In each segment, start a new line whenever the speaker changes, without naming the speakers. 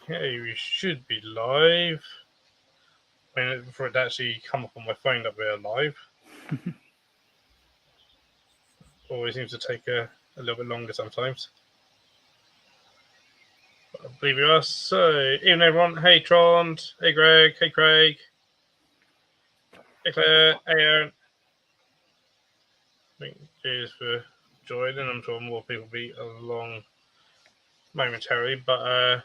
Okay, we should be live. For it to actually come up on my phone that we're live. Always seems to take a little bit longer sometimes. But I believe we are. So, evening everyone. Hey Trond. Hey Greg. Hey Craig. Hey Claire. Hey Aaron. Thank you for joining. I'm sure more people will be along momentarily. But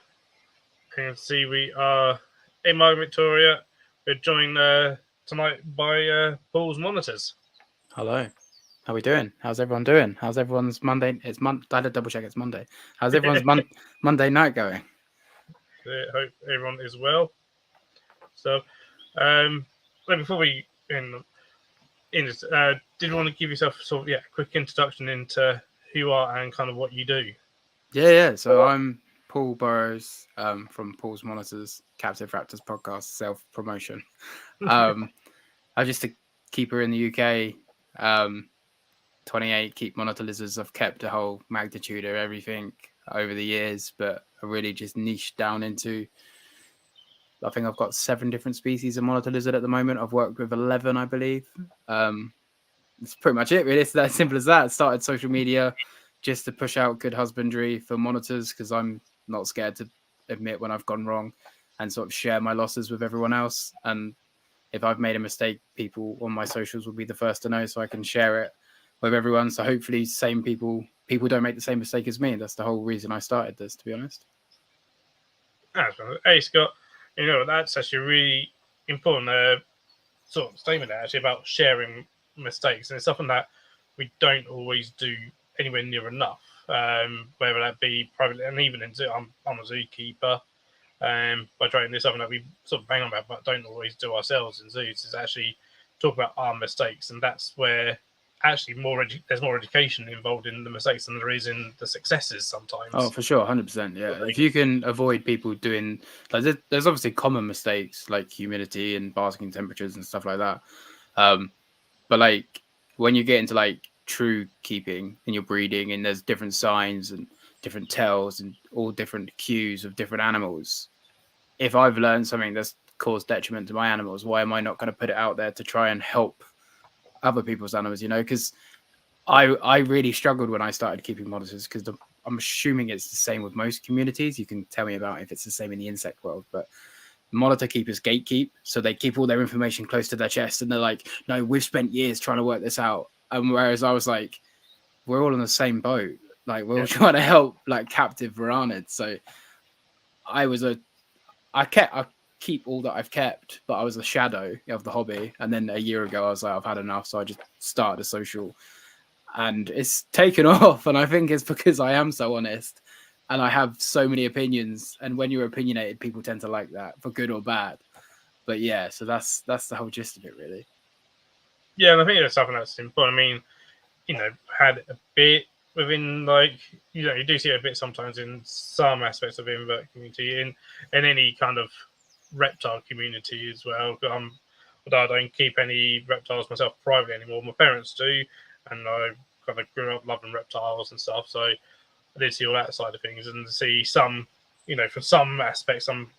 you can see we are in my Victoria. We're joined tonight by Paul's monitors.
Hello. How we doing? How's everyone doing? How's everyone's Monday? I had to double check it's Monday. How's everyone's Monday night going?
Hope everyone is well. So, before we did you want to give yourself a quick introduction into who you are and kind of what you do?
Yeah. So I'm Paul Burrows from Paul's Monitors, Captive Raptors podcast, self promotion. I'm just a keeper in the UK. 28 keep monitor lizards. I've kept a whole magnitude of everything over the years, but I really just niched down into. I think I've got 7 different species of monitor lizard at the moment. I've worked with 11, I believe. It's pretty much it, really. It's that simple as that. Started social media just to push out good husbandry for monitors because I'm not scared to admit when I've gone wrong and sort of share my losses with everyone else. And if I've made a mistake, people on my socials will be the first to know, so I can share it with everyone. So hopefully, same people don't make the same mistake as me. That's the whole reason I started this, to be honest.
Hey Scott, that's actually a really important sort of statement there, actually about sharing mistakes, and it's something that we don't always do anywhere near enough. Whether that be privately, and even in zoo, I'm a zookeeper. By trying this, something that we sort of bang on about, but don't always do ourselves in zoos, is actually talk about our mistakes, and that's where actually there's more education involved in the mistakes than there is in the successes sometimes.
Oh, for sure, 100%. Yeah, if you can avoid people doing like, there's obviously common mistakes like humidity and basking temperatures and stuff like that. But like when you get into like true keeping and you're breeding, and there's different signs and different tells and all different cues of different animals. If I've learned something that's caused detriment to my animals, why am I not going to put it out there to try and help other people's animals? Because I really struggled when I started keeping monitors because I'm assuming it's the same with most communities. You can tell me about if it's the same in the insect world, but monitor keepers gatekeep, so they keep all their information close to their chest, and they're like, "No, we've spent years trying to work this out." And whereas I was like, "We're all in the same boat. Like we're all trying to help like captive varanids." So I keep all that I've kept, but I was a shadow of the hobby. And then a year ago, I was like, I've had enough, so I just started a social and it's taken off. And I think it's because I am so honest and I have so many opinions. And when you're opinionated, people tend to like that for good or bad. But yeah, so that's the whole gist of it, really.
Yeah, and I think that's something that's important. I mean, had a bit within you do see it a bit sometimes in some aspects of the invert community, in any kind of reptile community as well. Although I don't keep any reptiles myself privately anymore, my parents do, and I kind of grew up loving reptiles and stuff. So I did see all that side of things, and see some, from some aspects, some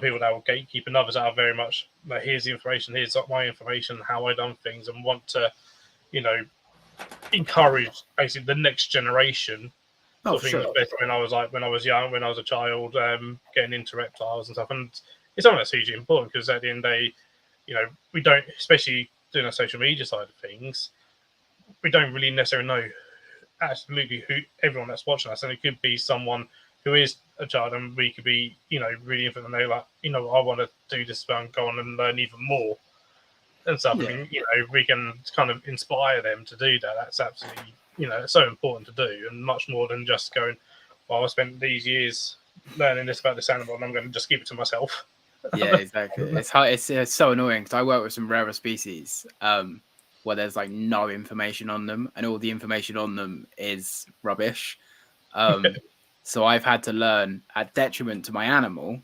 people that will gatekeep, and others that are very much like, here's the information, here's my information, how I done things, and want to, you know, encourage basically the next generation.
Oh,
Sort of
for
thing
sure.
was better when I was young, when I was a child, getting into reptiles and stuff. And it's something that's hugely important because at the end of the day, we don't, especially doing the social media side of things, we don't really necessarily know absolutely who everyone that's watching us, and it could be someone who is a child, and we could be, really infant, and they're like, I want to do this and go on and learn even more and stuff.
Yeah.
And we can kind of inspire them to do that. That's absolutely, it's so important to do, and much more than just going, well, I spent these years learning this about this animal, and I'm going to just keep it to myself.
Yeah, exactly. It's hard. It's so annoying because I work with some rarer species, where there's like no information on them, and all the information on them is rubbish. Um, so I've had to learn at detriment to my animal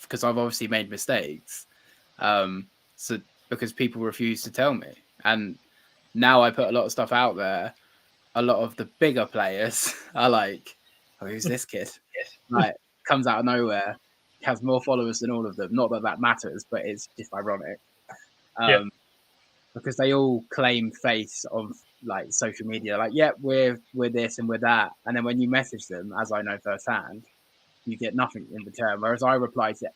because I've obviously made mistakes. So because people refuse to tell me, and now I put a lot of stuff out there. A lot of the bigger players are like, "Oh, who's this kid?" Like comes out of nowhere. has more followers than all of them. Not that that matters, but it's just ironic.
Yeah.
Because they all claim face on like social media, like, yeah, we're this and we're that. And then when you message them, as I know firsthand, you get nothing in return. Whereas I reply to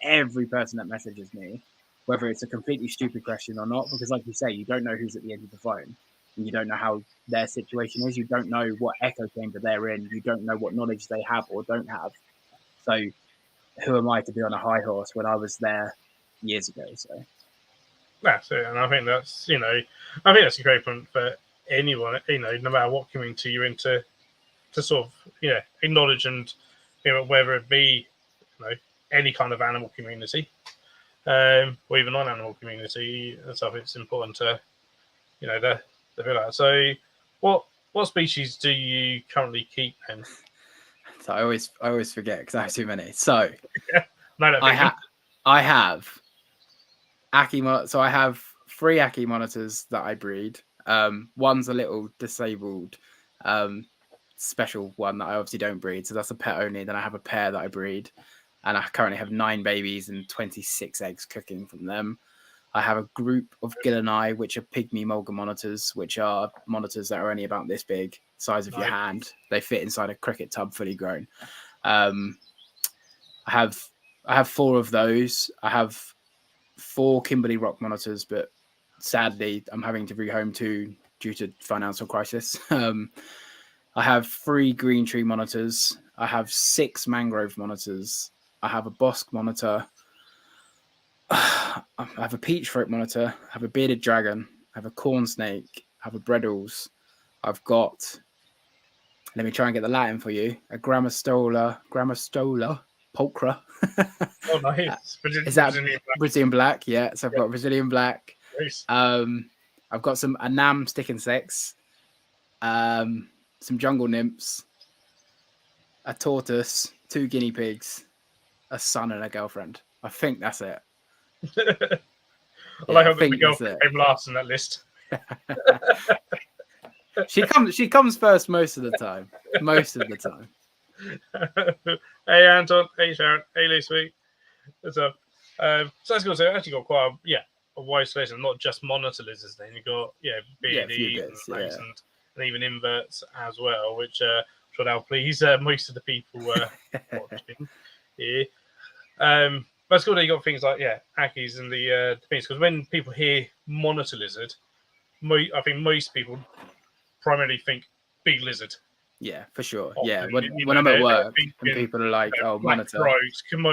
every person that messages me, whether it's a completely stupid question or not, because like you say, you don't know who's at the end of the phone and you don't know how their situation is. You don't know what echo chamber they're in. You don't know what knowledge they have or don't have. So who am I to be on a high horse when I was there years ago? So
That's it. And I think that's, I think that's a great point for anyone, no matter what community you're into, to sort of, acknowledge and, whether it be, any kind of animal community, or even non-animal community and stuff, it's important to, to feel that. So what species do you currently keep then?
So I always forget because I have too many. So
No,
I have Aki. So I have 3 Aki monitors that I breed. One's a little disabled, special one that I obviously don't breed. So that's a pet only. Then I have a pair that I breed, and I currently have 9 babies and 26 eggs cooking from them. I have a group of Gillani, which are pygmy mulga monitors, which are monitors that are only about this big, size of your hand. They fit inside a cricket tub, fully grown. I have 4 of those. I have 4 Kimberley Rock monitors, but sadly, I'm having to rehome 2 due to financial crisis. I have 3 green tree monitors. I have 6 mangrove monitors. I have a bosque monitor. I have a peach throat monitor. I have a bearded dragon. I have a corn snake. I have a breddles. I've got, let me try and get the Latin for you, a grammostola pulchra.
Oh, nice.
Is that Brazilian black? Yeah, so I've got Brazilian black.
Nice.
I've got some Anam stick insects, some jungle nymphs, a tortoise, 2 guinea pigs, a son and a girlfriend. I think that's it.
I like how the girlfriend came last on that list.
She comes first most of the time. Most of the time.
Hey Anton, hey Sharon, hey Lucy. What's up? So that's good. So actually got quite a wide selection, not just monitor lizards. Then you got BD and even inverts as well, which should help please most of the people watching. Yeah. But it's cool that you got things like Akis and the things, because when people hear monitor lizard, I think most people primarily think big lizard.
Yeah, for sure. Yeah, when I'm at work and people are like, "Oh, monitor,"
throats, and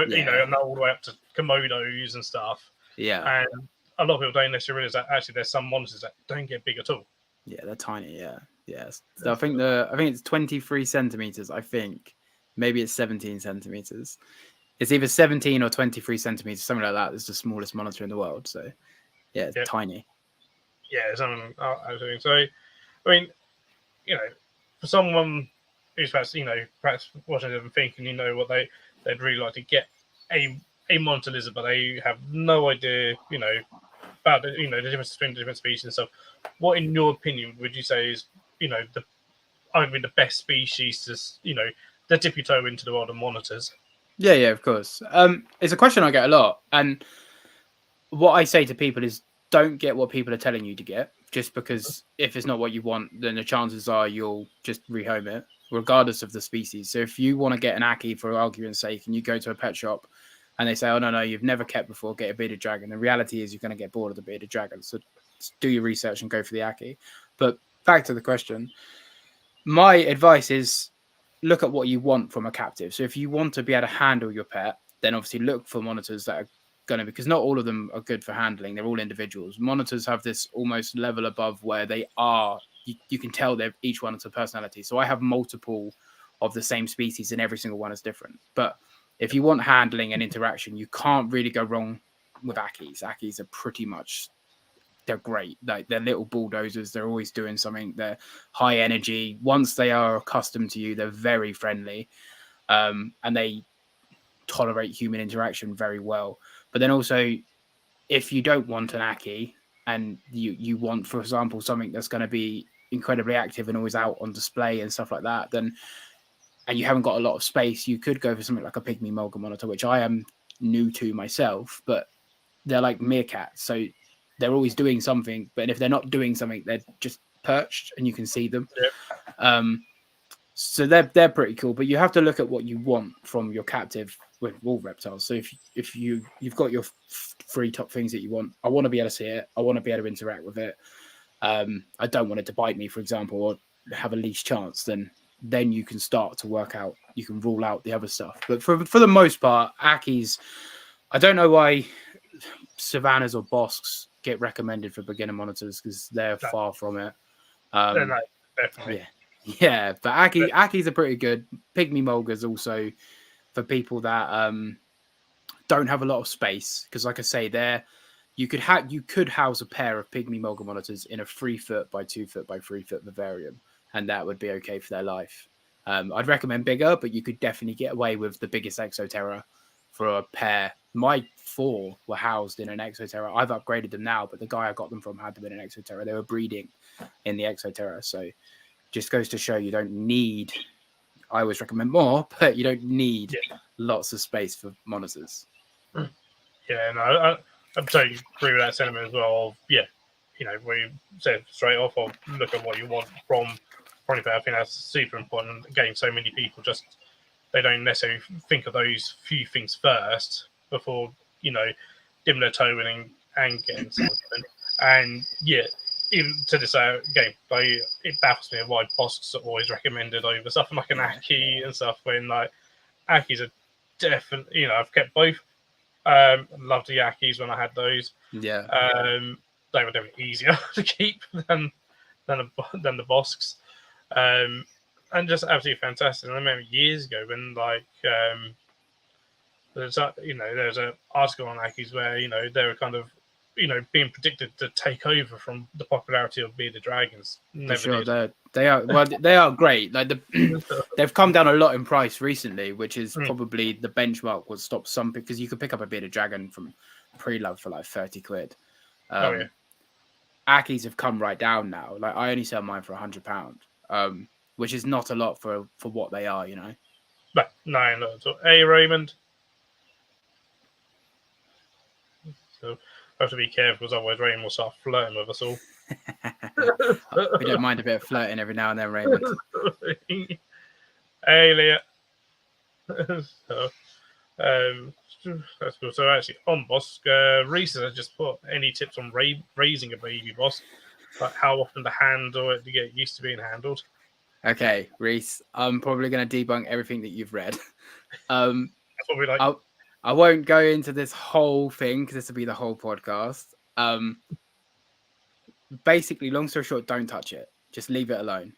all the way up to komodos and stuff.
Yeah,
and a lot of people don't necessarily realize that actually there's some monsters that don't get big at all.
Yeah, they're tiny. Yeah, yes. So I think it's 23 centimeters. I think maybe it's 17 centimeters. It's either 17 or 23 centimeters, something like that. It's the smallest monitor in the world. So yeah, it's tiny.
Yeah, something. So I mean, for someone who's perhaps watching it and thinking, what they'd really like to get a monitor lizard, but they have no idea, about the difference between different species and stuff. What, in your opinion, would you say is, arguably the best species to dip your toe into the world of monitors?
Yeah, of course. It's a question I get a lot, and what I say to people is, don't get what people are telling you to get, just because if it's not what you want, then the chances are you'll just rehome it, regardless of the species. So if you want to get an Aki, for argument's sake, and you go to a pet shop and they say, "Oh, no, you've never kept before, get a bearded dragon," the reality is you're going to get bored of the bearded dragon. So do your research and go for the Aki. But back to the question, my advice is look at what you want from a captive. So if you want to be able to handle your pet, then obviously look for monitors that are going to, because not all of them are good for handling. They're all individuals. Monitors have this almost level above where they are, you can tell they're each one has a personality. So I have multiple of the same species and every single one is different. But if you want handling and interaction, you can't really go wrong with Akis. Akis are pretty much, they're great. Like, they're little bulldozers. They're always doing something. They're high energy. Once they are accustomed to you, they're very friendly. And they tolerate human interaction very well. But then also, if you don't want an Aki and you want, for example, something that's going to be incredibly active and always out on display and stuff like that, then and you haven't got a lot of space, you could go for something like a pygmy mulga monitor, which I am new to myself, but they're like meerkats, so they're always doing something. But if they're not doing something, they're just perched and you can see them. So they're pretty cool. But you have to look at what you want from your captive with all reptiles. So if you've got your three top things that you want, I want to be able to see it, I want to be able to interact with it. I don't want it to bite me, for example, or have a least chance. Then you can start to work out. You can rule out the other stuff. But for the most part, Akis, I don't know why Savannas or Bosks get recommended for beginner monitors because they're far from it.
No, definitely.
Yeah, but Akis are pretty good. Pygmy Mulgas also for people that don't have a lot of space, because like I say, you could house a pair of Pygmy Mulga monitors in a 3 foot by 2 foot by 3 foot vivarium, and that would be okay for their life. I'd recommend bigger, but you could definitely get away with the biggest Exoterra for a pair. My 4 were housed in an Exoterra. I've upgraded them now, but the guy I got them from had them in an Exoterra. They were breeding in the Exoterra, so just goes to show you don't need. I always recommend more, but you don't need lots of space for monitors.
Yeah, no, I'm totally agree with that sentiment as well. We said straight off, or look at what you want from Fair. I think that's super important. Again, so many people they don't necessarily think of those few things first before dipping their toe in and getting something. And even to this game, it baffles me why Bosks are always recommended over stuff like an Aki and stuff. When Akis are definitely, I've kept both. Loved the Akis when I had those.
Yeah.
They were definitely easier to keep than the Bosks. And just absolutely fantastic. And I remember years ago when there's an article on Akis where they were kind of being predicted to take over from the popularity of Bearded Dragons.
For sure, they are great. Like they've come down a lot in price recently, which is probably the benchmark. What stops some, because you could pick up a Bearded Dragon from pre-love for like 30 quid. Akis have come right down now. Like I only sell mine for £100, which is not a lot for what they are, No,
not at all. Hey, Raymond. So I have to be careful, because otherwise Raymond will start flirting with us all.
We don't mind a bit of flirting every now and then, Raymond.
Hey, Leah. So, that's cool. So actually, on Bosk, Reese has just put any tips on raising a baby Bosk, like how often to handle it to get used to being handled.
Okay, Reese, I'm probably going to debunk everything that you've read.
That's what we like.
I won't go into this whole thing because this will be the whole podcast. Basically, long story short, don't touch it. Just leave it alone.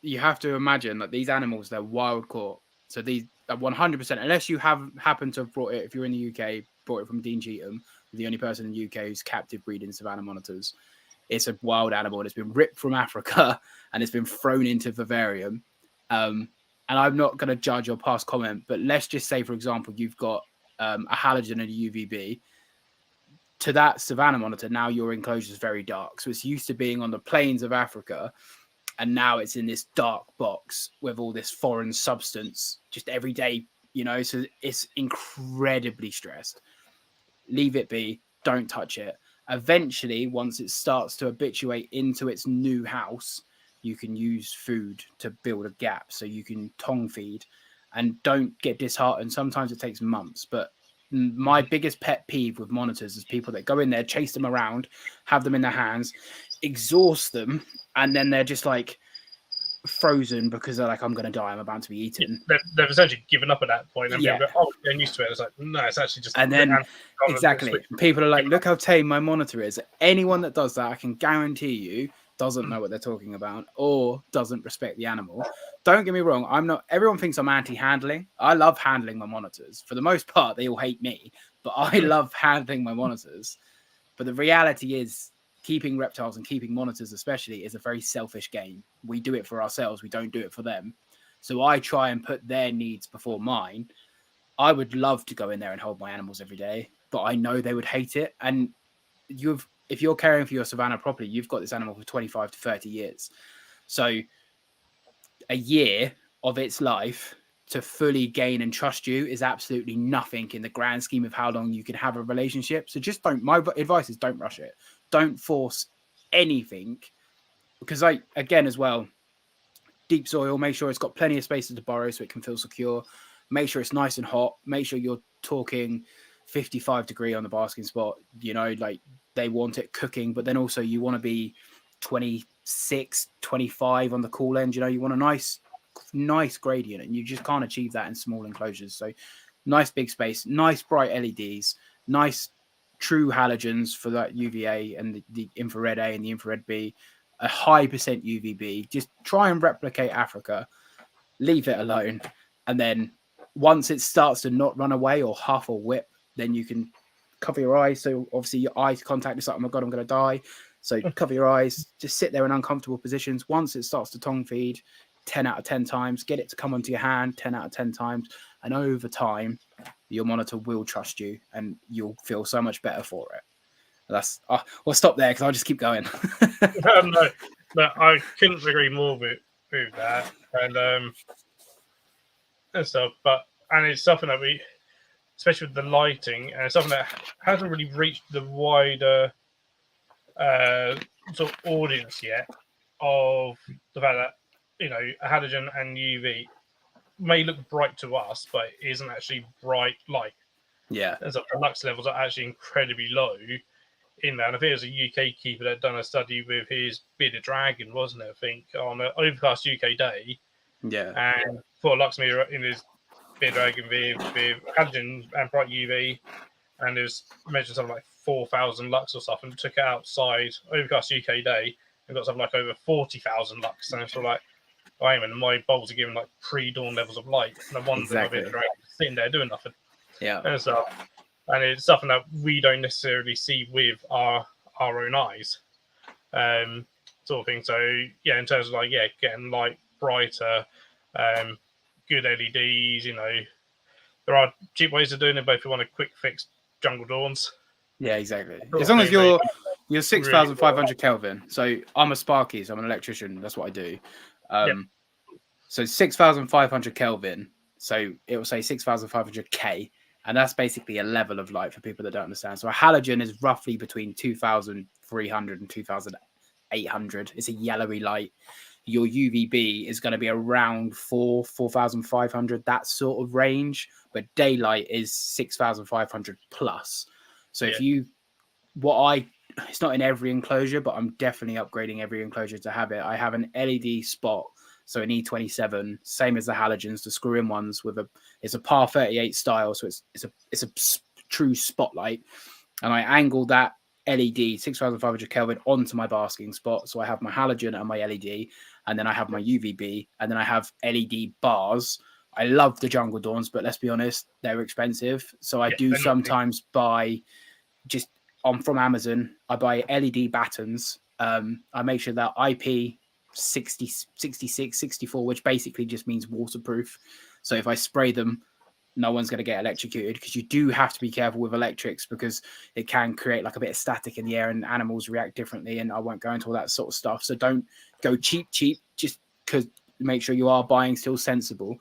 You have to imagine that these animals, they're wild caught. So these are 100%, unless you happened to have brought it, if you're in the UK, brought it from Dean Cheatham, the only person in the UK who's captive breeding savannah monitors. It's a wild animal and it's been ripped from Africa and it's been thrown into vivarium. And I'm not going to judge or pass comment, but let's just say, for example, you've got a halogen and a UVB. To that savannah monitor, now your enclosure is very dark. So it's used to being on the plains of Africa, and now it's in this dark box with all this foreign substance just every day, so it's incredibly stressed. Leave it be. Don't touch it. Eventually, once it starts to habituate into its new house, you can use food to build a gap. So you can tongue feed, and don't get disheartened. Sometimes it takes months, but my biggest pet peeve with monitors is people that go in there, chase them around, have them in their hands, exhaust them, and then they're just like frozen because they're like, I'm going to die, I'm about to be eaten.
They've essentially given up at that point. And people go, they're used to it. It's like, no, it's actually just...
And then, exactly, people are like, look how tame my monitor is. Anyone that does that, I can guarantee you, doesn't know what they're talking about or doesn't respect the animal. Don't get me wrong, I'm not. Everyone thinks I'm anti-handling. I love handling my monitors. For the most part, they all hate me, but I love handling my monitors. But the reality is, keeping reptiles and keeping monitors especially is a very selfish game. We do it for ourselves. We don't do it for them. So I try and put their needs before mine. I would love to go in there and hold my animals every day, but I know they would hate it. And if you're caring for your savannah properly, you've got this animal for 25 to 30 years. So a year of its life to fully gain and trust you is absolutely nothing in the grand scheme of how long you can have a relationship. So just don't, my advice is don't rush it. Don't force anything, because again as well, deep soil, make sure it's got plenty of spaces to burrow so it can feel secure. Make sure it's nice and hot. Make sure you're talking 55-degree on the basking spot. Like they want it cooking, but then also you want to be 26, 25 on the cool end. You want a nice gradient, and you just can't achieve that in small enclosures. So nice big space, nice bright LEDs, nice true halogens for that UVA and the infrared A and the infrared B, a high percent UVB. Just try and replicate Africa, leave it alone, and then once it starts to not run away or huff or whip, then you can cover your eyes. So obviously your eye contact is like, oh my God, I'm going to die. So cover your eyes, just sit there in uncomfortable positions. Once it starts to tongue feed 10 out of 10 times, get it to come onto your hand 10 out of 10 times. And over time, your monitor will trust you and you'll feel so much better for it. We'll stop there because I'll just keep going.
No, I couldn't agree more with that. And stuff, and it's something that we, especially with the lighting, and it's something that hasn't really reached the wider sort of audience yet, of the fact that a halogen and UV may look bright to us, but it isn't actually bright light.
Yeah.
And so the lux levels are actually incredibly low in that. And I think it was a UK keeper that done a study with his bearded dragon, wasn't it? I think on an overcast UK day.
Yeah.
And put a lux meter in his bearded dragon with halogen and bright UV, and it was measured something like 4,000 lux or stuff, and took it outside overcast UK day and got something like over 40,000 lux. And it's sort of like, I am, and my bulbs are given like pre-dawn levels of light. No wonder
Exactly.
my bearded dragon is sitting there doing nothing.
Yeah.
And stuff. And it's something that we don't necessarily see with our own eyes, sort of thing. So yeah, in terms of like getting light brighter, good LEDs. There are cheap ways of doing it, but if you want a quick fix, jungle dawns.
Yeah, exactly. As long as you're 6,500 Kelvin. So I'm a Sparky, so I'm an electrician. That's what I do. So 6,500 Kelvin. So it will say 6,500 K. And that's basically a level of light for people that don't understand. So a halogen is roughly between 2,300 and 2,800. It's a yellowy light. Your UVB is going to be around 4,500, that sort of range. But daylight is 6,500 plus. So if it's not in every enclosure, but I'm definitely upgrading every enclosure to have it. I have an LED spot. So an E27, same as the halogens, the screw-in ones it's a par 38 style, so it's a true spotlight, and I angle that LED 6,500 Kelvin onto my basking spot. So I have my halogen and my LED, and then I have my UVB, and then I have LED bars. I love the jungle dawns, but let's be honest, they're expensive. So I do sometimes buy from Amazon. I buy LED battens. I make sure that IP 60, 66, 64, which basically just means waterproof. So if I spray them, no one's going to get electrocuted, because you do have to be careful with electrics because it can create like a bit of static in the air and animals react differently. And I won't go into all that sort of stuff. So don't go cheap, just because make sure you are buying still sensible.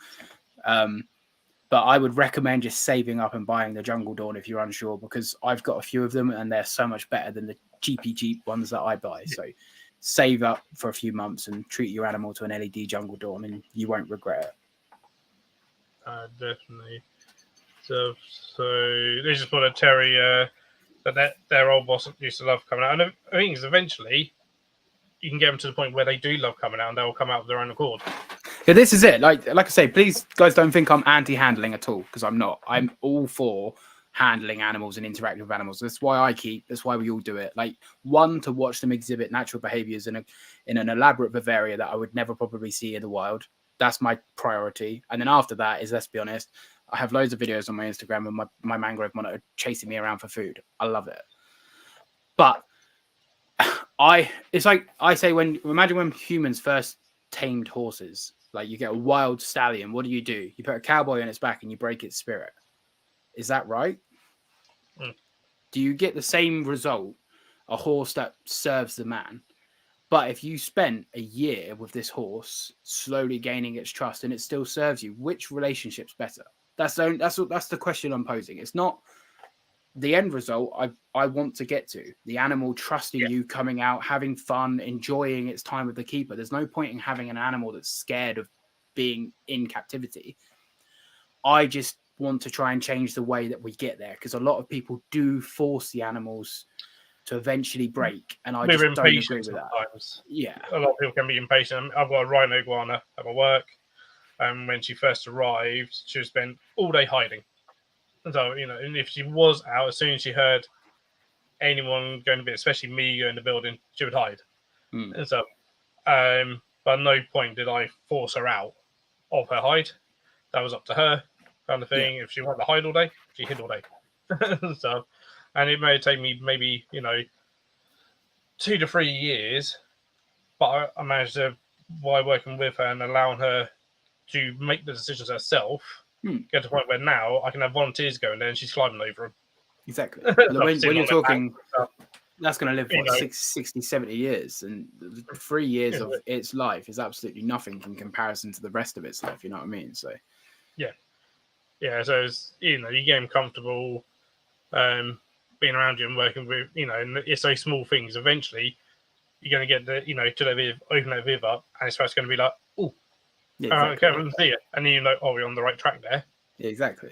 But I would recommend just saving up and buying the Jungle Dawn if you're unsure, because I've got a few of them and they're so much better than the cheap ones that I buy. So save up for a few months and treat your animal to an LED Jungle Dawn and you won't regret it.
Definitely. So they just put a Terry that their old boss used to love coming out. And I think eventually you can get them to the point where they do love coming out and they'll come out of their own accord.
Yeah, this is it. Like I say, please, guys, don't think I'm anti-handling at all, because I'm not. I'm all for handling animals and interacting with animals. That's why that's why we all do it. Like, one, to watch them exhibit natural behaviors in an elaborate Bavaria that I would never probably see in the wild. That's my priority. And then after that is, let's be honest, I have loads of videos on my Instagram of my mangrove monitor chasing me around for food. I love it. But it's like I say, imagine when humans first tamed horses. Like, you get a wild stallion. What do? You put a cowboy on its back and you break its spirit. Is that right? Do you get the same result? A horse that serves the man. But if you spent a year with this horse, slowly gaining its trust, and it still serves you, which relationship's better? That's the question I'm posing. It's not the end result I want to get to. The animal trusting you, coming out, having fun, enjoying its time with the keeper. There's no point in having an animal that's scared of being in captivity. I just want to try and change the way that we get there, because a lot of people do force the animals to eventually break, and I just don't agree with
sometimes.
that. Yeah,
a lot of people can be impatient. I've got a rhino iguana at my work, and when she first arrived, she was spent all day hiding. So and if she was out, as soon as she heard anyone going to be, especially me going to the building, she would hide. And so, but at no point did I force her out of her hide. That was up to her, kind of thing. If she wanted to hide all day, she hid all day. So, and it may take me maybe 2 to 3 years, but I managed to, by working with her and allowing her to make the decisions herself, get to the point where now I can have volunteers going there and she's climbing over them.
Exactly. when you're talking, that's going to live for 60, 70 years, and 3 years of its life is absolutely nothing in comparison to the rest of its life. You know what I mean? So,
yeah. So it's, you get them comfortable, being around you and working with, and it's those small things. Eventually, you're going to get the, to the viv, open that viv up, and it's first going to be like, oh,
exactly.
Come and see it, and then we're on the right track there.
Yeah, exactly.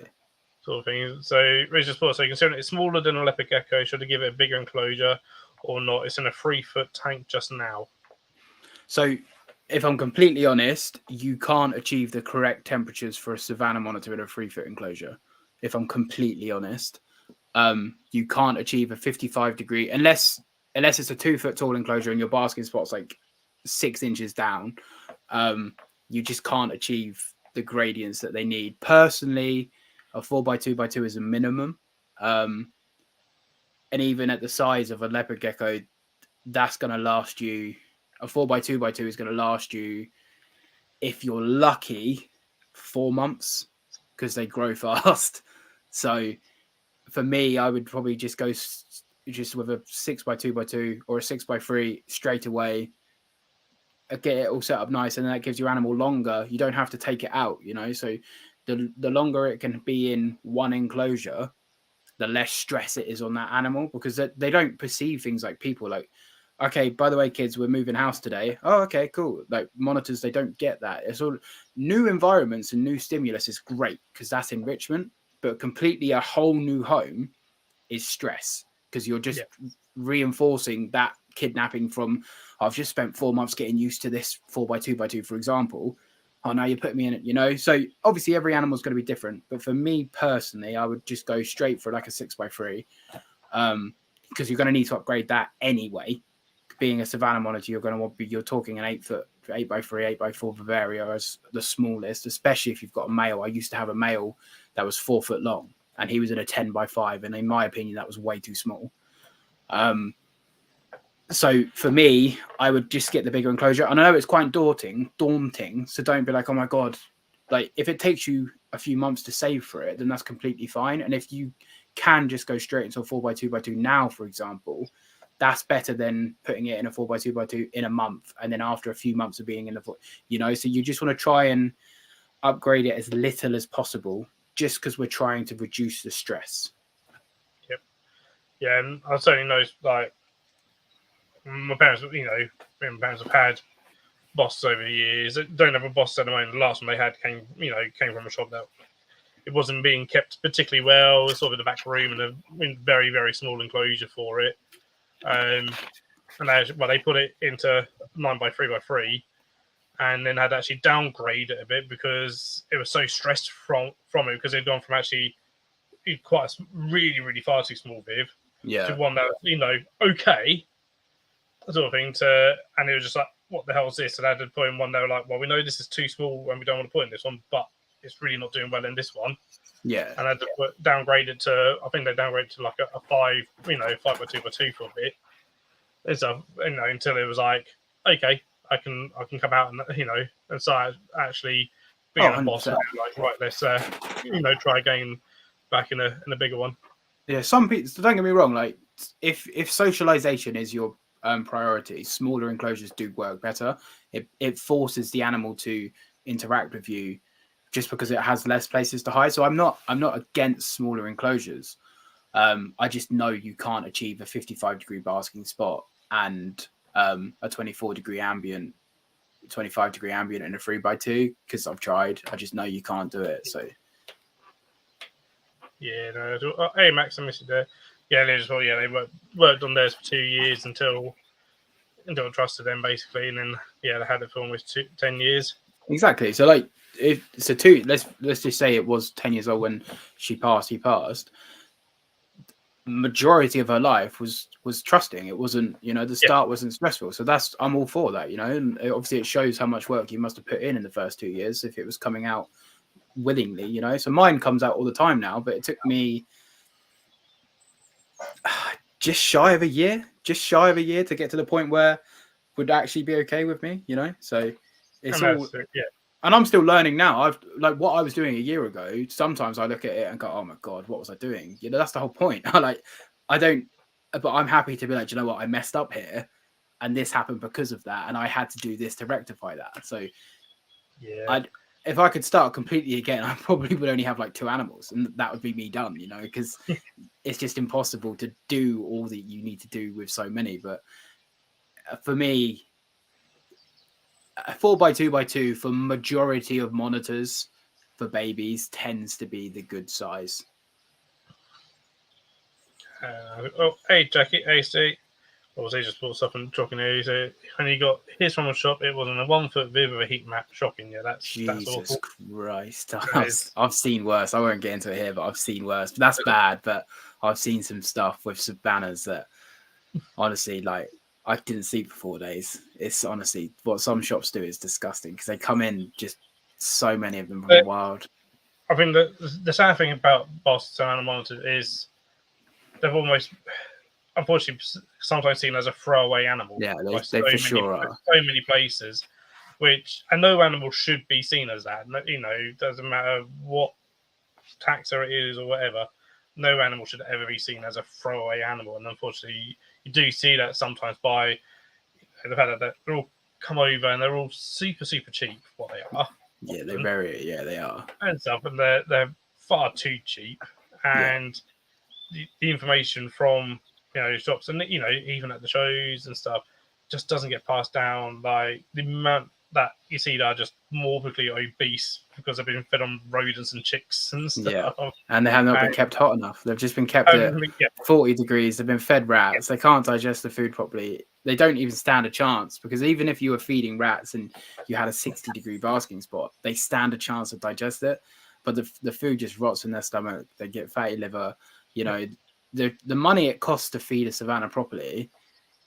Sort of thing. So, Richard Sport, so considering it's smaller than a leopard gecko, should I give it a bigger enclosure or not? It's in a 3-foot tank just now.
So, if I'm completely honest, you can't achieve the correct temperatures for a savanna monitor in a 3-foot enclosure. If I'm completely honest, you can't achieve a 55-degree unless it's a 2-foot tall enclosure and your basking spot's like 6 inches down. You just can't achieve the gradients that they need. Personally, a 4x2x2 is a minimum. And even at the size of a leopard gecko, that's going to last you. A 4x2x2 is going to last you, if you're lucky, 4 months, because they grow fast. So for me, I would probably just go just with a 6x2x2 or a 6x3 straight away. Get it all set up nice, and that gives your animal longer. You don't have to take it out, So the longer it can be in one enclosure, the less stress it is on that animal, because they don't perceive things like people. Like, okay, by the way, kids, we're moving house today. Oh, okay, cool. Like monitors, they don't get that. It's all new environments and new stimulus is great because that's enrichment, but completely a whole new home is stress, because you're just reinforcing that kidnapping from, I've just spent 4 months getting used to this 4x2x2, for example. Oh, now you put me in it, So obviously every animal's going to be different. But for me personally, I would just go straight for like a 6x3, because you're going to need to upgrade that anyway. Being a savanna monitor, you're talking an 8-foot, 8x3, 8x4 Bavaria as the smallest, especially if you've got a male. I used to have a male that was 4 foot long, and he was in a 10x5, and in my opinion, that was way too small. So for me, I would just get the bigger enclosure. And I know it's quite daunting. So don't be like, oh my God. Like, if it takes you a few months to save for it, then that's completely fine. And if you can just go straight into a 4x2x2 now, for example, that's better than putting it in a 4x2x2 in a month. And then after a few months of being in the, so you just want to try and upgrade it as little as possible, just because we're trying to reduce the stress.
Yep. Yeah. And I certainly know, like, my parents, my parents have had bosses over the years. They don't have a boss at the moment. The last one they had came from a shop that it wasn't being kept particularly well. It was sort of in the back room and a very, very small enclosure for it. And they put it into 9x3x3, and then had to actually downgrade it a bit because it was so stressed from it, because they'd gone from actually quite a really, really far too small viv to one that okay. Sort of thing and it was just like, what the hell is this? And I had to put in one. They were like, well, we know this is too small and we don't want to put in this one, but it's really not doing well in this one.
Yeah.
And I had to downgrade it to, I think they downgraded to like a 5x2x2 for a bit. So, until it was like, okay, I can come out and and start actually being a boss. Like, right, let's try again back in a bigger one.
Yeah, some people, don't get me wrong, like if socialization is your priority, smaller enclosures do work better. It forces the animal to interact with you just because it has less places to hide. So I'm not against smaller enclosures. I just know you can't achieve a 55-degree basking spot and a 24-degree ambient, 25-degree ambient in a 3x2 because I've tried. I just know you can't do it. So
yeah, no. Hey, Max, I missed you there. Yeah, they worked on theirs for 2 years until I trusted them basically, and then they had it for almost 10 years.
Exactly. So like, if so, two. Let's just say it was 10 years old when she passed. He passed. Majority of her life was trusting. It wasn't, the start wasn't stressful. So I'm all for that, and obviously it shows how much work you must have put in the first 2 years if it was coming out willingly, So mine comes out all the time now, but it took me just shy of a year to get to the point where would actually be okay with me, So it's all. And I'm still learning now. I've like what I was doing a year ago. Sometimes I look at it and go, "Oh my god, what was I doing?" That's the whole point. I don't, but I'm happy to be like, you know what, I messed up here, and this happened because of that, and I had to do this to rectify that. So, if I could start completely again, I probably would only have like 2 animals, and that would be me done. Because it's just impossible to do all that you need to do with so many. But for me, a 4x2x2 for majority of monitors for babies tends to be the good size.
Hey Jackie, hey Steve. Obviously, just bought stuff and dropping here. So when he got his from a shop, it was on a 1-foot viv with a heat map shocking. Yeah, that's
Jesus
awful.
Christ. I've seen worse. I won't get into it here, but I've seen worse. That's bad, but I've seen some stuff with savannas that honestly, like, I didn't sleep for 4 days. It's honestly what some shops do is disgusting because they come in just so many of them from the wild.
I think the sad thing about Boston Savannah monitors is they've almost, unfortunately, sometimes seen as a throwaway animal.
Yeah, they for sure are.
So many places, and no animal should be seen as that. It doesn't matter what taxa it is or whatever. No animal should ever be seen as a throwaway animal, and unfortunately, you do see that sometimes by the fact that they're all come over and they're all super cheap. What they are.
Yeah, they are.
And stuff, and they're far too cheap. And the information from shops and even at the shows and stuff just doesn't get passed down. Like the amount that you see that are just morbidly obese because they've been fed on rodents and chicks and stuff.
Yeah, and they have not been kept hot enough. They've just been kept at 40 degrees. They've been fed rats. They can't digest the food properly. They don't even stand a chance because even if you were feeding rats and you had a 60-degree basking spot, they stand a chance to digest it. But the food just rots in their stomach. They get fatty liver. The money it costs to feed a savannah properly,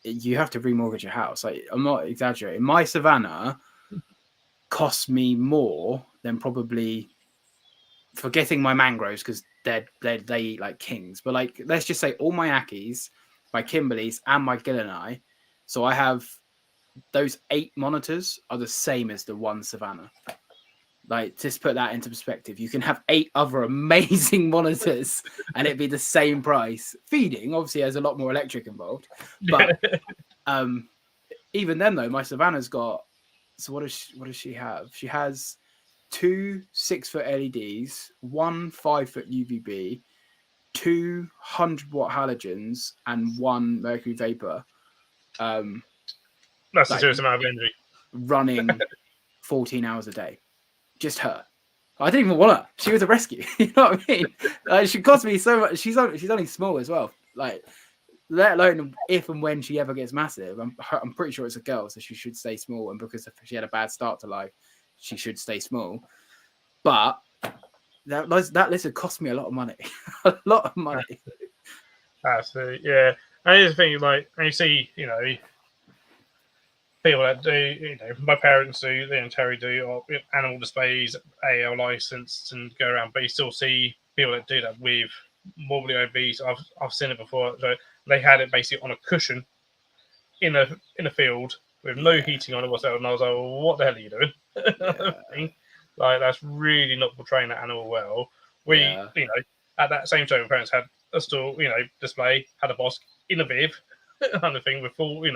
you have to remortgage your house. Like, I'm not exaggerating. My savannah costs me more than probably, forgetting my mangroves because they eat like kings. But like, let's just say all my Ackies, my Kimberleys, and my Gillenai. So I have those 8 monitors are the same as the one savannah. Like, just put that into perspective. You can have 8 other amazing monitors and it'd be the same price. Feeding obviously has a lot more electric involved, but even then though, my savannah's got. So what does she have? She has 2 6-foot LEDs, 1 5-foot UVB, 2 100-watt halogens, and 1 mercury vapor.
That's a serious amount of energy.
Running 14 hours a day. Just her. I didn't even want her. She was a rescue. You know what I mean? She cost me so much. She's only small as well. Like, let alone if and when she ever gets massive. I'm pretty sure it's a girl, so she should stay small. And because she had a bad start to life, she should stay small. But that lizard cost me a lot of money. A lot of money.
Absolutely, yeah. And here's the thing, like, and you see, people that do, my parents do, Terry do, or animal displays, AL licensed, and go around. But you still see people that do that with morbidly obese. I've seen it before. So they had it basically on a cushion in a field with no heating on it whatsoever. And I was like, well, what the hell are you doing? Yeah. Like, that's really not portraying that animal well. At that same show, my parents had a store, display, had a boss in a bib, kind of thing with full, with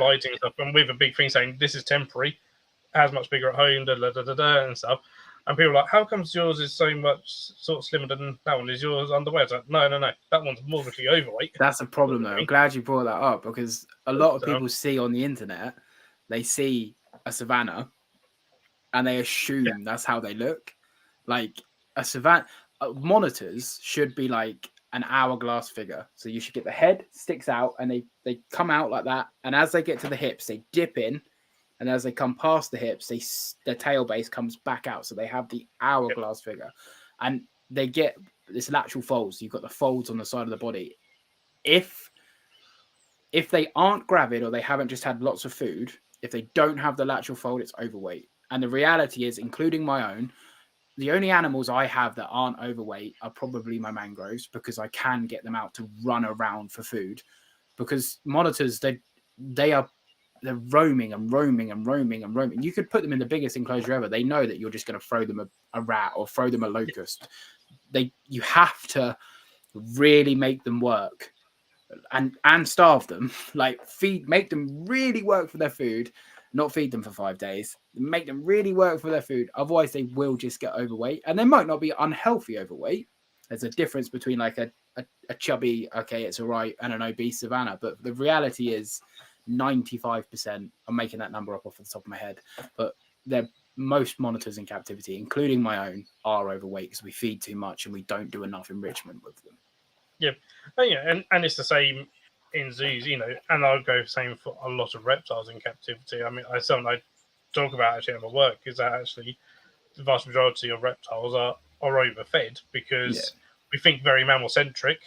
lighting and stuff, and with a big thing saying this is temporary, as much bigger at home, and stuff. And people are like, how comes yours is so much sort of slimmer than that one? Is yours underweight? It's like, no, that one's morbidly overweight.
That's a problem, though. I'm glad you brought that up, because a lot of people see on the internet, they see a savannah and they assume that's how they look. Like a savannah, monitors should be like an hourglass figure. So you should get the head sticks out and they come out like that. And as they get to the hips, they dip in. And as they come past the hips, their tail base comes back out. So they have the hourglass figure. And they get this lateral folds. You've got the folds on the side of the body. If they aren't gravid or they haven't just had lots of food, if they don't have the lateral fold, it's overweight. And the reality is, including my own, the only animals I have that aren't overweight are probably my mangroves, because I can get them out to run around for food. Because monitors, they're roaming and roaming and roaming and roaming. You could put them in the biggest enclosure ever. They know that you're just going to throw them a rat or throw them a locust. You have to really make them work and starve them. Like make them really work for their food, not feed them for 5 days. Make them really work for their food. Otherwise, they will just get overweight, and they might not be unhealthy overweight. There's a difference between like a chubby, okay, it's all right, and an obese savannah. But the reality is 95%, I'm making that number up off the top of my head, but most monitors in captivity, including my own, are overweight because we feed too much and we don't do enough enrichment with them.
And it's the same in zoos, and I'll go same for a lot of reptiles in captivity. I mean, something I talk about actually at my work is that actually the vast majority of reptiles are overfed because we think very mammal-centric.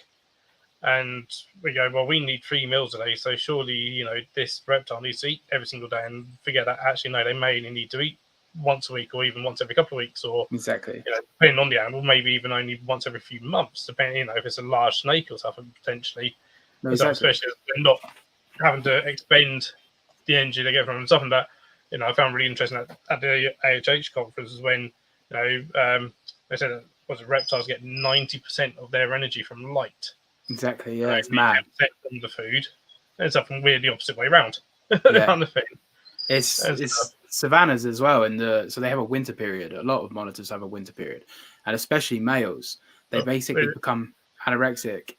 And we go, well, we need 3 meals a day, so surely, this reptile needs to eat every single day, and forget that actually, no, they may only need to eat once a week or even once every couple of weeks, or
exactly,
depending on the animal, maybe even only once every few months, depending, if it's a large snake or something, potentially. No, exactly. Especially if they're not having to expend the energy they get from them. Something that, I found really interesting at the AHH conference when, they said that reptiles get 90% of their energy from light.
Exactly, yeah, it's mad.
From the food, and something weird the opposite way around.
Yeah. It's savannas as well, so they have a winter period. A lot of monitors have a winter period, and especially males, they basically become anorexic.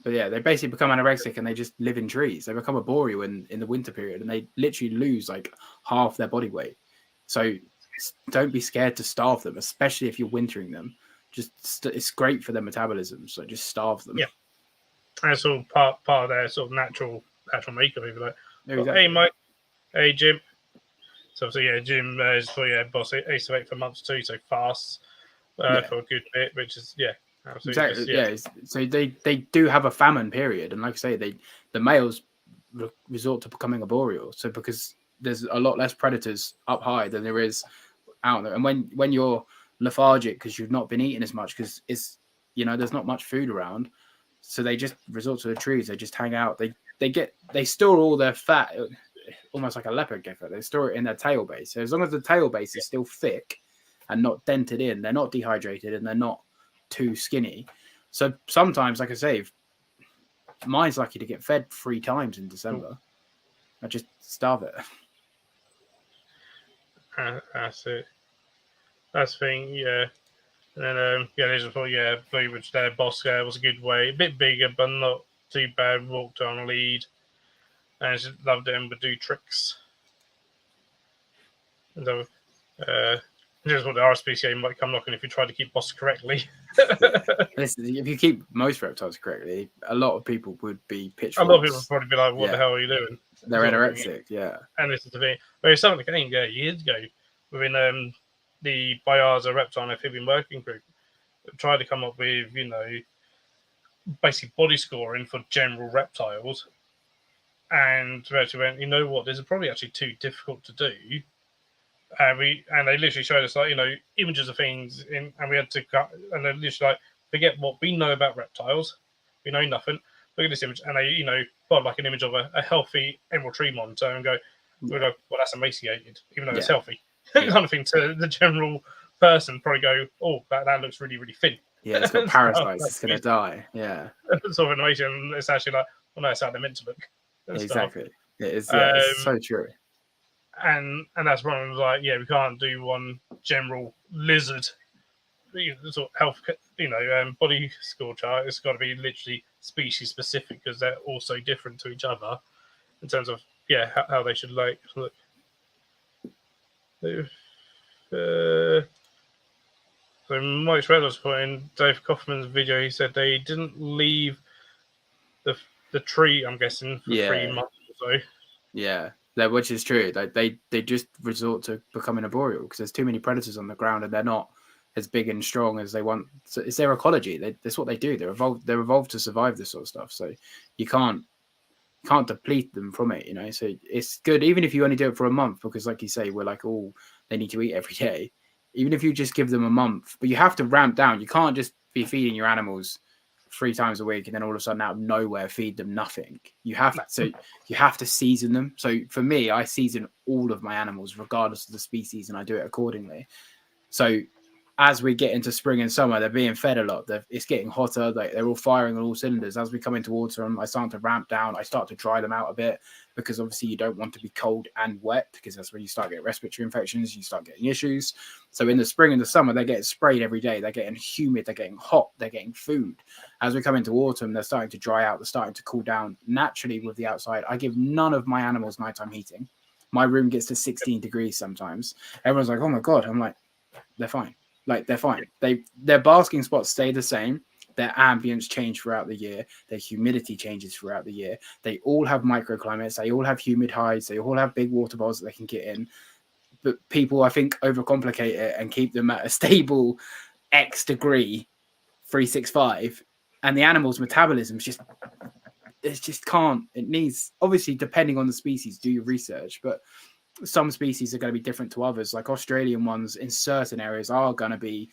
But yeah, they basically become anorexic and they just live in trees. They become arboreal in the winter period, and they literally lose like half their body weight. So don't be scared to starve them, especially if you're wintering them. It's great for their metabolism, so just starve them.
Yeah, and it's all part of their sort of natural makeup. Even like,
exactly.
Hey Mike, hey Jim. So Jim is for boss. He used to wait for months too, so fasts for a good bit, which is absolutely
exactly. So they do have a famine period, and like I say, the males resort to becoming arboreal. So because there's a lot less predators up high than there is out there, and when you're lethargic because you've not been eating as much because it's there's not much food around, so they just resort to the trees. They just hang out. They store all their fat, almost like a leopard gecko. They store it in their tail base. So as long as the tail base is still thick and not dented in, they're not dehydrated and they're not too skinny. So sometimes, like I say, mine's lucky to get fed 3 times in December. I just starve it.
That's it. That's the thing, yeah. And then, there's Blue, which their boss was a good way. A bit bigger, but not too bad. Walked on a lead. And I just loved him, but do tricks. And so, just what the RSPCA might come knocking if you try to keep boss correctly.
Listen, if you keep most reptiles correctly, a lot of people would be pitchforks.
A lot of people would probably be like, what the hell are you doing?
They're anorexic, yeah.
And this is the thing. There's something that came years ago within the Bioza Reptile and Amphibian Working Group tried to come up with, basically body scoring for general reptiles. And we actually went, you know what, this is probably actually too difficult to do. And they literally showed us images of things and we had to cut, and they literally forget what we know about reptiles. We know nothing. Look at this image, and they put like an image of a healthy emerald tree monitor and go, well, that's emaciated, even though it's healthy. Kind of thing to the general person, probably go, oh, that looks really, really thin.
Yeah, it's got parasites. It's gonna die. Yeah,
sort of animation. It's actually like, well, no, it's how they're meant to look and stuff.
exactly. It is. Yeah, it's so true.
And that's one of them, like, yeah, we can't do one general lizard sort of health, body score chart. It's got to be literally species specific because they're all so different to each other in terms of how they should look. So Mike Shred was putting Dave Kaufman's video. He said they didn't leave the tree, I'm guessing, for 3 months or so.
Yeah, which is true. Like they just resort to becoming arboreal because there's too many predators on the ground and they're not as big and strong as they want. So it's their ecology. That's what they do. They're evolved to survive this sort of stuff. So you can't deplete them from it. So it's good even if you only do it for a month because, like you say, we're like, oh, they need to eat every day. Even if you just give them a month, but you have to ramp down. You can't just be feeding your animals 3 times a week and then all of a sudden out of nowhere feed them nothing. You have to season them. So for me, I season all of my animals regardless of the species and I do it accordingly. So as we get into spring and summer, they're being fed a lot. It's getting hotter. They're all firing on all cylinders. As we come into autumn, I start to ramp down. I start to dry them out a bit because obviously you don't want to be cold and wet because that's when you start getting respiratory infections. You start getting issues. So in the spring and the summer, they're getting sprayed every day. They're getting humid. They're getting hot. They're getting food. As we come into autumn, they're starting to dry out. They're starting to cool down naturally with the outside. I give none of my animals nighttime heating. My room gets to 16 degrees sometimes. Everyone's like, oh my God. I'm like, they're fine. Like they're fine. Their basking spots stay the same. Their ambience change throughout the year. Their humidity changes throughout the year. They all have microclimates. They all have humid hides. They all have big water bowls that they can get in. But people, I think, overcomplicate it and keep them at a stable X degree, 365, and the animal's metabolism just can't. It needs, obviously, depending on the species, do your research, but some species are going to be different to others. Like Australian ones in certain areas are going to be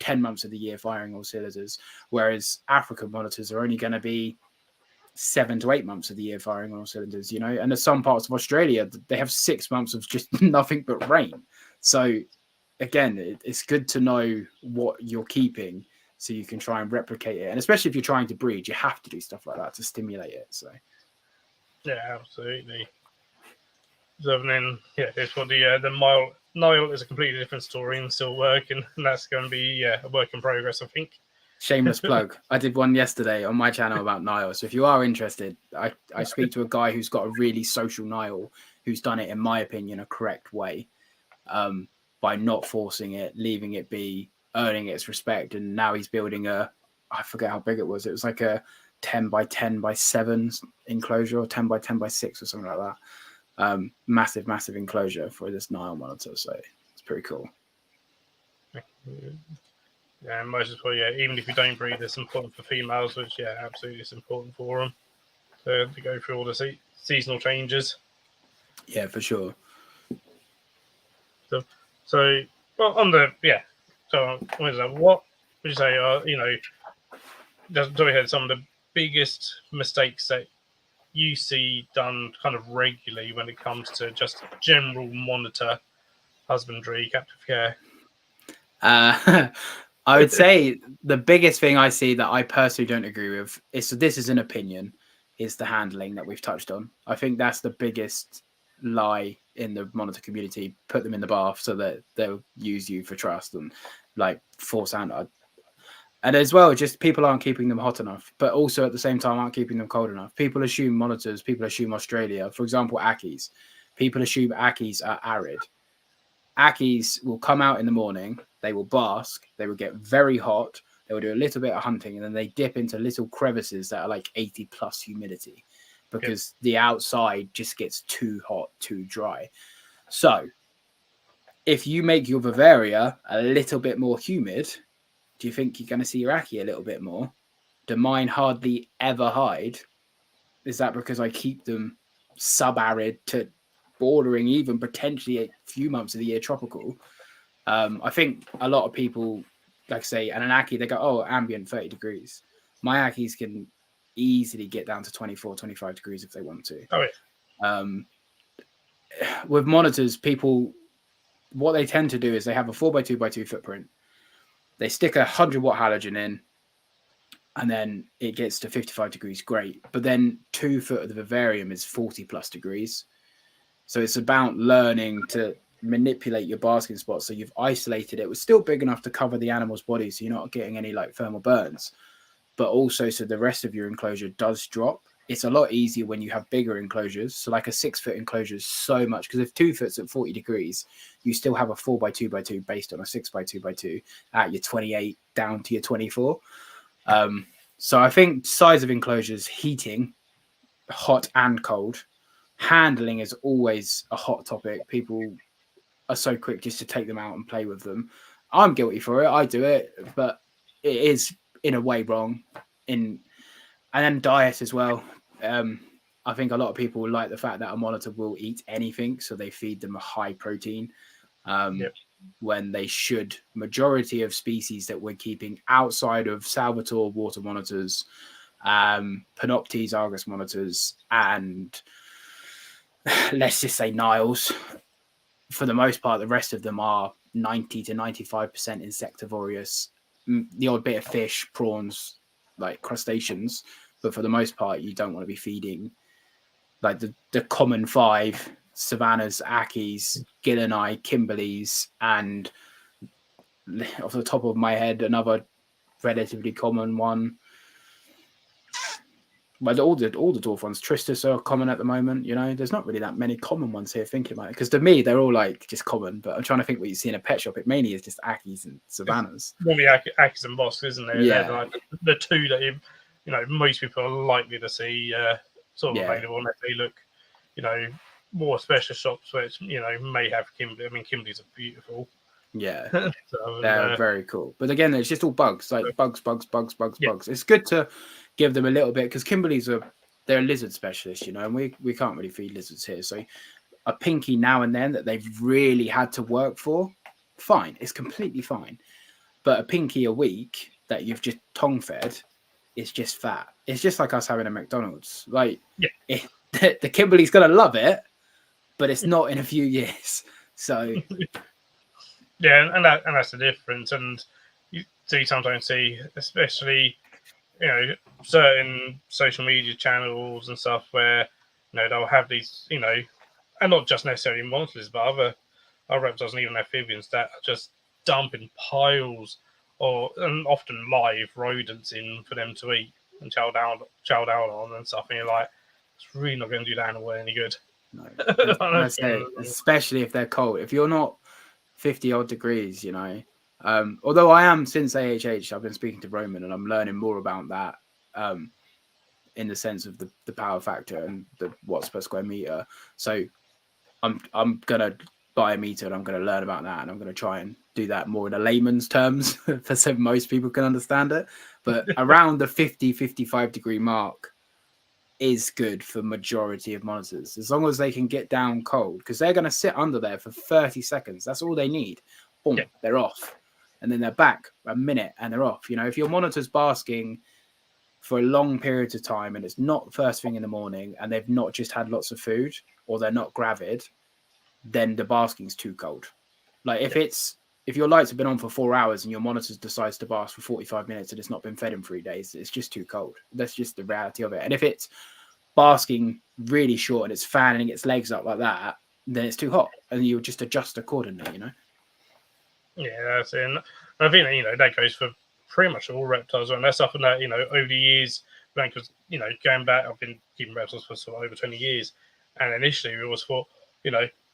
10 months of the year firing all cylinders, whereas African monitors are only going to be 7 to 8 months of the year firing on all cylinders, And there's some parts of Australia, they have 6 months of just nothing but rain. So again, it's good to know what you're keeping so you can try and replicate it. And especially if you're trying to breed, you have to do stuff like that to stimulate it. So
yeah, absolutely. So then, it's what the Nile is a completely different story and still working, and that's going to be a work in progress, I think.
Shameless plug. I did one yesterday on my channel about Nile. So if you are interested, I speak to a guy who's got a really social Nile who's done it, in my opinion, a correct way, by not forcing it, leaving it be, earning its respect. And now he's building I forget how big it was. It was like a 10 by 10 by 7 enclosure or 10 by 10 by 6 or something like that. Massive enclosure for this Nile monitor, so it's pretty cool.
Yeah, and most of all, even if you don't breed, it's important for females, which absolutely it's important for them to go through all the seasonal changes.
Yeah, for sure.
So well, on the so what would you say are do we have some of the biggest mistakes that you see done kind of regularly when it comes to just general monitor husbandry, captive care?
I would say the biggest thing I see that I personally don't agree with is, so this is an opinion, is the handling that we've touched on. I think that's the biggest lie in the monitor community. Put them in the bath so that they'll use you for trust and like force hand. And as well, just people aren't keeping them hot enough, but also at the same time aren't keeping them cold enough. People assume monitors, people assume Australia. For example, Ackies. People assume Ackies are arid. Ackies will come out in the morning, they will bask, they will get very hot, they will do a little bit of hunting, and then they dip into little crevices that are like 80 plus humidity because the outside just gets too hot, too dry. So if you make your Bavaria a little bit more humid, do you think you're going to see your Ackie a little bit more? Do mine hardly ever hide? Is that because I keep them sub-arid to bordering even potentially a few months of the year tropical? I think a lot of people, like I say, and an Ackie, they go, oh, ambient 30 degrees. My Ackies can easily get down to 24, 25 degrees if they want to.
Oh,
yeah. With monitors, people, what they tend to do is they have a 4x2x2 footprint. They stick 100-watt halogen in, and then it gets to 55 degrees, great. But then 2 foot of the vivarium is 40 plus degrees. So it's about learning to manipulate your basking spot. So you've isolated it. It was still big enough to cover the animal's body, so you're not getting any like thermal burns. But also, so the rest of your enclosure does drop. It's a lot easier when you have bigger enclosures. So like a 6-foot enclosure is so much, because if 2 foot's at 40 degrees, you still have a 4x2x2 based on a 6x2x2 at your 28 down to your 24. So I think size of enclosures, heating, hot and cold, handling is always a hot topic. People are so quick just to take them out and play with them. I'm guilty for it. I do it, but it is in a way wrong. And then diet as well. I think a lot of people like the fact that a monitor will eat anything, so they feed them a high protein. When they should, majority of species that we're keeping outside of Salvatore water monitors, Panoptes Argus monitors, and let's just say Niles, for the most part, the rest of them are 90 to 95% insectivorous. The odd bit of fish, prawns, like crustaceans, but for the most part, you don't want to be feeding like the common 5: savannas, ackies, gillini, kimberleys, and off the top of my head, another relatively common one. But all the dwarf ones, Tristis, are common at the moment. You know, there's not really that many common ones here. Thinking about it, because to me they're all like just common. But I'm trying to think what you see in a pet shop. It mainly is just ackies and savannas.
Normally, ackies and bosks, isn't there?
Yeah,
They're like the two that you know most people are likely to see sort of available unless they look, you know, more special shops which may have Kimberley. I mean, Kimberleys are beautiful.
Yeah,
so,
they're very cool. But again, it's just all bugs, like bugs.
Yeah.
It's good to give them a little bit, because Kimberleys they're a lizard specialist, you know, and we can't really feed lizards here. So a pinky now and then that they've really had to work for, fine, it's completely fine. But a pinky a week that you've just tongue fed is just fat. It's just like us having a McDonald's. Like, the Kimberley's gonna love it, but it's not in a few years. So
yeah, and that's the difference. And you sometimes see, especially certain social media channels and stuff where they'll have these and not just necessarily monsters, but other reptiles and even amphibians that are just dumping piles and often live rodents in for them to eat and chow down on and stuff. And you're like, it's really not going to do the animal any good.
No, that's it, especially if they're cold. If you're not 50 odd degrees, you know. Although I am, since AHH, I've been speaking to Roman and I'm learning more about that, in the sense of the power factor and the watts per square meter. So I'm gonna buy a meter and I'm gonna learn about that, and I'm gonna try and do that more in a layman's terms so most people can understand it. But around the 50-55 degree mark is good for majority of monitors, as long as they can get down cold, because they're going to sit under there for 30 seconds. That's all they need. Boom, they're off, and then they're back a minute and they're off. You know, if your monitor's basking for a long period of time and it's not first thing in the morning and they've not just had lots of food or they're not gravid, then the basking's too cold. Like if your lights have been on for 4 hours and your monitor decides to bask for 45 minutes and it's not been fed in 3 days, it's just too cold. That's just the reality of it. And if it's basking really short and it's fanning its legs up like that, then it's too hot, and you just adjust accordingly, you know?
Yeah, that's it. And I think that goes for pretty much all reptiles, and that's something that over the years, because going back, I've been keeping reptiles for sort of over 20 years, and initially we always thought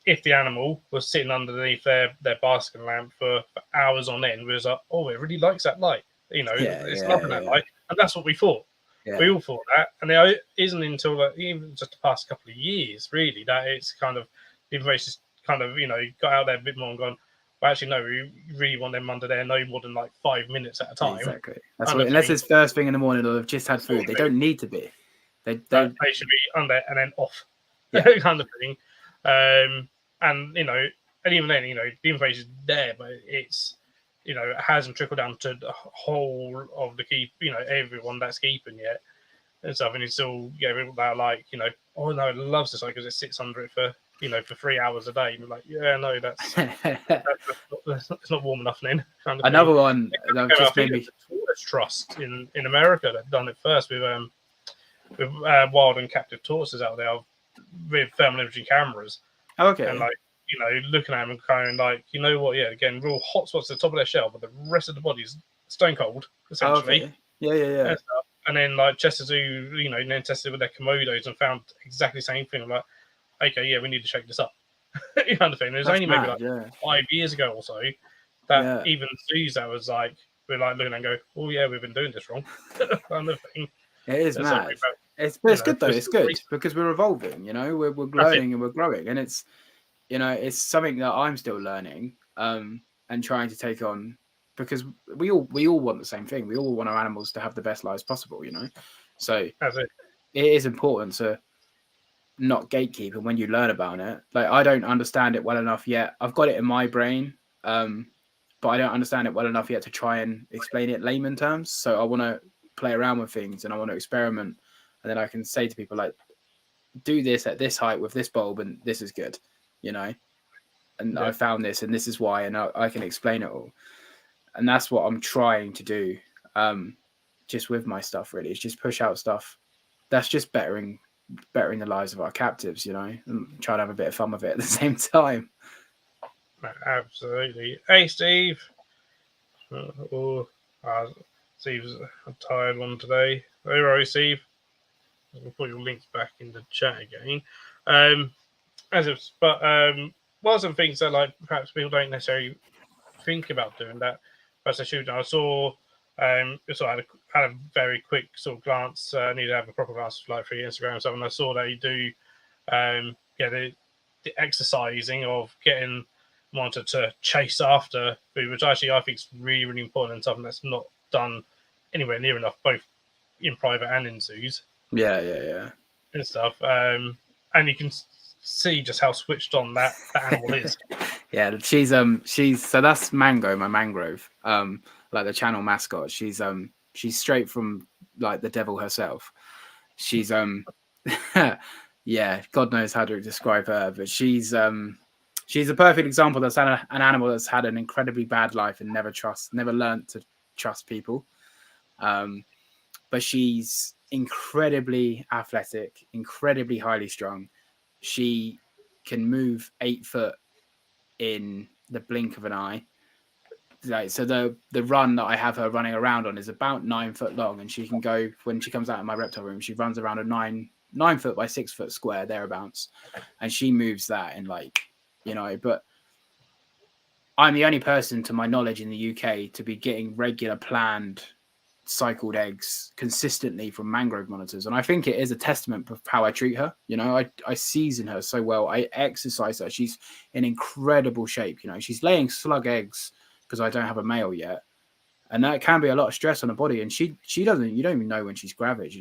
if the animal was sitting underneath their basking lamp for hours on end, we was like, oh, it really likes that light. It's loving that light. And that's what we thought. Yeah. We all thought that. And it isn't until even just the past couple of years, really, that it's kind of, the information's kind of, got out there a bit more and gone, well, actually, no, we really want them under there no more than like 5 minutes at a time.
Exactly. That's what, unless it's first thing in the morning or they've just had food. They don't need to be.
They should be under and then off, kind of thing. And even then, the information is there, but it's, it hasn't trickled down to the whole of the keep, everyone that's keeping yet and stuff. And it's still, people that are like, oh no, it loves this because it sits under it for for 3 hours a day. You're like, yeah, no, it's not warm enough then. Kind of
Another
thing.
one that
I
just
think
made
it's
me.
the Tortoise Trust in America that done it first with wild and captive tortoises out there with thermal imaging cameras, and
Okay.
like looking at them and kind of like, what, yeah, again, real hot spots at the top of their shell, but the rest of the body's stone cold essentially.
Okay. Yeah.
And stuff. And then like Chester Zoo, then tested with their Komodos and found exactly the same thing. I'm like, okay, yeah, we need to shake this up. Kind of thing. It was
That's
only maybe
mad.
like
Yeah.
5 years ago or so that
Yeah.
even zoos that was like, we're like looking and go, oh yeah, we've been doing this wrong. Kind of thing.
It is
And so
mad.
it's
Good though. It's good because we're evolving. We're learning and we're growing, and it's it's something that I'm still learning and trying to take on, because we all want the same thing. We all want our animals to have the best lives possible. So it is important to not gatekeep, and when you learn about it, like, I don't understand it well enough yet. I've got it in my brain, but I don't understand it well enough yet to try and explain it layman terms. So I want to play around with things and I want to experiment, and then I can say to people like, do this at this height with this bulb and this is good, and I found this and this is why, and I can explain it all. And that's what I'm trying to do, just with my stuff. Really, it's just push out stuff that's just bettering the lives of our captives, and try to have a bit of fun with it at the same time.
Absolutely. Hey, Steve. Steve's a tired one today. Hey, right, Steve. I'll put your links back in the chat again. One of some things that like perhaps people don't necessarily think about doing that, but I shoot. I saw. So I had a very quick sort of glance. I need to have a proper glance like through Instagram and stuff, and I saw that you do, the exercising of getting wanted to chase after food, which actually I think is really, really important and something that's not done anywhere near enough, both in private and in zoos.
Yeah.
And stuff. And you can see just how switched on that animal is.
Yeah, she's so that's Mango, my mangrove, like the channel mascot. She's straight from like the devil herself. She's yeah, God knows how to describe her, but she's a perfect example. That's an animal that's had an incredibly bad life and never learned to trust people. But she's incredibly athletic, incredibly highly strung. She can move 8 foot in the blink of an eye. Like, so the run that I have her running around on is about 9 foot long, and she can go, when she comes out of my reptile room, she runs around a 9 foot by 6 foot square thereabouts, and she moves that in but I'm the only person to my knowledge in the UK to be getting regular planned cycled eggs consistently from mangrove monitors, and I think it is a testament of how I treat her. I season her so well. I exercise her. She's in incredible shape. She's laying slug eggs because I don't have a male yet, and that can be a lot of stress on the body. And she doesn't. You don't even know when she's gravid.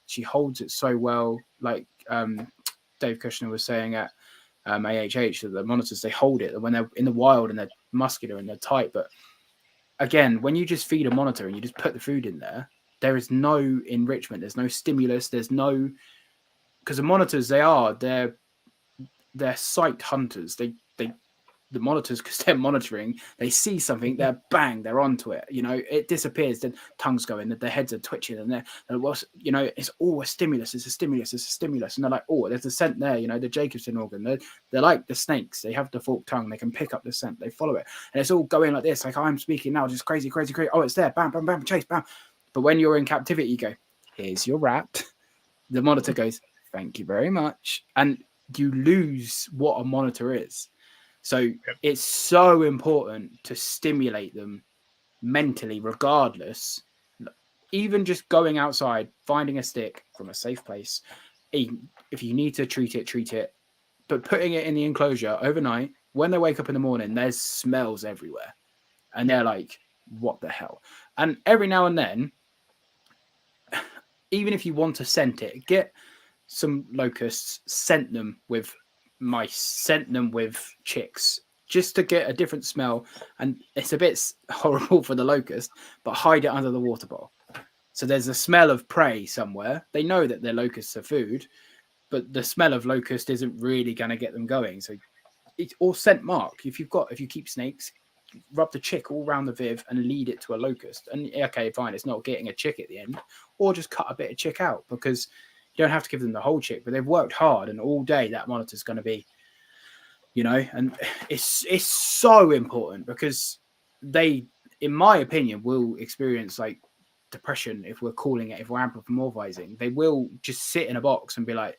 She holds it so well. Like Dave Kushner was saying at AHH, that the monitors, they hold it when they're in the wild and they're muscular and they're tight, but again, when you just feed a monitor and you just put the food in there, there is no enrichment. There's no stimulus. There's no, because the monitors, they're sight hunters. The monitors, because they're monitoring, they see something, they're onto it. It disappears. Then tongues go in, their heads are twitching, and it's all a stimulus. It's a stimulus, and they're like, oh, there's a scent there. The Jacobson organ. They're like the snakes. They have the forked tongue. They can pick up the scent. They follow it, and it's all going like this. Like I'm speaking now, just crazy. Oh, it's there. Bam, bam, bam, chase, bam. But when you're in captivity, you go, here's your rat. The monitor goes, thank you very much, and you lose what a monitor is. So it's so important to stimulate them mentally, regardless. Even just going outside, finding a stick from a safe place. If you need to treat it. But putting it in the enclosure overnight, when they wake up in the morning, there's smells everywhere. And they're like, what the hell? And every now and then, even if you want to scent it, get some locusts, scent them with mice, scent them with chicks, just to get a different smell. And it's a bit horrible for the locust, but hide it under the water bowl. So there's a smell of prey somewhere. They know that their locusts are food, but the smell of locust isn't really going to get them going. So it's or scent mark. If you keep snakes, rub the chick all around the viv and lead it to a locust. And okay, fine, it's not getting a chick at the end, or just cut a bit of chick out, because you don't have to give them the whole chick, but they've worked hard and all day that monitor's going to be, and it's so important, because they, in my opinion, will experience like depression if we're calling it, if we're anthropomorphizing. They will just sit in a box and be like,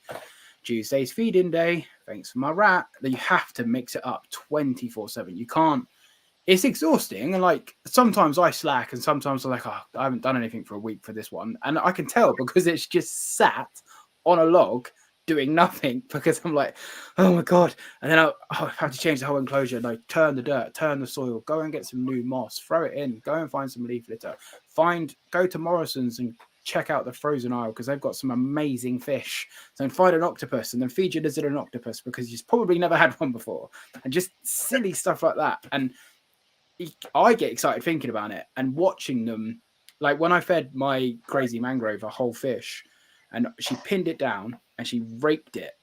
Tuesday's feeding day, thanks for my rat. Then you have to mix it up 24/7. You can't. It's exhausting, and like sometimes I slack, and sometimes I'm like, oh, I haven't done anything for a week for this one, and I can tell because it's just sat on a log doing nothing, because I'm like, oh my god, and then I have to change the whole enclosure, like turn the dirt, turn the soil, go and get some new moss, throw it in, go and find some leaf litter, go to Morrison's and check out the frozen aisle because they've got some amazing fish. So find an octopus and then feed your lizard an octopus because you've probably never had one before, and just silly stuff like that. And I get excited thinking about it and watching them. Like when I fed my crazy mangrove a whole fish, and she pinned it down and she raked it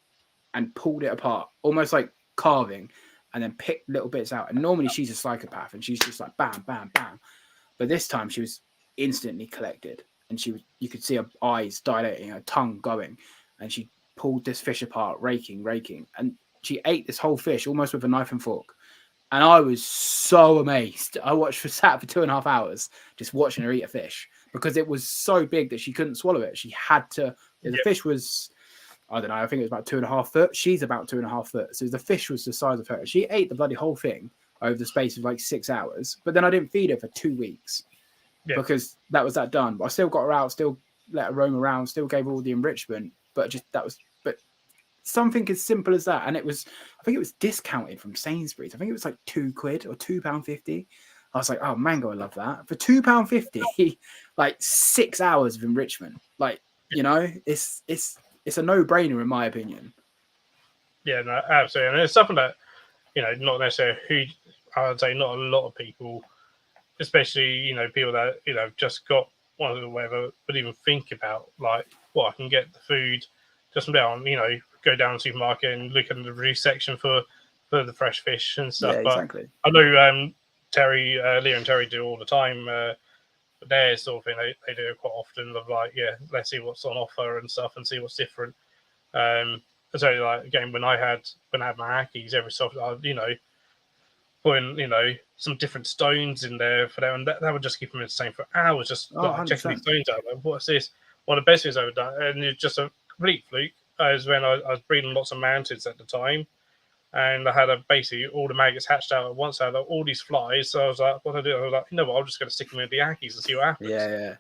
and pulled it apart, almost like carving, and then picked little bits out. And normally she's a psychopath and she's just like bam, bam, bam. But this time she was instantly collected, and you could see her eyes dilating, her tongue going, and she pulled this fish apart, raking, and she ate this whole fish almost with a knife and fork. And I was so amazed. I sat for 2.5 hours just watching her eat a fish because it was so big that she couldn't swallow it. She had to. The fish was, I don't know, I think it was about 2.5 foot. She's about 2.5 foot. So the fish was the size of her. She ate the bloody whole thing over the space of like 6 hours. But then I didn't feed her for 2 weeks because that was that done. But I still got her out, still let her roam around, still gave her all the enrichment. But something as simple as that, and I think it was discounted from Sainsbury's. I think it was like £2 or £2.50. I was like, oh, mango, I love that. For £2.50, like 6 hours of enrichment. Like, it's a no-brainer in my opinion.
Yeah, no, absolutely. And it's something that, not necessarily I would say not a lot of people, especially, people that, just got one or whatever, would even think about, like, well, I can get the food just from down, go down to the supermarket and look at the review section for the fresh fish and stuff.
Yeah, exactly.
But I know Leo and Terry do all the time. Their sort of thing they do it quite often. Of like, let's see what's on offer and stuff, and see what's different. So like again, when I had my Ackies, every so often, putting some different stones in there for them, and that would just keep them entertained for hours, just checking these stones out. Like, what's this? One of the best things I've ever done, and it's just a complete fluke. Is when I was breeding lots of mantids at the time, and I had basically all the maggots hatched out at once. I had all these flies, so I was like, "What do I do?" I was like, "No, I'm just going to stick them in the Ackies and see what happens."
Yeah.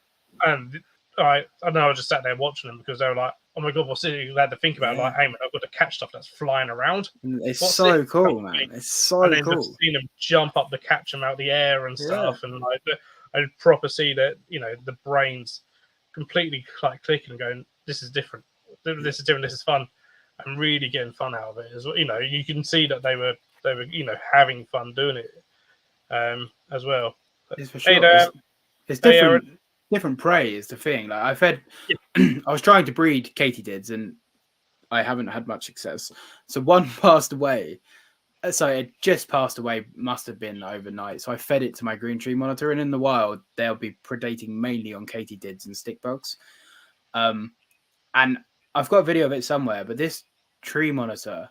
And I know I was just sat there watching them because they were like, "Oh my god, what's this?" You had to think about like, "Hey man, I've got to catch stuff that's flying around."
It's so cool, man. It's so
and then
cool.
just seeing them jump up to catch them out the air and stuff, and like I proper see that the brains completely like clicking and going, "This is different. This is different. This is fun." And really getting fun out of it as well. You can see that they were having fun doing it as well.
It's for sure. It's different prey is the thing. Like I was trying to breed katydids and I haven't had much success. So one passed away. So it just passed away, must have been overnight. So I fed it to my green tree monitor, and in the wild they'll be predating mainly on katydids and stick bugs. And I've got a video of it somewhere, but this tree monitor,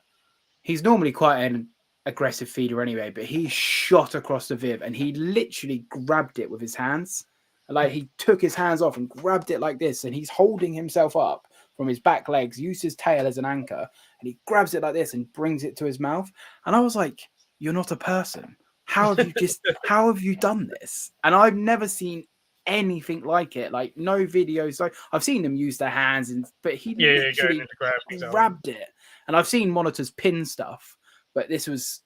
he's normally quite an aggressive feeder anyway, but he shot across the viv and he literally grabbed it with his hands. Like he took his hands off and grabbed it like this, and he's holding himself up from his back legs, used his tail as an anchor, and he grabs it like this and brings it to his mouth. And I was like, you're not a person. How have you done this? And I've never seen anything like it. Like no videos. Like I've seen them use their hands, but he literally grabbed it. And I've seen monitors pin stuff, but this was,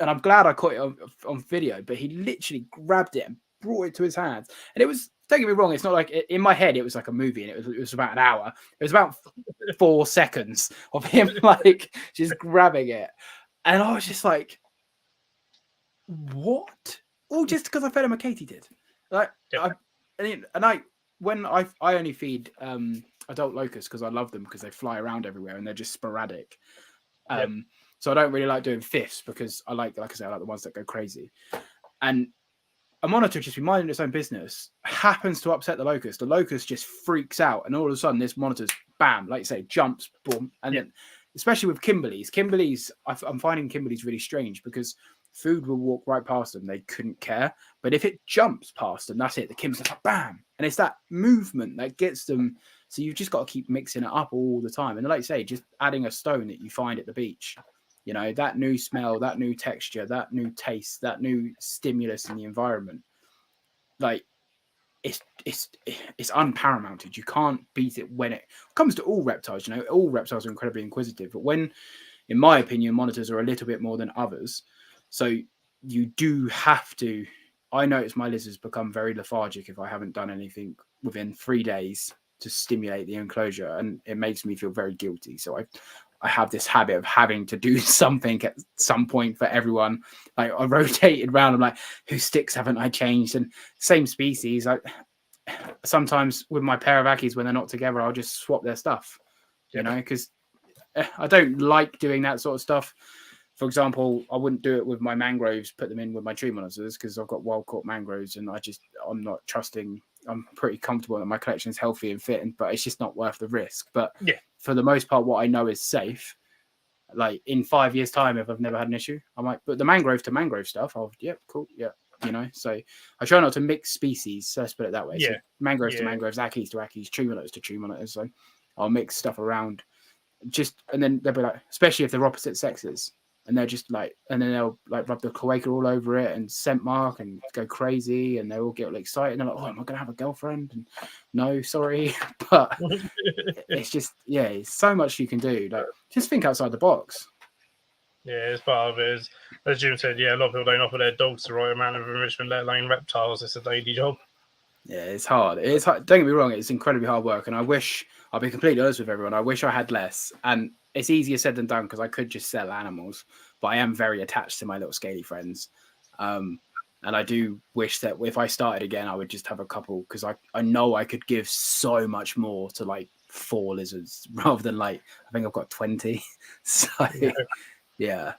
and I'm glad I caught it on video. But he literally grabbed it and brought it to his hands, and it was. Don't get me wrong. It's not like in my head. It was like a movie, and it was about an hour. It was about 4 seconds of him like just grabbing it, and I was just like, "What?" All just because I fed him a katydid. Like, when I only feed adult locusts because I love them because they fly around everywhere and they're just sporadic.
Yep.
So I don't really like doing fifths because I like I said, I like the ones that go crazy. And a monitor just be minding its own business, happens to upset the locust. The locust just freaks out, and all of a sudden, this monitor's bam, like you say, jumps, boom, and then, especially with Kimberleys, I'm finding Kimberleys really strange because food will walk right past them, they couldn't care, but if it jumps past them, that's it. The Kimberleys like bam, and it's that movement that gets them. So you've just got to keep mixing it up all the time, and like you say, just adding a stone that you find at the beach. You know, that new smell, that new texture, that new taste, that new stimulus in the environment. Like it's unparamounted. You can't beat it when it comes to all reptiles. You know, all reptiles are incredibly inquisitive, but when, in my opinion, monitors are a little bit more than others. So you do have to. I notice my lizards become very lethargic if I haven't done anything within 3 days to stimulate the enclosure, and it makes me feel very guilty. So I have this habit of having to do something at some point for everyone. Like I rotated around. I'm like, whose sticks haven't I changed? And same species. Sometimes with my pair of Ackies, when they're not together, I'll just swap their stuff. You know, because I don't like doing that sort of stuff. For example, I wouldn't do it with my mangroves, put them in with my tree monitors because I've got wild caught mangroves and I'm not trusting. I'm pretty comfortable that my collection is healthy and fit, but it's just not worth the risk. But for the most part, what I know is safe. Like in 5 years' time, if I've never had an issue, I might put the mangrove to mangrove stuff. Cool. Yeah. You know, so I try not to mix species. So let's put it that way. So mangroves to mangroves, Ackies to Ackies, tree monitors to tree monitors. So I'll mix stuff around and then they'll be like, especially if they're opposite sexes. And they're just like, and then they'll like rub the cloaca all over it and scent mark and go crazy, and they all get all excited. And they're like, "Oh, am I gonna have a girlfriend?" And no, sorry, but it's just it's so much you can do. Like, just think outside the box.
Yeah, it's part of it. As Jim said, a lot of people don't offer their dogs the right amount of enrichment, let alone reptiles. It's a daily job.
Yeah, it's hard. It's hard. Don't get me wrong; it's incredibly hard work, and I'll be completely honest with everyone. I wish I had less, and it's easier said than done because I could just sell animals, but I am very attached to my little scaly friends. And I do wish that if I started again, I would just have a couple because I know I could give so much more to like 4 lizards rather than like, I think I've got 20. So, yeah.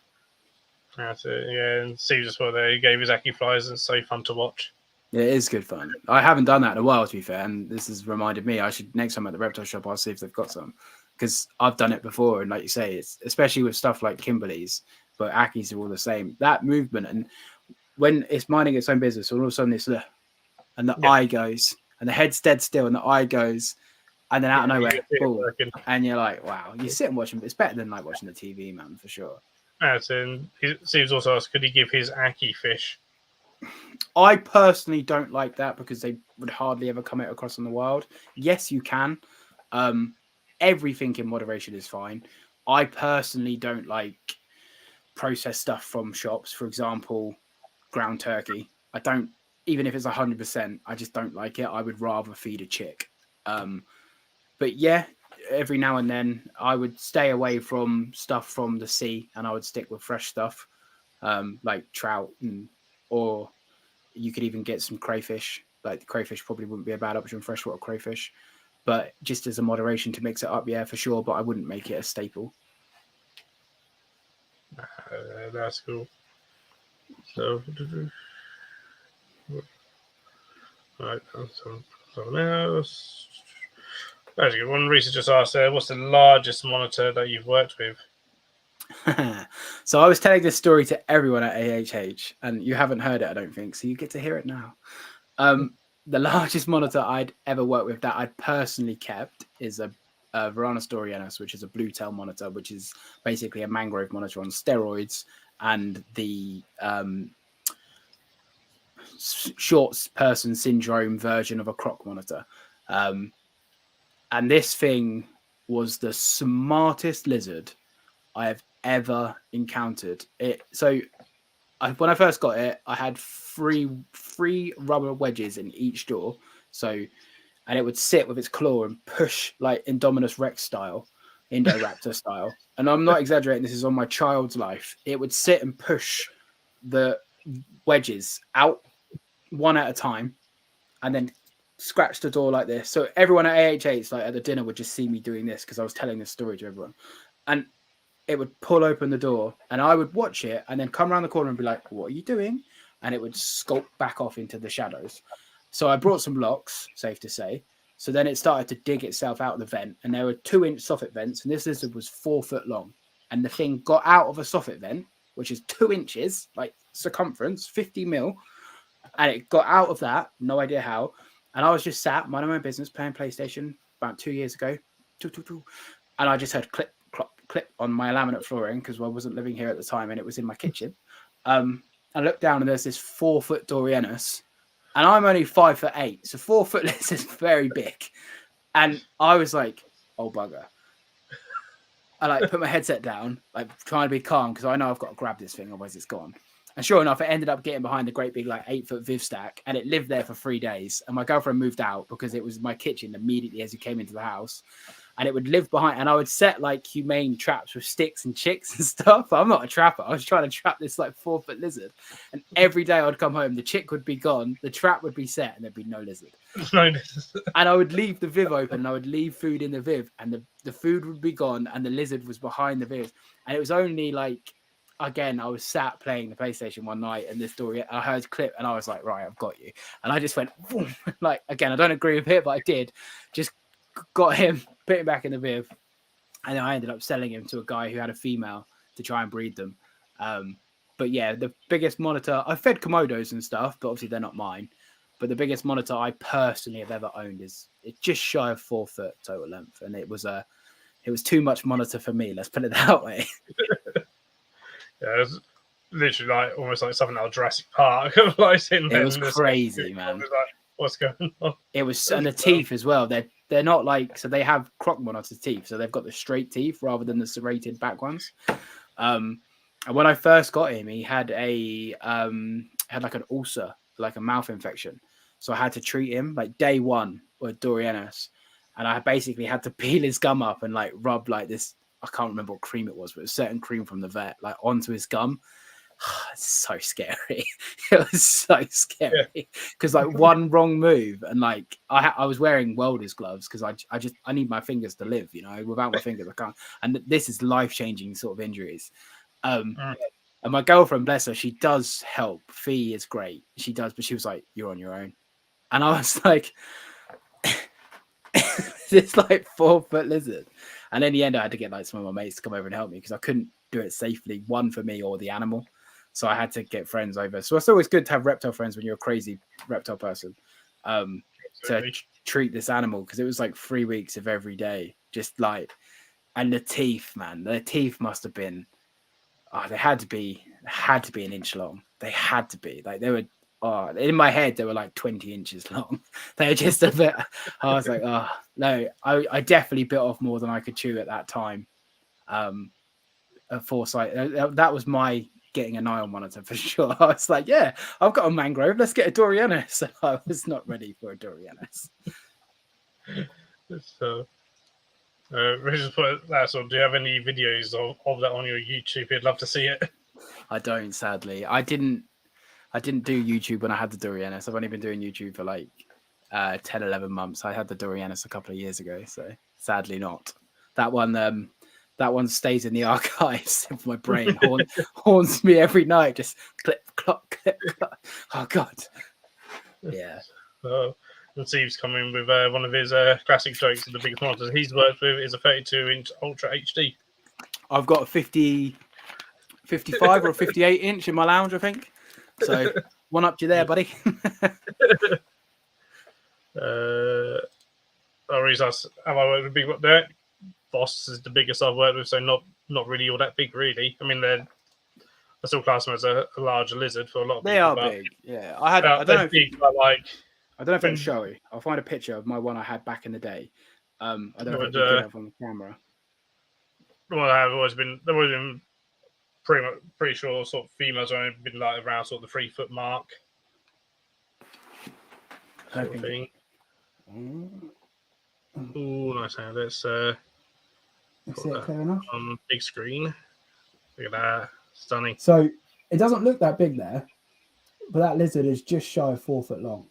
That's it. Yeah, and Steve's as well there. He gave his Ackie flies, and it's so fun to watch.
It is good fun. I haven't done that in a while, to be fair, and this has reminded me I should, next time at the reptile shop, I'll see if they've got some. Because I've done it before, and like you say, it's especially with stuff like Kimberleys, but Ackies are all the same. That movement, and when it's minding its own business, all of a sudden it's and the eye goes, and the head's dead still, and the eye goes, and then out of nowhere, boom, and you're like, wow, you sit and watch them. It's better than like watching the TV, man, for sure.
That's in. Steve's also asked, could he give his Ackie fish?
I personally don't like that because they would hardly ever come out across in the wild. Yes, you can. Everything in moderation is fine. I personally don't like processed stuff from shops. For example, ground turkey. I don't, even if it's 100%, I just don't like it. I would rather feed a chick. But yeah, every now and then I would stay away from stuff from the sea and I would stick with fresh stuff, like trout, or you could even get some crayfish. Like the crayfish probably wouldn't be a bad option, freshwater crayfish. But just as a moderation to mix it up, yeah, for sure. But I wouldn't make it a staple.
That's cool. So, right, something else. That's a good one. Reese just asked, what's the largest monitor that you've worked with?
So I was telling this story to everyone at AHH, and you haven't heard it, I don't think. So you get to hear it now. The largest monitor I'd ever worked with that I'd personally kept is a Verana Storienus, which is a blue tail monitor, which is basically a mangrove monitor on steroids, and the short person syndrome version of a croc monitor. And this thing was the smartest lizard I have ever encountered. When I first got it, I had three rubber wedges in each jaw. And it would sit with its claw and push like Indominus Rex style, Indoraptor style. And I'm not exaggerating. This is on my child's life. It would sit and push the wedges out one at a time, and then scratch the door like this. So everyone at AHH, like at the dinner, would just see me doing this because I was telling this story to everyone. And it would pull open the door and I would watch it and then come around the corner and be like, what are you doing? And it would sculpt back off into the shadows. So I brought some locks, safe to say. So then it started to dig itself out of the vent. And there were 2-inch soffit vents. And this lizard was 4 foot long. And the thing got out of a soffit vent, which is 2 inches, like circumference, 50 mil. And it got out of that, no idea how. And I was just sat, minding my own business, playing PlayStation about 2 years ago. And I just heard clip, clop, clip on my laminate flooring because I wasn't living here at the time and it was in my kitchen. I looked down and there's this 4 foot Dorianus. And I'm only 5'8". So 4 foot lizard is very big. And I was like, oh, bugger. I like put my headset down, like trying to be calm because I know I've got to grab this thing, otherwise it's gone. And sure enough, it ended up getting behind the great big like 8 foot Viv stack, and it lived there for 3 days. And my girlfriend moved out because it was my kitchen immediately as you came into the house, and it would live behind. And I would set like humane traps with sticks and chicks and stuff. I'm not a trapper. I was trying to trap this like 4 foot lizard, and every day I'd come home, the chick would be gone, the trap would be set, and there'd be no lizard. And I would leave the Viv open, and I would leave food in the Viv, and the food would be gone, and the lizard was behind the Viv. And it was only like, again, I was sat playing the PlayStation one night and this story, I heard a clip and I was like, right, I've got you. And I just went, boom. Like, again, I don't agree with it, but I did. Just got him, put him back in the Viv. And then I ended up selling him to a guy who had a female to try and breed them. But yeah, the biggest monitor, I fed Komodos and stuff, but obviously they're not mine. But the biggest monitor I personally have ever owned it's just shy of 4 foot total length. And it was too much monitor for me. Let's put it that way.
Yeah, it was literally like almost like something out of Jurassic Park. Like sitting there,
it was crazy, man.
Was like, what's going on?
It was, and the teeth as well. They're not like, so they have croc monitor teeth, so they've got the straight teeth rather than the serrated back ones. And when I first got him, he had had like an ulcer, like a mouth infection. So I had to treat him like day one with Dorianus, and I basically had to peel his gum up and like rub like this. I can't remember what cream it was, but it was a certain cream from the vet, like onto his gum. It's so scary. It was so scary because like one wrong move, and like I was wearing welder's gloves because I need my fingers to live, you know. Without my fingers, I can't. And this is life-changing sort of injuries. And my girlfriend, bless her, she does help. Fee is great, she does, but she was like, "You're on your own," and I was like, "It's like 4 foot lizard." And in the end, I had to get like some of my mates to come over and help me because I couldn't do it safely, one for me or the animal. So I had to get friends over. So it's always good to have reptile friends when you're a crazy reptile person to treat this animal, because it was like 3 weeks of every day, just like, and the teeth, man, their teeth must have been, they had to be an inch long. They had to be like, they were, in my head, they were like 20 inches long. They were just a bit, I was like, no, I definitely bit off more than I could chew at that time. Foresight, that was my getting an eye on monitor for sure. I was like, yeah, I've got a mangrove, let's get a Dorianus. I was not ready for a Dorianus.
So, just put that. So, do you have any videos of that on your YouTube? I'd love to see it.
I don't, sadly. I didn't do YouTube when I had the Dorianus. I've only been doing YouTube for like 10, 11 months. I had the Dorianus a couple of years ago, so sadly not. That one stays in the archives of my brain. Haunts me every night. Just clip, clop, clip, clop. Oh God. Yeah.
And Steve's coming with one of his classic jokes of the biggest monitors he's worked with is a 32-inch Ultra HD.
I've got a 55 or a 58-inch in my lounge, I think. So one up to you there, buddy.
Reese asks, have I worked with big? There, Boss is the biggest I've worked with, so not really all that big, really. I mean, I still class them as a larger lizard for a lot of people.
They are big, yeah. I don't know. I don't know if I can show you. I'll find a picture of my one I had back in the day. I don't know if I can have on the camera.
Well, they've always been pretty sure sort of females have only been like around sort of the 3 foot mark. Sort of thing. Oh, nice hand. Let's
see it clear enough
on big screen. Look at that, stunning.
So it doesn't look that big there, but that lizard is just shy of 4 foot long.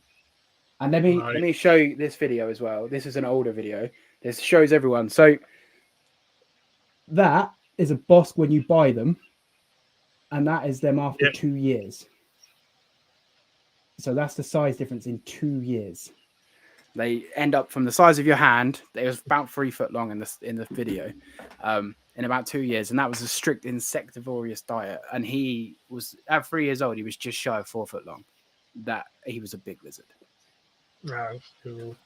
And let me show you this video as well. This is an older video. This shows everyone. So that is a Bosque when you buy them, and that is them after 2 years. So that's the size difference in 2 years. They end up from the size of your hand. It was about 3 foot long in the video, in about 2 years, and that was a strict insectivorous diet. And he was at 3 years old. He was just shy of 4 foot long. That he was a big lizard.
No, cool.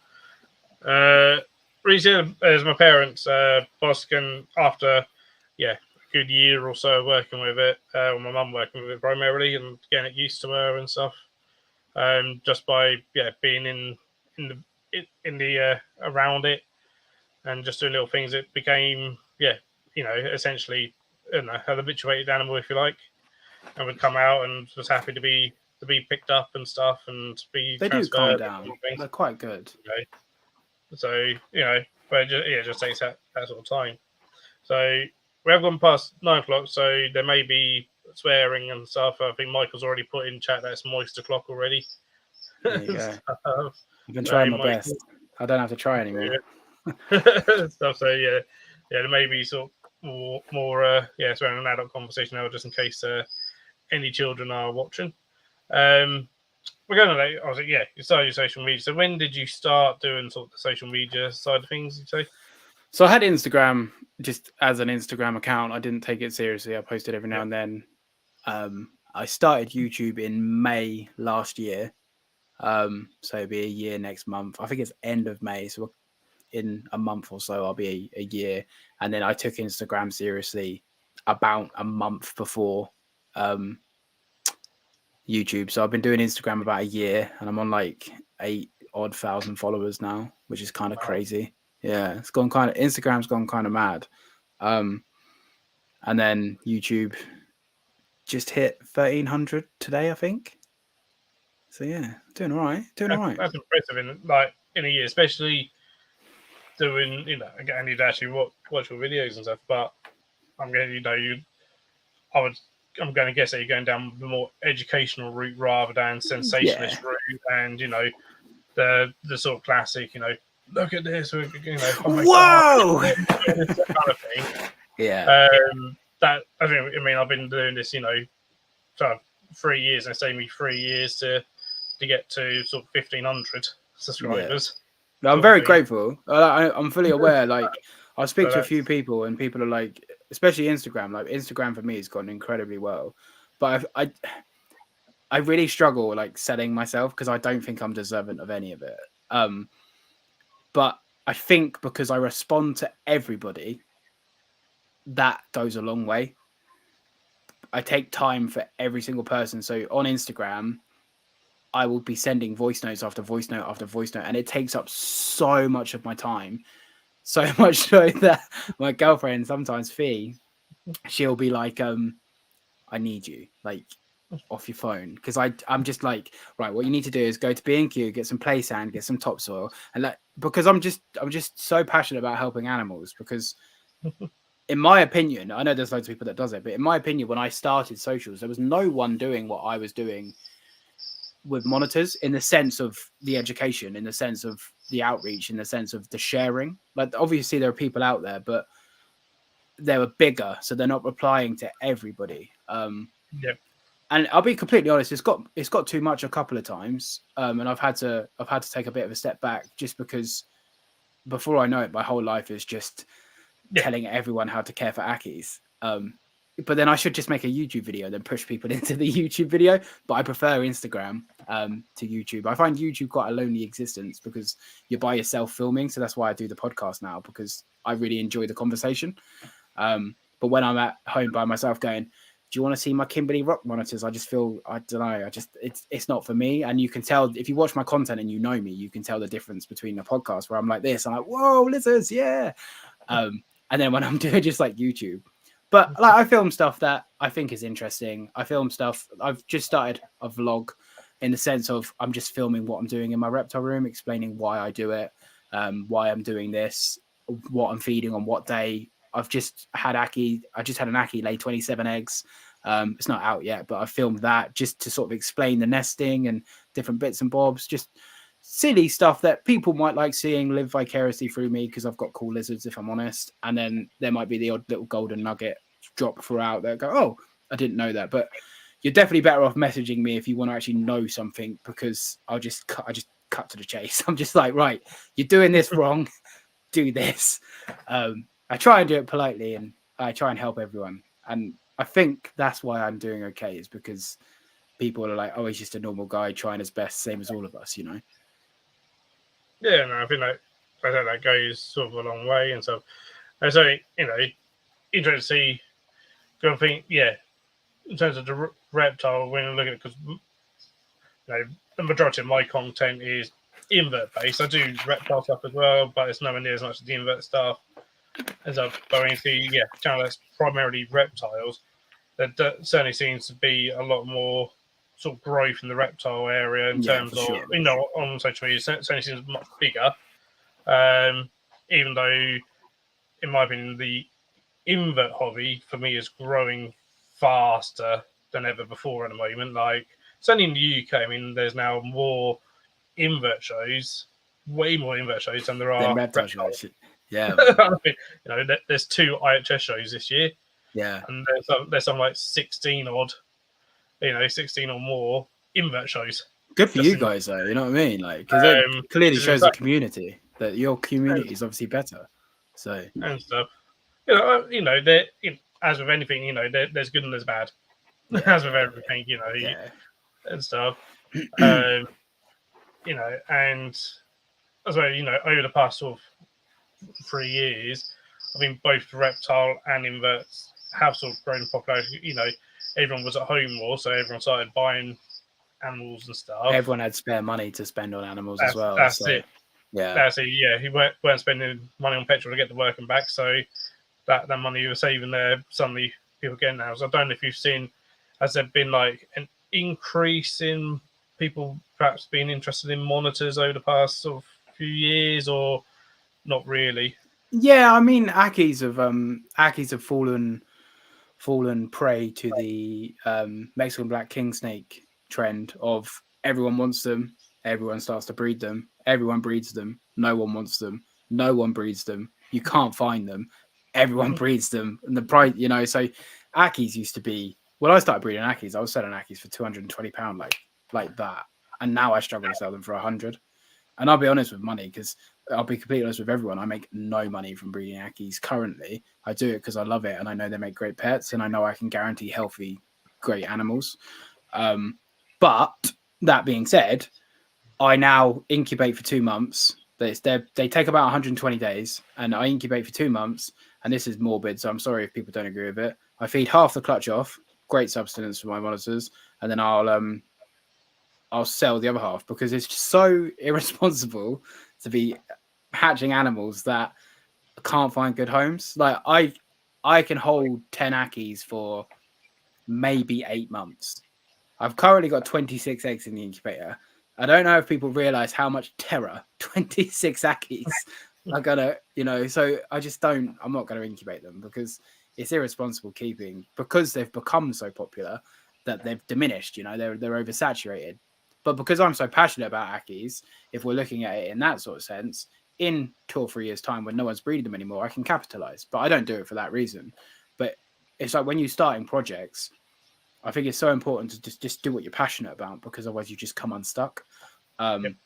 Recently, as my parents, Bosque, after a good year or so of working with it, or my mum working with it primarily and getting it used to her and stuff, just by being in the around it and just doing little things, it became essentially an habituated animal, if you like, and would come out and was happy to be picked up and stuff and be
they
transferred.
Do calm down. They're quite good.
Okay. So but it just takes that sort of time. So we have gone past 9 o'clock, so there may be swearing and stuff. I think Michael's already put in chat that it's moist o'clock already.
There you go. I've been trying my best. I don't have to try anymore.
Stuff. So there may be sort of more swearing an adult conversation now, just in case any children are watching. We're going to, I was like, you started your social media. So when did you start doing sort of the social media side of things, you'd say?
So I had Instagram just as an Instagram account. I didn't take it seriously. I posted every now and then. I started YouTube in May last year. So it'll be a year next month. I think it's end of May. So in a month or so, I'll be a year. And then I took Instagram seriously about a month before YouTube. So I've been doing Instagram about a year, and I'm on like 8,000 followers now, which is kind of crazy. Yeah, Instagram's gone kind of mad. And then YouTube just hit 1,300 today, I think. So yeah, doing all right.
That's impressive in a year, especially doing again, you'd actually watch your videos and stuff. But I'm going to guess that you're going down the more educational route rather than sensationalist route, and the sort of classic, look at this, oh my
whoa,
God, this kind of thing.
Yeah.
I've been doing this, for 3 years, and it's taken me 3 years to get to sort of 1,500 subscribers.
Yeah. I'm very grateful. I'm fully aware. Like, I speak to a few people, and people are like, especially Instagram. Like, Instagram for me has gone incredibly well, but I really struggle like selling myself because I don't think I'm deserving of any of it. But I think because I respond to everybody, that goes a long way. I take time for every single person. So on Instagram, I will be sending voice notes after voice note after voice note, and it takes up so much of my time. So much so that my girlfriend, sometimes Fee, she'll be like, I need you, like, off your phone, because I'm just like, right, what you need to do is go to B&Q, get some play sand, get some topsoil, and like, because I'm just so passionate about helping animals, because in my opinion, I know there's loads of people that does it, but in my opinion, when I started socials, there was no one doing what I was doing with monitors, in the sense of the education, in the sense of the outreach, in the sense of the sharing. Like, obviously there are people out there, but they were bigger, so they're not replying to everybody. And I'll be completely honest, it's got too much a couple of times, and I've had to take a bit of a step back, just because before I know it, my whole life is just telling everyone how to care for Akis. But then I should just make a YouTube video, then push people into the YouTube video. But I prefer Instagram to YouTube. I find YouTube quite a lonely existence because you're by yourself filming. So that's why I do the podcast now, because I really enjoy the conversation. But when I'm at home by myself going, do you want to see my Kimberly Rock monitors? I just feel, I don't know, it's not for me. And you can tell, if you watch my content and you know me, you can tell the difference between a podcast where I'm like this, I'm like, whoa, lizards, yeah. And then when I'm doing just like YouTube. But like, I film stuff that I think is interesting. I film stuff, I've just started a vlog, in the sense of I'm just filming what I'm doing in my reptile room, explaining why I do it, why I'm doing this, what I'm feeding on what day. I just had an Aki lay 27 eggs. It's not out yet, but I filmed that just to sort of explain the nesting and different bits and bobs, just silly stuff that people might like seeing live vicariously through me because I've got cool lizards, if I'm honest. And then there might be the odd little golden nugget drop throughout that go, oh, I didn't know that. But you're definitely better off messaging me if you want to actually know something, because I just cut to the chase. I'm just like, right, you're doing this wrong. Do this. I try and do it politely, and I try and help everyone. And I think that's why I'm doing okay, is because people are like, oh, he's just a normal guy trying his best, same as all of us, you know?
Yeah, no, I think that goes sort of a long way and stuff. And so, interesting to see. I think, yeah, in terms of the reptile, when you look at it, because the majority of my content is invert based. I do reptile stuff as well, but it's nowhere near as much as the invert stuff. And so, going to channel that's primarily reptiles, there certainly seems to be a lot more sort of growth in the reptile area in terms of
sure.
on social media. Certainly seems much bigger, even though, in my opinion, the invert hobby for me is growing faster than ever before at the moment. Like, certainly in the UK, I mean, there's now more invert shows, way more invert shows than there are
reptile shows. Yeah.
I mean, there's 2 IHS shows this year.
Yeah.
And there's some like 16 odd, 16 or more invert shows.
Good for you guys, though. You know what I mean? Like, because it clearly shows the community that your community is obviously better. So
and stuff. As with anything, there's good and there's bad. Yeah, as with everything, and stuff. And as well, over the past sort of 3 years, I think both reptile and inverts have sort of grown in popularity. Everyone was at home more, so everyone started buying animals and stuff.
Everyone had spare money to spend on animals as well.
That's it. Yeah. That's it. Yeah, who weren't spending money on petrol to get to work and back, so that money you were saving there, suddenly people getting now. So I don't know if you've seen, has there been like an increase in people perhaps being interested in monitors over the past sort of few years, or not really?
Yeah, I mean, Ackies have fallen prey to the Mexican black king snake trend of everyone wants them, everyone starts to breed them, everyone breeds them, no one wants them, no one breeds them, you can't find them, everyone breeds them, and the price, so Ackies used to be, when I started breeding Ackies, I was selling Ackies for £220 like that, and now I struggle to sell them for 100. And I'll be honest with money, because I'll be completely honest with everyone, I make no money from breeding Ackies currently. I do it because I love it, and I know they make great pets, and I know I can guarantee healthy, great animals. But that being said, I now incubate for 2 months. They take about 120 days, and I incubate for 2 months. And this is morbid, so I'm sorry if people don't agree with it. I feed half the clutch off, great substance for my monitors, and then I'll sell the other half, because it's just so irresponsible to be hatching animals that can't find good homes. Like, I can hold 10 Ackies for maybe 8 months. I've currently got 26 eggs in the incubator. I don't know if people realize how much terror 26 Ackies are gonna, so I'm not gonna incubate them, because it's irresponsible keeping, because they've become so popular that they've diminished, they're oversaturated. But because I'm so passionate about Ackies, if we're looking at it in that sort of sense, in 2 or 3 years' time, when no one's breeding them anymore, I can capitalize. But I don't do it for that reason. But it's like when you're starting projects, I think it's so important to just do what you're passionate about, because otherwise you just come unstuck. And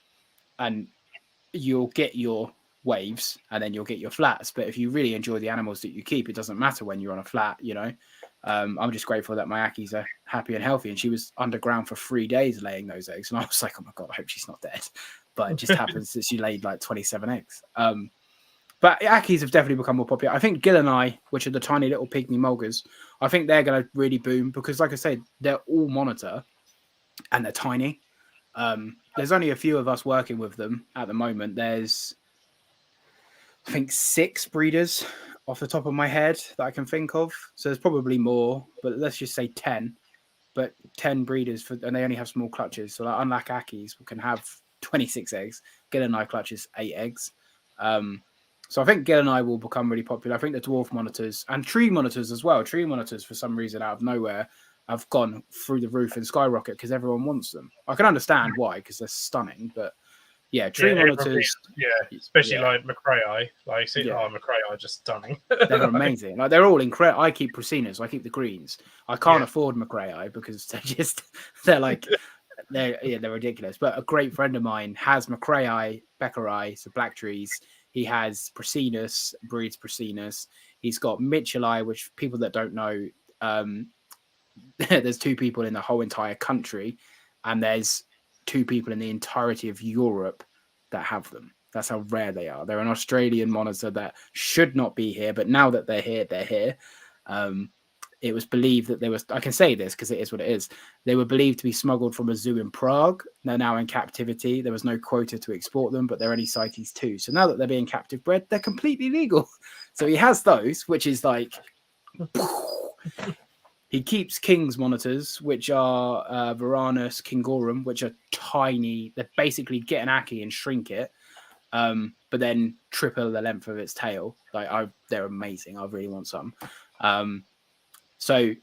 you'll get your waves, and then you'll get your flats. But if you really enjoy the animals that you keep, it doesn't matter when you're on a flat, I'm just grateful that my Ackies are happy and healthy. And she was underground for 3 days laying those eggs. And I was like, oh my God, I hope she's not dead. But it just happens that she laid like 27 eggs. But Ackies have definitely become more popular. I think Gill and I, which are the tiny little pygmy mulgars, I think they're going to really boom, because, like I said, they're all monitor and they're tiny. There's only a few of us working with them at the moment. There's, I think, 6 breeders off the top of my head that I can think of. So there's probably more, but let's just say 10. But 10 breeders, and they only have small clutches. So, like, unlike Ackies, we can have 26 eggs. Gill and I clutches 8 eggs. So I think Gill and I will become really popular. I think the dwarf monitors and tree monitors as well. Tree monitors, for some reason, out of nowhere, have gone through the roof and skyrocket because everyone wants them. I can understand why, because they're stunning. But Yeah, tree monitors.
Especially like Macrae. Like, Macrae are just stunning.
They're amazing. Like, they're all incredible. I keep Pracinas. I keep the greens. I can't afford Macrae because they're like they're ridiculous. But a great friend of mine has Macrae, Beckerai, so black trees. He has Pracinus, breeds Pracinus. He's got Mitchellii, which people that don't know, there's 2 people in the whole entire country, and there's 2 people in the entirety of Europe that have them. That's how rare they are. They're an Australian monitor that should not be here, but now that they're here, they're here. It was believed that I can say this because it is what it is. They were believed to be smuggled from a zoo in Prague. They're now in captivity. There was no quota to export them, but they're only CITES 2. So now that they're being captive bred, they're completely legal. So he has those, which is like... He keeps King's monitors, which are Varanus, Kingorum, which are tiny. They basically get an Aki and shrink it, but then triple the length of its tail. They're amazing. I really want some. So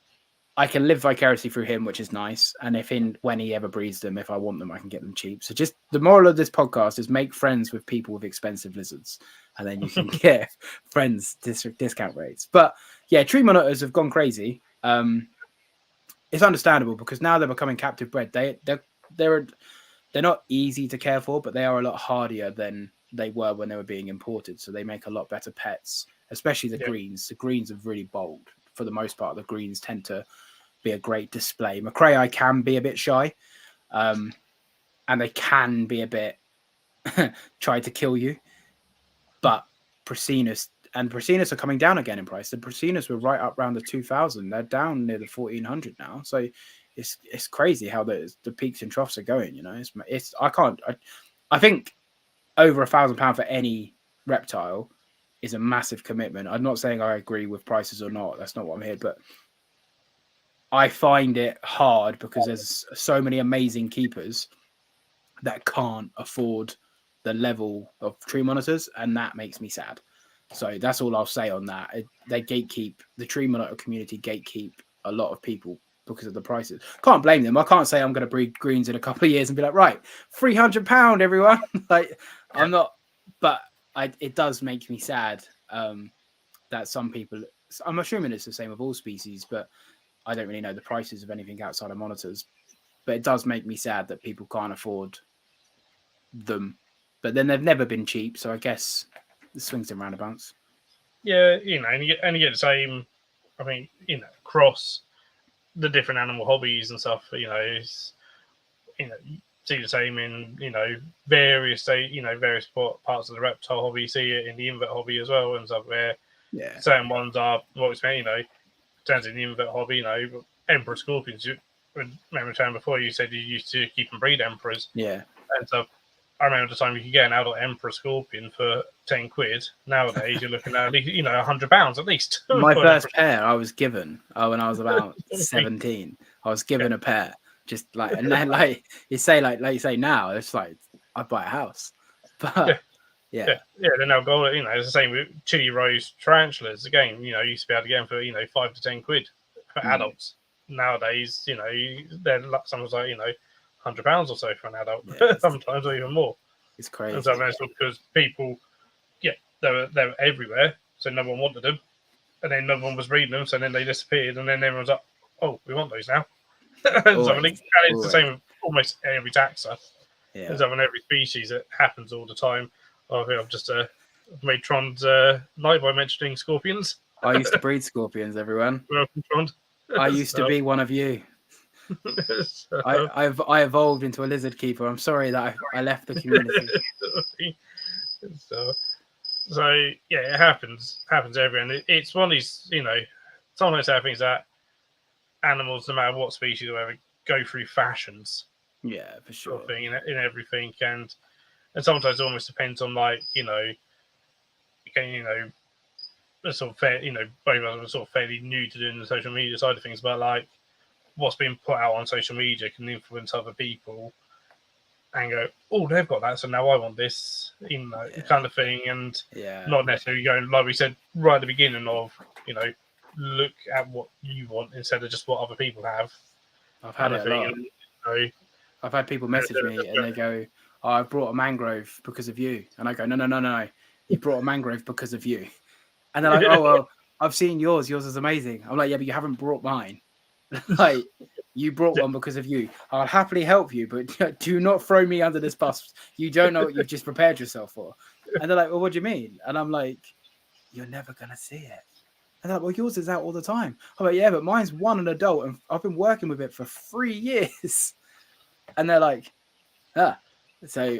I can live vicariously through him, which is nice. And when he ever breeds them, if I want them, I can get them cheap. So just the moral of this podcast is make friends with people with expensive lizards, and then you can get friends discount rates. But yeah, tree monitors have gone crazy. It's understandable because now they're becoming captive bred. They're not easy to care for, but they are a lot hardier than they were when they were being imported. So they make a lot better pets, especially the greens. The greens are really bold. For the most part, the greens tend to be a great display. Macrae can be a bit shy, and they can be a bit try to kill you. But Pracinus are coming down again in price. The Pracinus were right up around the 2,000. They're down near the 1,400 now. So it's crazy how the peaks and troughs are going. You know, I think over £1,000 for any reptile is a massive commitment. I'm not saying I agree with prices or not. That's not what I'm here. But I find it hard because there's so many amazing keepers that can't afford the level of tree monitors, and that makes me sad. So that's all I'll say on that. They gatekeep, the tree monitor community gatekeep a lot of people because of the prices. Can't blame them. I can't say I'm going to breed greens in a couple of years and be like, right, £300, everyone. I'm not, but it does make me sad that some people, I'm assuming it's the same with all species, but I don't really know the prices of anything outside of monitors. But it does make me sad that people can't afford them. But then they've never been cheap, so I guess the swings and roundabouts.
Yeah, and you get the same. I mean, across the different animal hobbies and stuff. It's, see the same in various various parts of the reptile hobby. You see it in the invert hobby as well, and stuff where certain ones are what it's turns in the invert hobby. Emperor scorpions. Remember time before you said you used to keep and breed emperors.
Yeah,
and so I remember the time you could get an adult emperor scorpion for £10. Nowadays, you're looking at least, £100 at least.
My first pair I was given when I was about 17. I was given a pair, just like, and then you say now it's like I'd buy a house, but yeah,
they're now gold. It's the same with chili rose tarantulas. Again, you used to be able to get them for £5 to £10 for adults. Nowadays, they're sometimes like £100 or so for an adult, sometimes or even more.
It's crazy.
And so that's because people, they were everywhere, so no one wanted them, and then no one was breeding them, so then they disappeared, and then everyone's like, "Oh, we want those now." And so it's the same with almost every taxa.
Yeah.
And so on every species, it happens all the time. I think I've just made Tron's night by mentioning scorpions.
I used to breed scorpions, everyone.
Welcome, Tron.
I used to be one of you. I evolved into a lizard keeper. I'm sorry that I left the community.
So it happens everywhere. It's one of these, sometimes happens that animals, no matter what species or whatever, go through fashions.
Yeah, for sure.
Sort of thing in everything, and sometimes it almost depends on sort of fair, both of us are sort of fairly new to doing the social media side of things, but what's being put out on social media can influence other people and go, oh, they've got that, so now I want this, kind of thing, and not necessarily going, like we said right at the beginning of, look at what you want instead of just what other people have.
I've had it a lot. I've had people message me and they go, oh, I brought a mangrove because of you. And I go, no. You brought a mangrove because of you. And they're like, oh, well, I've seen yours. Yours is amazing. I'm like, yeah, but you haven't brought mine. Like, you brought one because of you. I'll happily help you, but do not throw me under this bus. You don't know what you've just prepared yourself for. And they're like, well, what do you mean? And I'm like, you're never going to see it. And they're like, well, yours is out all the time. I'm like, yeah, but mine's an adult, and I've been working with it for 3 years. And they're like, ah. So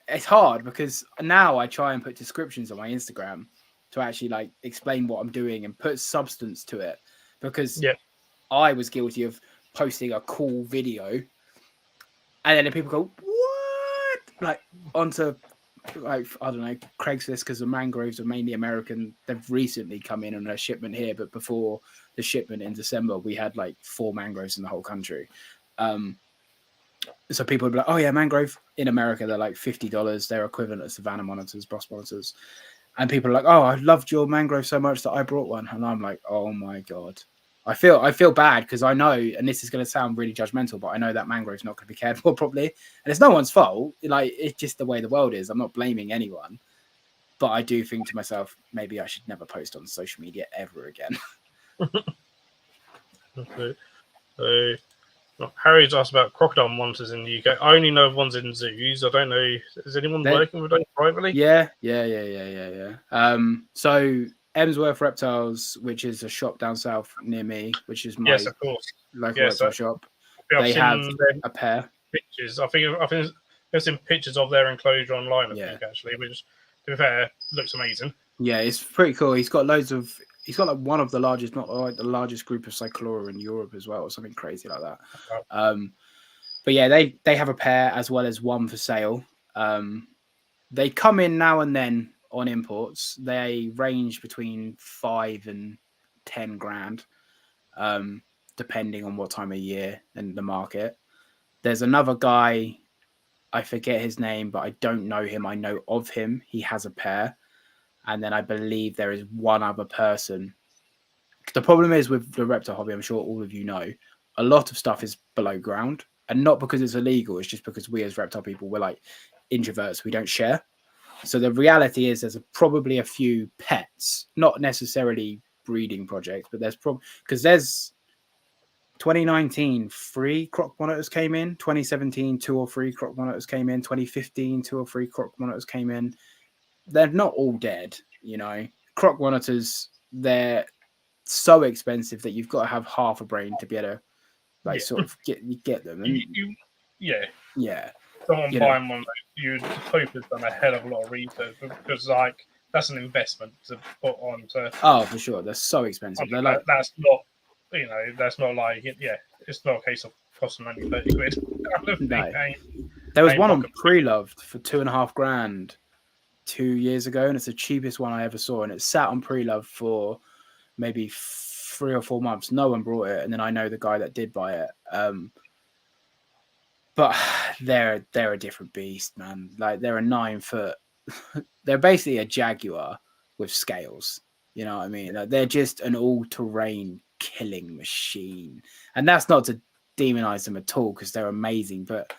it's hard because now I try and put descriptions on my Instagram to actually like explain what I'm doing and put substance to it, because I was guilty of posting a cool video and then people go, what? Like onto like, I don't know, Craigslist, because the mangroves are mainly American. They've recently come in on a shipment here, but before the shipment in December, we had like 4 mangroves in the whole country. So people would be like, oh yeah, mangrove in America, they're like $50. They're equivalent to Savannah monitors, Boss monitors. And people are like, oh, I loved your mangrove so much that I brought one. And I'm like, oh my God. I feel bad because I know, and this is going to sound really judgmental, but I know that mangrove's not going to be cared for properly. And it's no one's fault. Like, it's just the way the world is. I'm not blaming anyone. But I do think to myself, maybe I should never post on social media ever again.
So, Harry's asked about crocodile monitors in the UK. I only know of ones in zoos. I don't know. Is anyone working with those privately?
Yeah. So Emsworth Reptiles, which is a shop down south near me, which is my
of course.
local reptile shop. They have a pair.
Pictures. I think there's some pictures of their enclosure online. I think actually, which to be fair looks amazing.
Yeah, it's pretty cool. He's got like one of the largest, not like the largest group of Cyclora in Europe as well, or something crazy like that. Wow. But yeah, they have a pair as well as one for sale. They come in now and then on imports. They range between 5 and 10 grand, depending on what time of year and the market. There's another guy, I forget his name, but I don't know him. I know of him. He has a pair. And then I believe there is one other person. The problem is with the reptile hobby, I'm sure all of you know, a lot of stuff is below ground. And not because it's illegal, it's just because we as reptile people, we're like introverts. We don't share. So the reality is there's probably a few pets, not necessarily breeding projects, but there's probably, because there's 2019, 3 croc monitors came in. 2017, 2 or 3 croc monitors came in. 2015, 2 or 3 croc monitors came in. They're not all dead, you know. Croc monitors, they're so expensive that you've got to have half a brain to be able to, like, sort of get them. And yeah.
Someone buying one, you'd hope it's done a hell of a lot of research, because like that's an investment to put on to.
Oh, for sure, they're so expensive. They're like,
that's not, that's not like it's not a case of costing only 30 quid.
No. There was one on pre-loved for 2.5 grand 2 years ago, and it's the cheapest one I ever saw, and it sat on pre-love for maybe 3 or 4 months. No one brought it, and then I know the guy that did buy it. But they're a different beast, man. Like, they're a 9 foot. They're basically a jaguar with scales. You know what I mean? Like, they're just an all-terrain killing machine, and that's not to demonize them at all, because they're amazing, but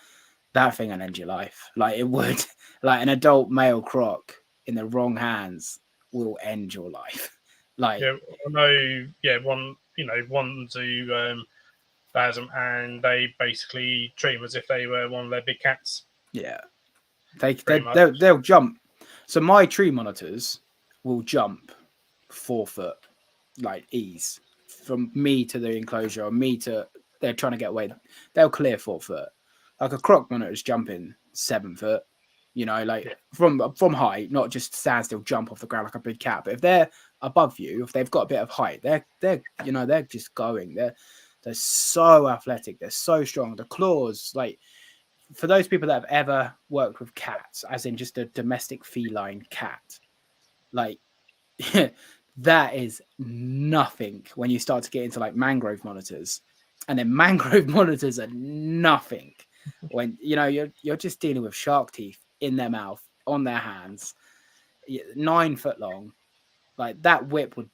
that thing will end your life. Like, it would. Like, an adult male croc in the wrong hands will end your life. Like,
I know. One zoo has them, and they basically treat them as if they were one of their big cats.
Yeah, they'll jump. So my tree monitors will jump 4 foot, like, ease, from me to the enclosure, or me to, they're trying to get away. They'll clear 4 foot. Like, a croc monitor is jumping 7 foot. You know, like, from height, not just stand still, jump off the ground like a big cat. But if they're above you, if they've got a bit of height, they're just going. They're so athletic. They're so strong. The claws, like, for those people that have ever worked with cats, as in just a domestic feline cat, like, that is nothing when you start to get into like mangrove monitors, and then mangrove monitors are nothing when you're just dealing with shark teeth in their mouth, on their hands, 9 foot long. Like, that whip would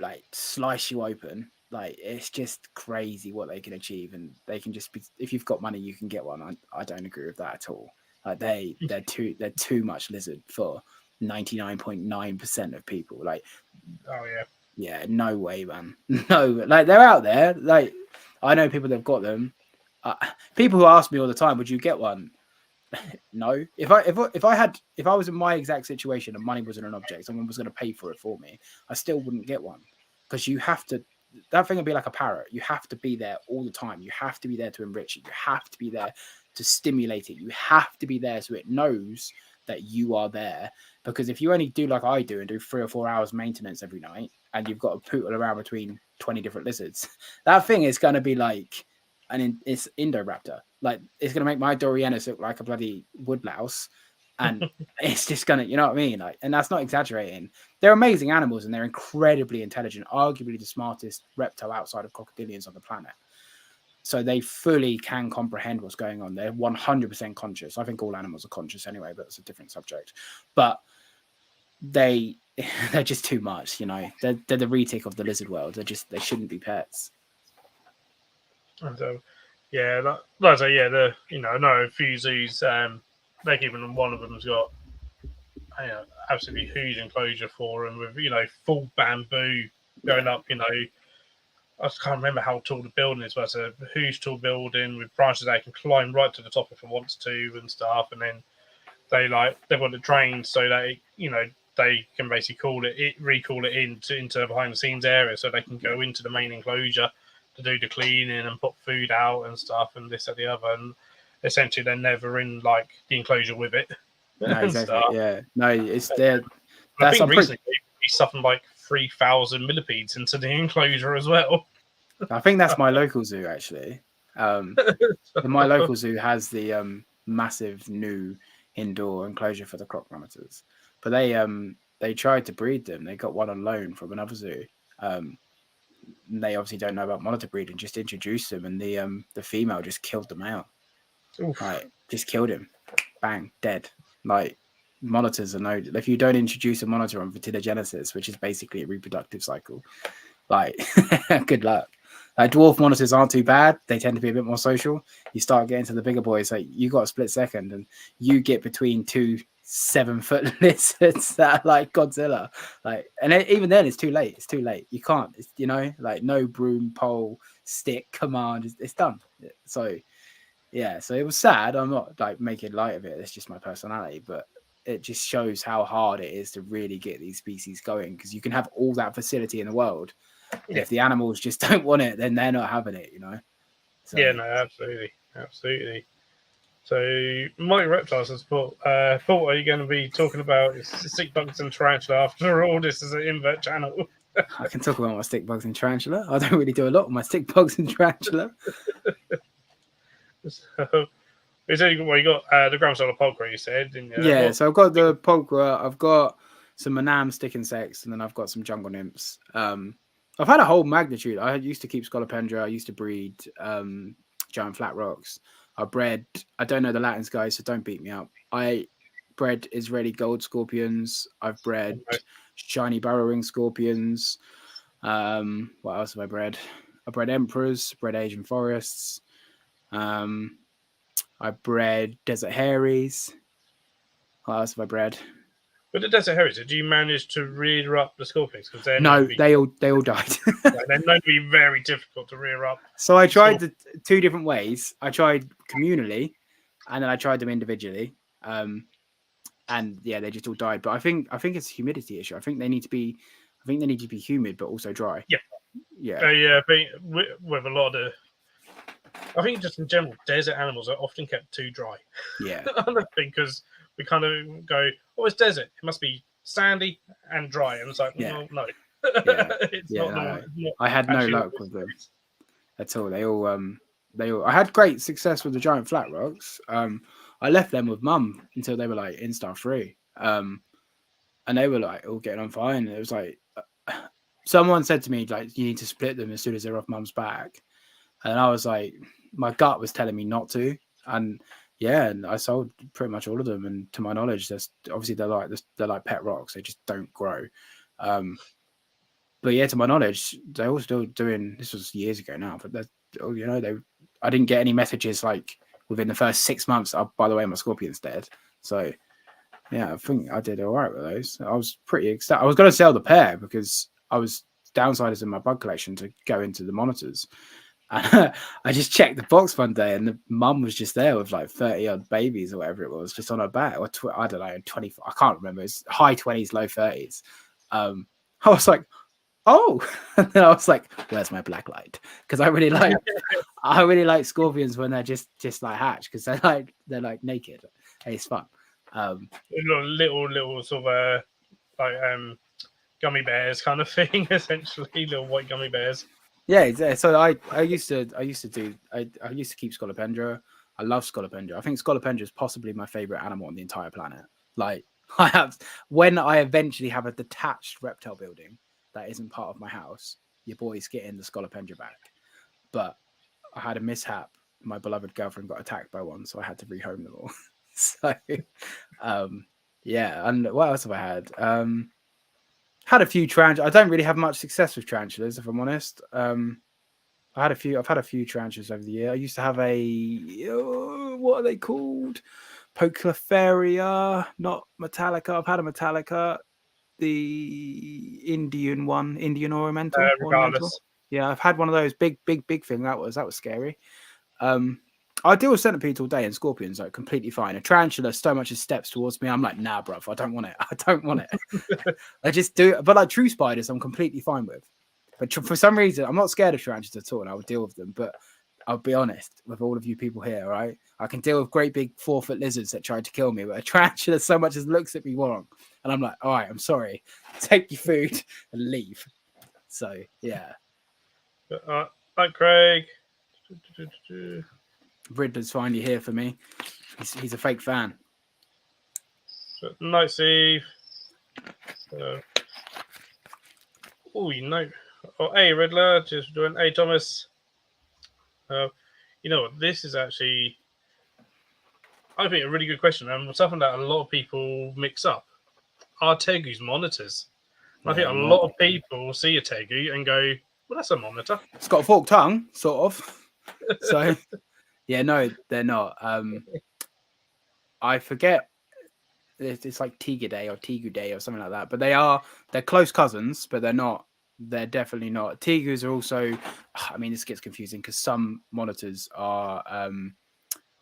like slice you open. Like, it's just crazy what they can achieve, and they can just be, if you've got money, you can get one. I don't agree with that at all. Like they're too much lizard for 99.9% of people. Like,
Oh yeah.
yeah, no way, man. No, like they're out there. Like I know people that've got them. People who ask me all the time, "Would you get one?" No. If I was in my exact situation and money wasn't an object, someone was going to pay for it for me, I still wouldn't get one because you have to. That thing would be like a parrot. You have to be there all the time. You have to be there to enrich it. You have to be there to stimulate it. You have to be there so it knows that you are there. Because if you only do like I do and do 3 or 4 hours maintenance every night, and you've got to pootle around between 20 different lizards, that thing is going to be like it's Indoraptor. Like it's going to make my Dorianus look like a bloody woodlouse, and it's just going to, you know what I mean? Like, and that's not exaggerating. They're amazing animals and they're incredibly intelligent, arguably the smartest reptile outside of crocodilians on the planet. So they fully can comprehend what's going on. They're 100% conscious. I think all animals are conscious anyway, but it's a different subject. But they're just too much, you know. They're the retic of the lizard world. They shouldn't be pets.
And so, yeah, like I say, yeah, I know a few zoos. Like even one of them's got absolutely huge enclosure for them with full bamboo going up. I can't remember how tall the building is, but it's a huge tall building with branches that can climb right to the top if it wants to and stuff. And then they've got it drained so that they can basically recall it into the behind the scenes area, so they can go into the main enclosure to do the cleaning and put food out and stuff and this and the other. And essentially, they're never in like the enclosure with it.
No, exactly.
Stuff.
Yeah, no, it's there.
I think recently he's something like 3,000 millipedes into the enclosure as well.
I think that's my local zoo actually. My local zoo has the massive new indoor enclosure for the croc monitors, but they tried to breed them. They got one on loan from another zoo. They obviously don't know about monitor breeding. Just introduced them, and the female just killed the male. Like just killed him, bang, dead. Like monitors are no. If you don't introduce a monitor on vitellogenesis, which is basically a reproductive cycle, like good luck. Like dwarf monitors aren't too bad. They tend to be a bit more social. You start getting to the bigger boys, like you got a split second, and you get between 2 7-foot lizards that are like Godzilla. Like, and even then, it's too late. It's too late. You can't. It's, like no broom, pole, stick, command. It's done. So, yeah. So it was sad. I'm not like making light of it. It's just my personality, but it just shows how hard it is to really get these species going because you can have all that facility in the world. And if the animals just don't want it, then they're not having it, So,
yeah, no, absolutely. So, Mike Reptiles has thought, are you going to be talking about stick bugs and tarantula after all? This is an invert channel.
I can talk about my stick bugs and tarantula. I don't really do a lot with my stick bugs and tarantula.
So, you got the Gram Solar Pulchra, you said, didn't you?
Yeah, so I've got the Pulchra, I've got some Manam stick insects, and then I've got some jungle nymphs. I've had a whole magnitude. I used to keep Scolopendra. I used to breed giant flat rocks. I don't know the Latins, guys, so don't beat me up. I bred Israeli gold scorpions. I've bred shiny barrow ring scorpions. What else have I bred? I bred emperors, bred Asian forests. I bred desert hairies. What else have I bred?
But the desert hairies, did you manage to rear up the scorpions? Because
they all died.
They're known to be very difficult to rear up.
So I tried the 2 different ways. I tried communally, and then I tried them individually. And yeah, they just all died. But I think it's a humidity issue. I think they need to be humid but also dry.
Yeah. I think with a lot of I think just in general, desert animals are often kept too dry.
Yeah.
Because we kind of go, it's desert. It must be sandy and dry. And it's like, well, no.
Yeah.
It's not.
I had no luck with them at all. They all. I had great success with the giant flat rocks. I left them with mum until they were like Instar 3. And they were like all getting on fine. It was like someone said to me, like, you need to split them as soon as they're off mum's back. And I was like, my gut was telling me not to. And yeah, and I sold pretty much all of them. And to my knowledge, they're like pet rocks. They just don't grow. But yeah, to my knowledge, they're all still doing. This was years ago now, but I didn't get any messages like within the first 6 months. Oh, by the way, my scorpion's dead. So yeah, I think I did all right with those. I was pretty ecstatic. I was going to sell the pair because I was downsizing in my bug collection to go into the monitors. I just checked the box one day, and the mum was just there with like 30 odd babies or whatever it was, just on her back. Or I don't know, 20. I can't remember. It's high 20s, low 30s. I was like, oh, and then I was like, where's my black light? Because I really like scorpions when they're just like hatched, because they're like naked. It's fun.
Little sort of like gummy bears kind of thing, essentially, little white gummy bears.
Yeah. So I used to keep Scolopendra. I love Scolopendra. I think Scolopendra is possibly my favorite animal on the entire planet. Like when I eventually have a detached reptile building that isn't part of my house, your boys get in the Scolopendra back. But I had a mishap. My beloved girlfriend got attacked by one, so I had to rehome them all. So yeah. And what else have I had? Had a few tarantulas. I don't really have much success with tarantulas, if I'm honest. I've had a few tarantulas over the year. I used to have what are they called? Poecliferia, not Metallica. I've had a Metallica, the Indian one, Indian ornamental.
Regardless.
Yeah, I've had one of those big thing. That was scary. I deal with centipedes all day and scorpions, like completely fine. A tarantula so much as steps towards me, I'm like, nah, bruv, I don't want it. I don't want it. I just do it. But like true spiders, I'm completely fine with. But for some reason, I'm not scared of tarantulas at all, and I would deal with them. But I'll be honest with all of you people here, right? I can deal with great big 4-foot lizards that tried to kill me, but a tarantula so much as looks at me wrong, and I'm like, all right, I'm sorry. Take your food and leave. So yeah.
Hi, Craig.
Riddler's finally here for me. He's a fake fan.
Night, Steve. Oh, you know. Oh, hey, Riddler. Just doing. Hey, Thomas. You know what? This is actually, I think, a really good question, and something that a lot of people mix up. Are tegus monitors? I think a lot of people see a tegu and go, well, that's a monitor.
It's got a forked tongue, sort of. So, yeah, no, they're not. I forget. It's like Tigridae or Tigudae or something like that. But they're close cousins, but they're not. They're definitely not. Tegus are also, I mean, this gets confusing because some monitors are,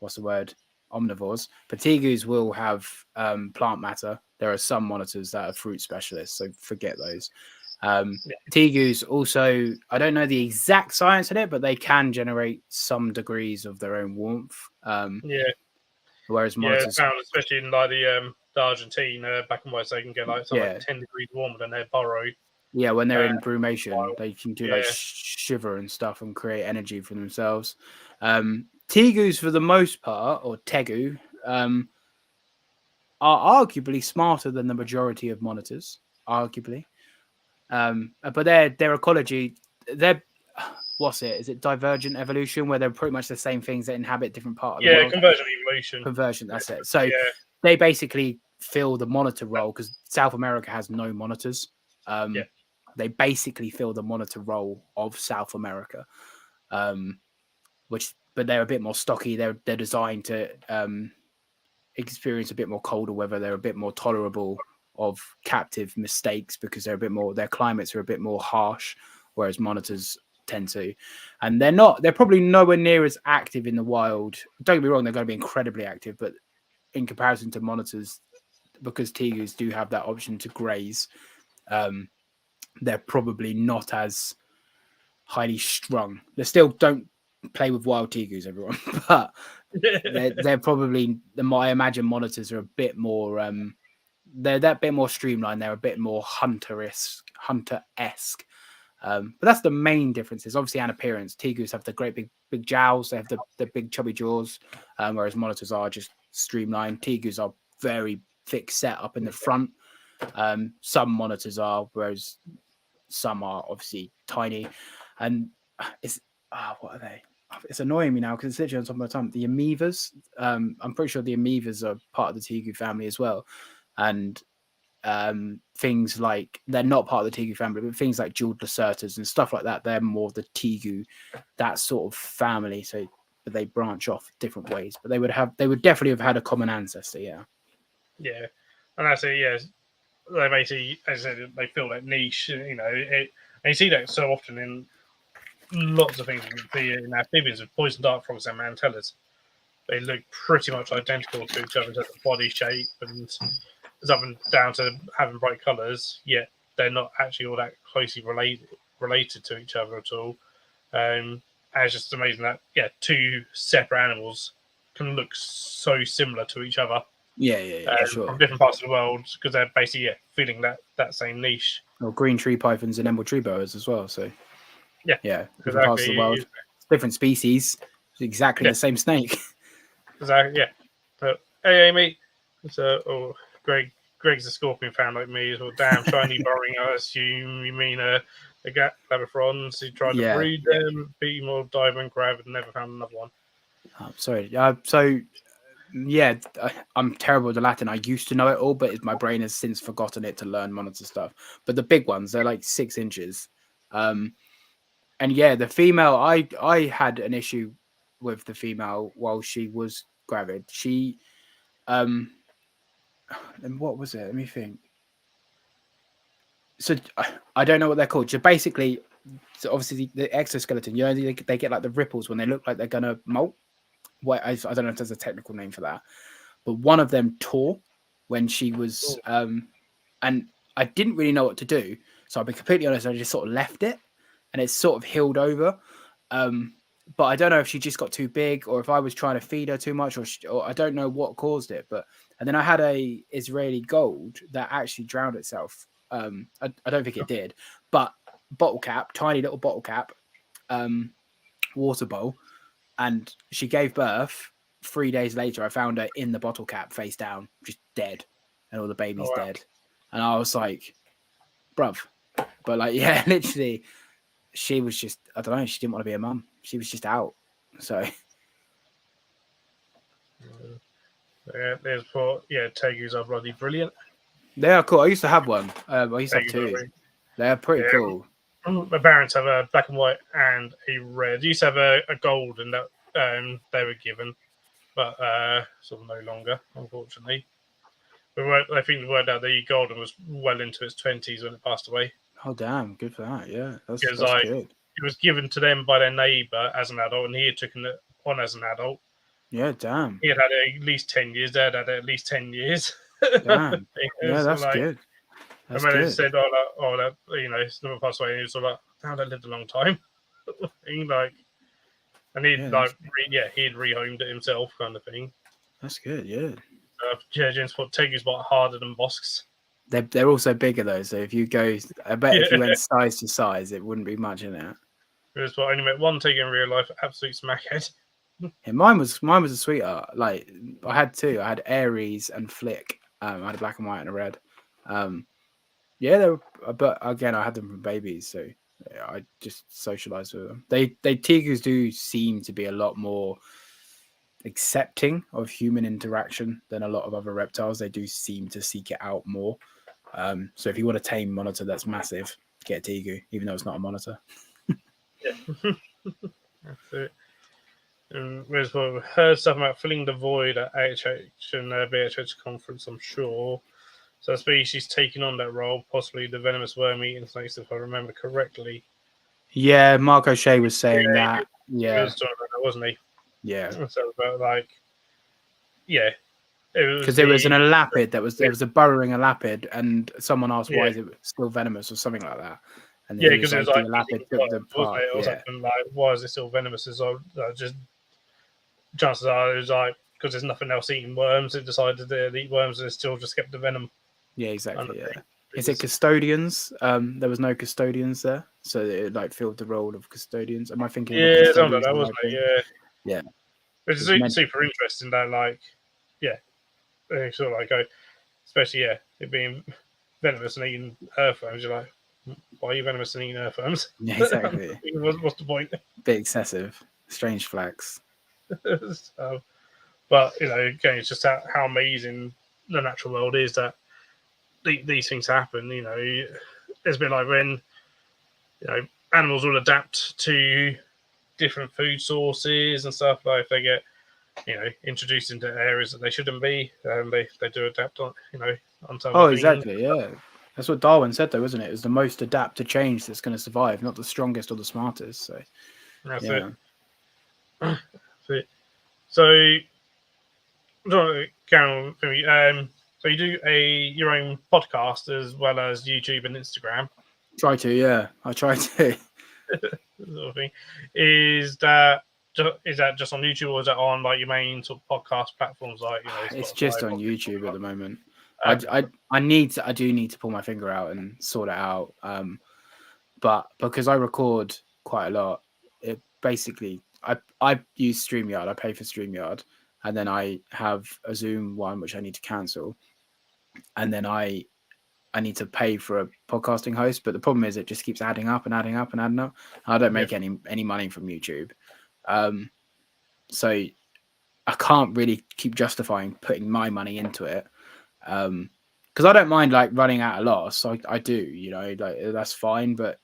what's the word? Omnivores. But tegus will have plant matter. There are some monitors that are fruit specialists, so forget those. Tegus also, I don't know the exact science in it, but they can generate some degrees of their own warmth. Whereas monitors,
especially in like the Argentine back and white, so they can get like something like 10 degrees warmer than their burrow.
Yeah, when they're in brumation, they can do like shiver and stuff and create energy for themselves. Tegus, for the most part, or tegu, are arguably smarter than the majority of monitors. Arguably, but their ecology, what's it? Is it divergent evolution, where they're pretty much the same things that inhabit different parts of the world?
Convergent evolution.
Conversion, that's it. So they basically fill the monitor role because South America has no monitors. They basically fill the monitor role of South America, but they're a bit more stocky. They're designed to experience a bit more colder weather. They're a bit more tolerable of captive mistakes because they're a bit more. Their climates are a bit more harsh, whereas monitors tend to, and they're probably nowhere near as active in the wild. Don't get me wrong, they're going to be incredibly active, but in comparison to monitors, because tegus do have that option to graze, they're probably not as highly strung. They still don't play with wild tegus, everyone, but they're probably, I imagine monitors are a bit more they're that bit more streamlined. They're a bit more hunter-esque. But that's the main differences. Obviously, and appearance. Tegus have the great big jowls. They have the big chubby jaws, whereas monitors are just streamlined. Tegus are very thick set up in the front. Some monitors are, whereas some are obviously tiny. And it's what are they? It's annoying me now because it's literally on top of my tongue. The amoebas. I'm pretty sure the amoebas are part of the tegu family as well. And things like, they're not part of the tegu family, but things like jeweled lacertas and stuff like that, they're more the tegu, that sort of family. So but they branch off different ways. But they would definitely have had a common ancestor. Yeah.
Yeah, and that's it. Yeah, they basically, as I said, they feel that niche. You know, and you see that so often in lots of things. In amphibians with poison dart frogs and mantellas, they look pretty much identical to each other in terms of body shape and it's up and down to having bright colours. Yet they're not actually all that closely related to each other at all. And it's just amazing that two separate animals can look so similar to each other.
Yeah, sure.
From different parts of the world because they're basically feeling that same niche.
Or green tree pythons and emerald tree boas as well. So
Yeah,
different parts of the world, different species, exactly the same snake.
Exactly, yeah. But hey, Amy, so Greg's a scorpion fan like me as well. Damn shiny burrowing. I assume you mean a Labradorons who tried to breed them, beat them all, dive and grab, and never found another one.
I'm sorry. I'm terrible with the Latin. I used to know it all, but my brain has since forgotten it to learn monitor stuff. But the big ones, they're like 6 inches. And the female, I had an issue with the female while she was gravid. She, and what was it? Let me think. So I don't know what they're called. So basically, obviously the exoskeleton, they get like the ripples when they look like they're gonna molt. I don't know if there's a technical name for that, but one of them tore when she was, and I didn't really know what to do. So I'll be completely honest, I just sort of left it, and it's sort of healed over. But I don't know if she just got too big, or if I was trying to feed her too much, or I don't know what caused it. And then I had a Israeli gold that actually drowned itself. I don't think it did, but bottle cap, tiny little bottle cap, water bowl, and she gave birth. 3 days later, I found her in the bottle cap, face down, just dead, and all the babies dead. And I was like, bruv. But literally, she was just, I don't know, she didn't want to be a mum. She was just out. So.
Tegus are bloody brilliant.
They are cool. I used to have one. I used to have 2. They're pretty cool.
My parents have a black and white and a red. I used to have a golden that they were given, but sort of no longer, unfortunately. I think we worked out the golden was well into its 20s when it passed away.
Oh, damn. Good for that. Yeah, that's good.
It was given to them by their neighbour as an adult, and he had taken it on as an adult.
Yeah, damn.
He had it at least 10 years. Dad had it at least 10 years.
Damn. Yeah, that's good.
And when they said, it's never passed away, and he was like, damn, that lived a long time. he'd rehomed it himself, kind of thing.
That's good, yeah.
James thought Tegu's a harder than Bosks.
They're also bigger though, so if you go, I bet if you went size to size, it wouldn't be much in it.
I only met one Tegu in real life, absolute smackhead.
Yeah, mine was a sweetheart. Like I had 2. I had Aries and Flick. I had a black and white and a red. But again, I had them from babies, so I just socialized with them. Tegus do seem to be a lot more accepting of human interaction than a lot of other reptiles. They do seem to seek it out more. So if you want a tame monitor that's massive, get a Tegu, even though it's not a monitor.
Yeah, that's it. And we've heard stuff about filling the void at AHH and BHH conference, I'm sure. So a species taking on that role, possibly the venomous worm-eating snakes, if I remember correctly.
Yeah, Mark O'Shea was saying that. Yeah,
he was talking about that, wasn't he?
Yeah.
So about
because there was an elapid there was a burrowing elapid, and someone asked why is it still venomous or something like that. And
because it was like,
elapid took the part.
It was why is it still venomous? So just chances are it was like because there's nothing else eating worms, it decided to eat worms and it still just kept the venom.
Yeah, exactly. Yeah. Is it custodians? There was no custodians there, so it filled the role of custodians. Am I thinking?
Yeah, something like that, wasn't it?
Yeah.
Which is super interesting. That sort of especially it being venomous and eating earthworms. You're like, why are you venomous and eating earthworms?
Yeah, exactly.
What's the point?
Bit excessive. Strange flags.
But again, it's just how amazing the natural world is that these things happen. It's been like when animals will adapt to different food sources and stuff. Like if they get introduced into areas that they shouldn't be, they do adapt on onto other
Oh,
things.
exactly. Yeah, that's what Darwin said, though, isn't it? It's the most adapt to change that's going to survive, not the strongest or the smartest. So
That's
yeah.
That's it. So, Karen, so you do your own podcast as well as YouTube and Instagram.
Try to, yeah. I try to.
Sort of thing. Is that just on YouTube, or is that on like your main sort of podcast platforms like
It's
Spotify?
just on YouTube at the moment.
Okay.
I do need to pull my finger out and sort it out. But because I record quite a lot, it basically I use StreamYard. I pay for StreamYard, and then I have a Zoom one which I need to cancel, and then I need to pay for a podcasting host. But the problem is it just keeps adding up and adding up and adding up. I don't make any money from YouTube, so I can't really keep justifying putting my money into it. Because I don't mind like running at a loss. I do, like that's fine, but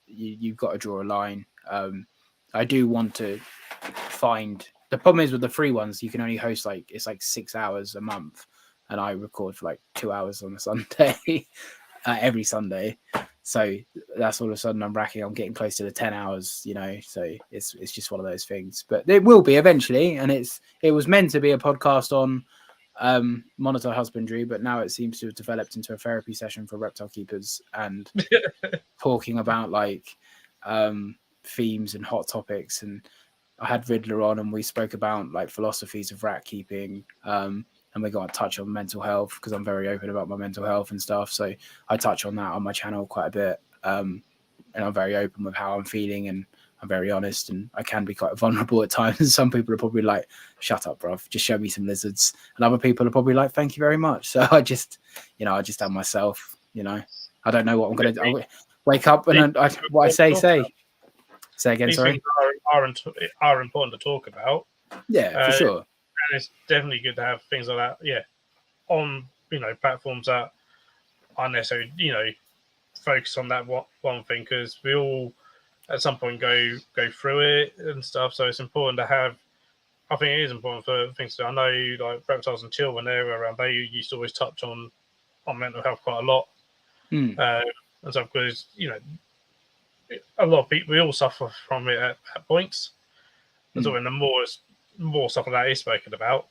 you've got to draw a line. I do want to find the problem is with the free ones, you can only host it's like 6 hours a month, and I record for like 2 hours on a Sunday, every Sunday. So that's all of a sudden I'm getting close to the 10 hours, so it's just one of those things, but it will be eventually. And it was meant to be a podcast on monitor husbandry, but now it seems to have developed into a therapy session for reptile keepers and talking about themes and hot topics. And I had Riddler on and we spoke about like philosophies of rat keeping, and we got to touch on mental health because I'm very open about my mental health and stuff, so I touch on that on my channel quite a bit, and I'm very open with how I'm feeling, and I'm very honest, and I can be quite vulnerable at times. And some people are probably like, shut up, bruv, just show me some lizards. And other people are probably like, thank you very much. So I just am myself, I don't know what I'm going to do. Wake up and what I say again,
These
sorry.
things are important to talk about.
Yeah, for sure.
And it's definitely good to have things like that, on platforms that aren't necessarily focus on that one thing, because we all at some point go through it and stuff. So it's important to have. I think it is important for things to. I know like Reptiles and Chill, when they were around, they used to always touch on mental health quite a lot, and stuff, because a lot of people, we all suffer from it at points. And so when the more stuff like that is spoken about,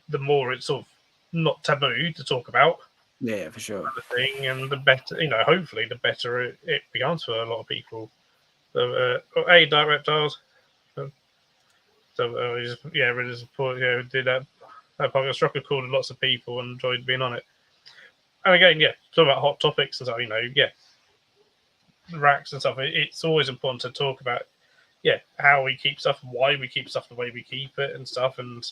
the more it's sort of not taboo to talk about.
Yeah, for sure.
Thing, and the better, hopefully the better it becomes for a lot of people. So, Diet Reptiles. Really support. Did that podcast. Struck a chord with lots of people and enjoyed being on it. And again, talk about hot topics and stuff. Racks and stuff. It's always important to talk about, how we keep stuff, why we keep stuff the way we keep it and stuff, and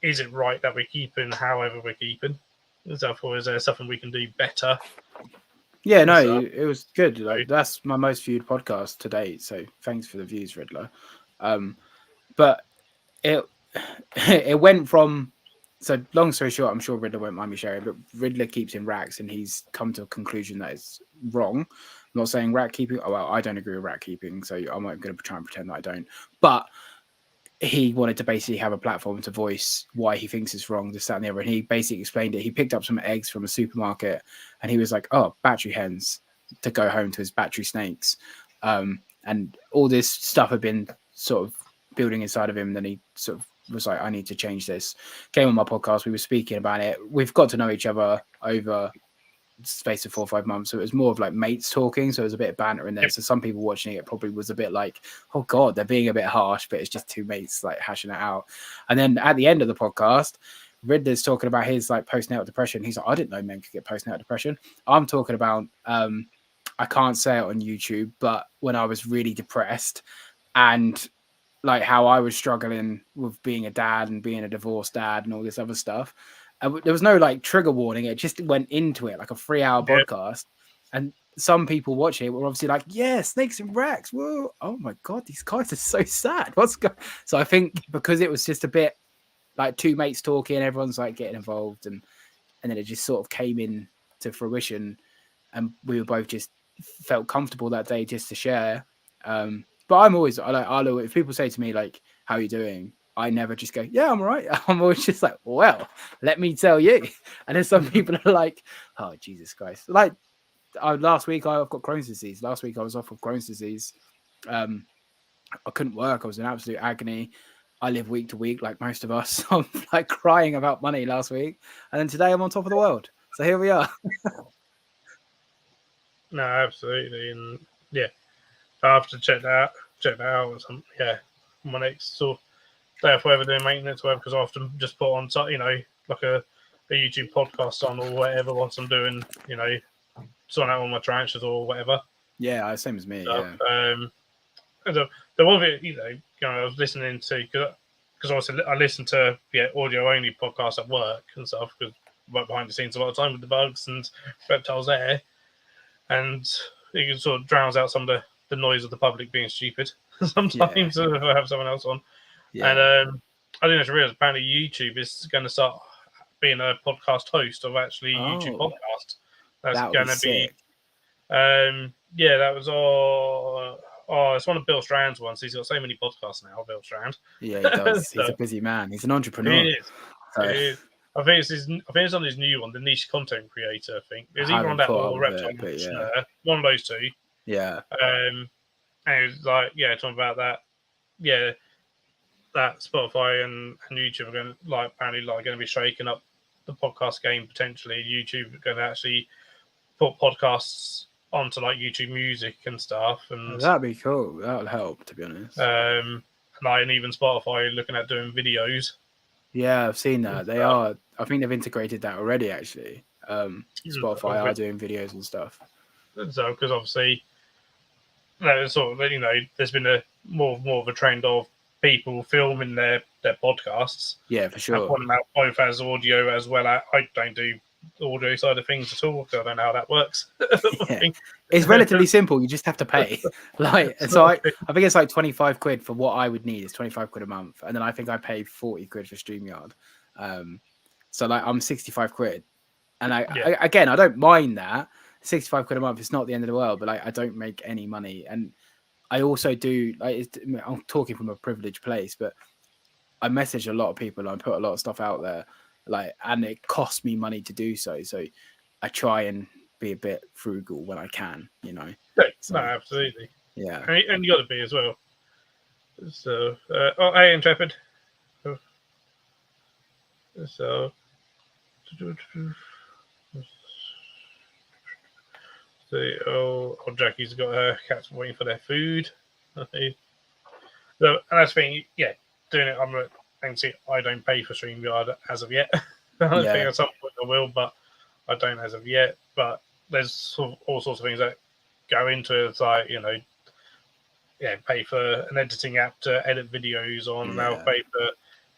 is it right that we're keeping however we're keeping and stuff, or is there something we can do better?
Yeah, no, it was good. Like that's my most viewed podcast to date. So thanks for the views, Riddler. But it went from, so long story short, I'm sure Riddler won't mind me sharing, but Riddler keeps in racks and he's come to a conclusion that is wrong. I'm not saying rat keeping. Oh, well, I don't agree with rat keeping, so I'm not going to try and pretend that I don't. But he wanted to basically have a platform to voice why he thinks it's wrong, this, that, and the other. And he basically explained it. He picked up some eggs from a supermarket and he was like, oh, battery hens, to go home to his battery snakes. And all this stuff had been sort of building inside of him. Then he sort of was like, I need to change this. Came on my podcast. We were speaking about it. We've got to know each other over the space of 4 or 5 months. So it was more of like mates talking. So it was a bit of banter in there. So some people watching it probably was a bit like, oh God, they're being a bit harsh, but it's just two mates like hashing it out. And then at the end of the podcast, Riddler's talking about his like postnatal depression. He's like, I didn't know men could get postnatal depression. I'm talking about, I can't say it on YouTube, but when I was really depressed and like how I was struggling with being a dad and being a divorced dad and all this other stuff. And there was no like trigger warning. It just went into it like a 3-hour podcast. And some people watching it were obviously like, yeah, snakes and racks. Whoa. Oh my God, these guys are so sad. What's going? So I think because it was just a bit like two mates talking, everyone's like getting involved, and then it just sort of came in to fruition. And we were both just felt comfortable that day just to share. But I'm always I'll if people say to me like, "How are you doing?" I never just go, "Yeah, I'm all right." I'm always just like, "Well, let me tell you." And then some people are like, "Oh, Jesus Christ!" Like last week, I've got Crohn's disease. Last week, I was off with Crohn's disease. I couldn't work. I was in absolute agony. I live week to week, like most of us. I'm like crying about money last week, and then today I'm on top of the world. So here we are.
No, absolutely, and yeah, I have to check that out or something. Yeah, my next sort of day off, whether doing maintenance or whatever, because I often just put on, like a YouTube podcast on or whatever once I'm doing, sorting out all my tranches or whatever.
Yeah, same as me.
Stuff.
Yeah,
There was it, I was listening to because obviously I listen to audio only podcasts at work and stuff because work behind the scenes a lot of time with the bugs and reptiles there, and it sort of drowns out some of the noise of the public being stupid sometimes if I have someone else on. And I didn't actually realize apparently YouTube is going to start being a podcast host of actually YouTube podcast. That's
that would
going
be
to be
sick.
that was all. Oh, it's one of Bill Strand's ones. He's got so many podcasts now, Bill Strand.
Yeah, he does.
So,
He's a busy man. He's an entrepreneur.
it is.
So
It is. I think it's on his new one, the niche content creator. I think it's
I
either on
haven't
that
caught
or
up with
Reptile
it, but
Entrepreneur. One of those two.
yeah.
And it was like, talking about that. Yeah, that Spotify and YouTube are going to apparently going to be shaking up the podcast game potentially. YouTube are going to actually put podcasts onto YouTube Music and stuff, and
That'd be cool. That would help, to be honest.
and even Spotify looking at doing videos.
Yeah, I've seen that. They are. I think they've integrated that already. Actually, Spotify are doing videos and stuff.
So because obviously, there's been a more of a trend of people filming their podcasts.
Yeah, for sure.
And putting them out both as audio as well. I don't do the audio side of things at all because I don't know how that works.
Yeah. It's relatively simple. You just have to pay. So I think it's like 25 quid for what I would need. It's 25 quid a month, and then I think I pay 40 quid for StreamYard. So I'm 65 quid, and I again I don't mind that 65 quid a month. It's not the end of the world, but I don't make any money, and I also do I'm talking from a privileged place, but I message a lot of people and I put a lot of stuff out there, and it costs me money to do so. So I try and be a bit frugal when I can, So,
no, absolutely.
Yeah.
And you got to be as well. So, hey, Intrepid. So, Jackie's got her cats waiting for their food. So, and that's the thing, doing it. I don't pay for StreamYard as of yet. I think at some point I will, but I don't as of yet. But there's all sorts of things that go into it. It's pay for an editing app to edit videos on, and I'll pay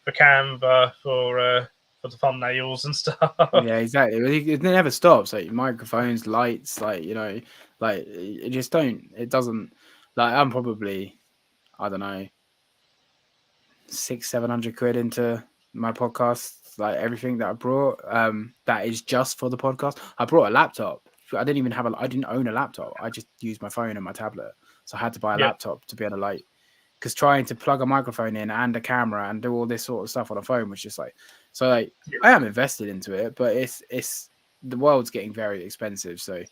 for Canva for the thumbnails and stuff.
Yeah, exactly. It never stops. Like microphones, lights, it just don't. It doesn't. I'm probably, I don't know, 600-700 quid into my podcast, everything that I brought. That is just for the podcast. I brought a laptop. I didn't own a laptop. I just used my phone and my tablet. So I had to buy a laptop to be able to because trying to plug a microphone in and a camera and do all this sort of stuff on a phone was just I am invested into it, but it's the world's getting very expensive. So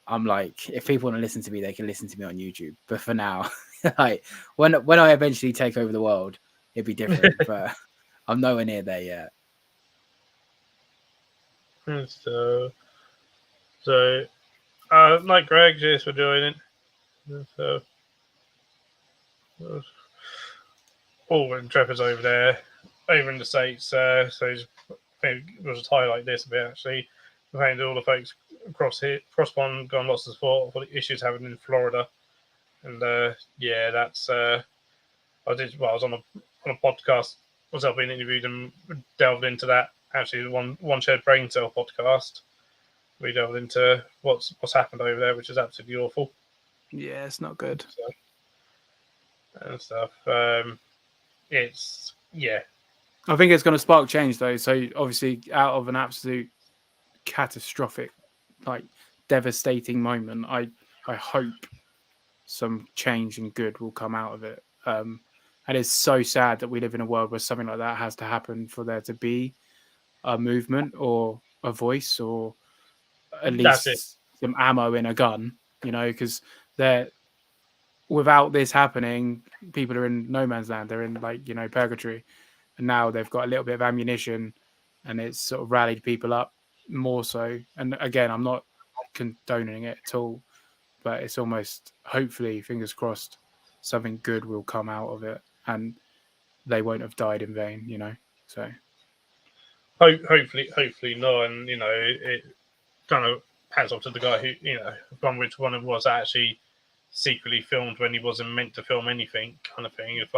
I'm if people want to listen to me, they can listen to me on YouTube. But for now, when I eventually take over the world, it'd be different. But I'm nowhere near there yet.
So like Greg, cheers for joining. So, Intrepid's over there, over in the States. So we'll just highlight this a bit actually. We found all the folks across pond gone lost of support for the issues happening in Florida, and that's I was on a podcast. I've been interviewed and delved into that. Actually, one shared brain cell podcast. We delved into what's happened over there, which is absolutely awful.
Yeah, it's not good.
And stuff. It's
I think it's going to spark change though. So obviously, out of an absolute catastrophic, devastating moment, I hope some change and good will come out of it. And it's so sad that we live in a world where something like that has to happen for there to be a movement or a voice or at
That's it.
least some ammo in a gun, because they're without this happening, people are in no man's land. They're in purgatory, and now they've got a little bit of ammunition, and it's sort of rallied people up more so. And again, I'm not condoning it at all, but it's almost, hopefully, fingers crossed, something good will come out of it, and they won't have died in vain. So
Hopefully not. And it kind of hands off to the guy who from which one it was actually secretly filmed when he wasn't meant to film anything, kind of thing. If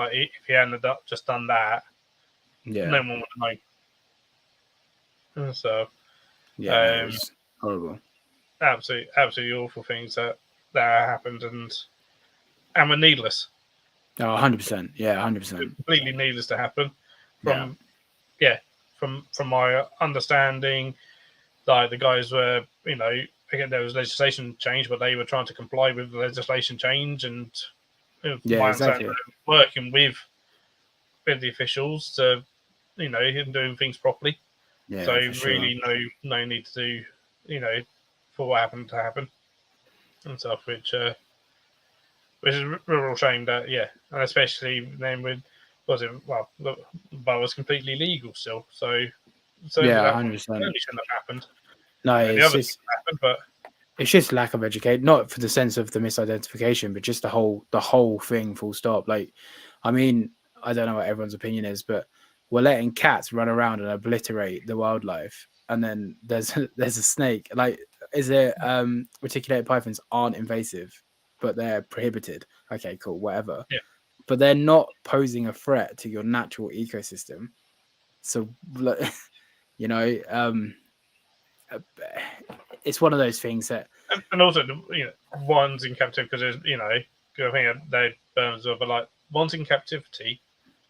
he hadn't just done that, no
yeah,
one would know. So
yeah, no, it was horrible.
absolutely awful things that happened and were needless.
Oh, 100%. Yeah, 100%.
Completely needless to happen.
Yeah.
From my understanding, like the guys were, again, there was legislation change, but they were trying to comply with the legislation change, and
Yeah, exactly.
Working with the officials to, him doing things properly.
Yeah,
So
for sure.
really, no need to do, for what happened to happen and stuff, which is a real shame that, and especially then with, the bar was completely legal still, so certainly
Yeah,
that one
100%.
certainly shouldn't have happened.
No,
The other things happened, but
it's just lack of education, not for the sense of the misidentification, but just the whole thing, full stop. Like, I mean, I don't know what everyone's opinion is, but we're letting cats run around and obliterate the wildlife, and then there's a snake. Like, is it reticulated pythons aren't invasive, but they're prohibited? Okay, cool, whatever.
Yeah.
But they're not posing a threat to your natural ecosystem. So, it's one of those things that,
and also ones in captivity because there's I think they burns but like ones in captivity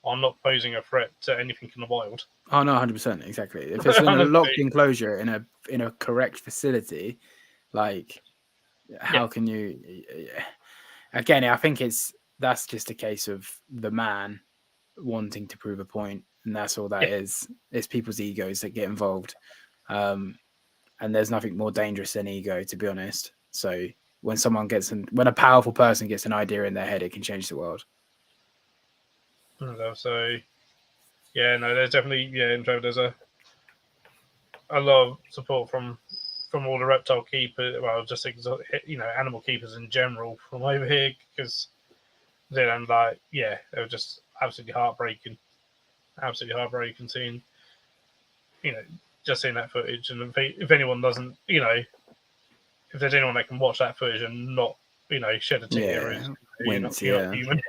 are not posing a threat to anything in the wild.
oh no, 100%, exactly. If it's in a locked enclosure in a correct facility, like how can you? Again, I think that's just a case of the man wanting to prove a point, and that's all that is. It's people's egos that get involved. And there's nothing more dangerous than ego, to be honest. So when when a powerful person gets an idea in their head, it can change the world.
So there's definitely there's a lot of support from all the reptile keepers, well, just animal keepers in general from over here, because then they were just absolutely heartbreaking seeing just seeing that footage. And if anyone doesn't, if there's anyone that can watch that footage and not, shed a tear, you're not human.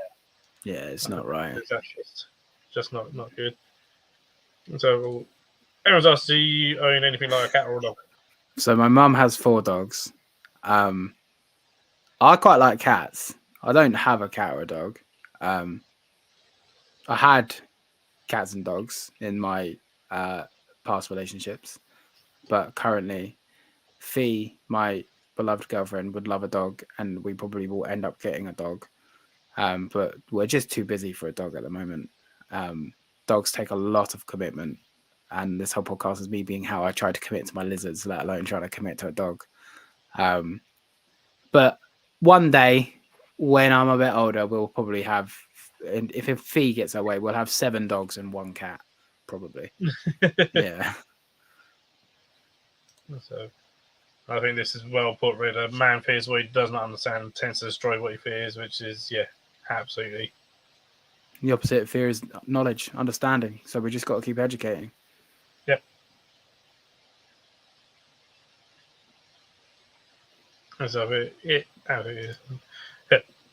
Yeah, it's not right.
That's just not good. And so, everyone's asked, do you own anything like a cat or a dog?
So my mum has 4 dogs. I quite like cats. I don't have a cat or a dog. I had cats and dogs in my past relationships, but currently Fee, my beloved girlfriend, would love a dog, and we probably will end up getting a dog. But we're just too busy for a dog at the moment. Dogs take a lot of commitment, and this whole podcast is me being how I try to commit to my lizards, let alone trying to commit to a dog. But one day, when I'm a bit older, we'll probably have, and if a Fee gets her way, we'll have 7 dogs and 1 cat, probably. Yeah.
So I think this is well put. Really, a man fears what he does not understand and tends to destroy what he fears, which is absolutely.
The opposite of fear is knowledge, understanding. So we just got to keep educating.
Yep. So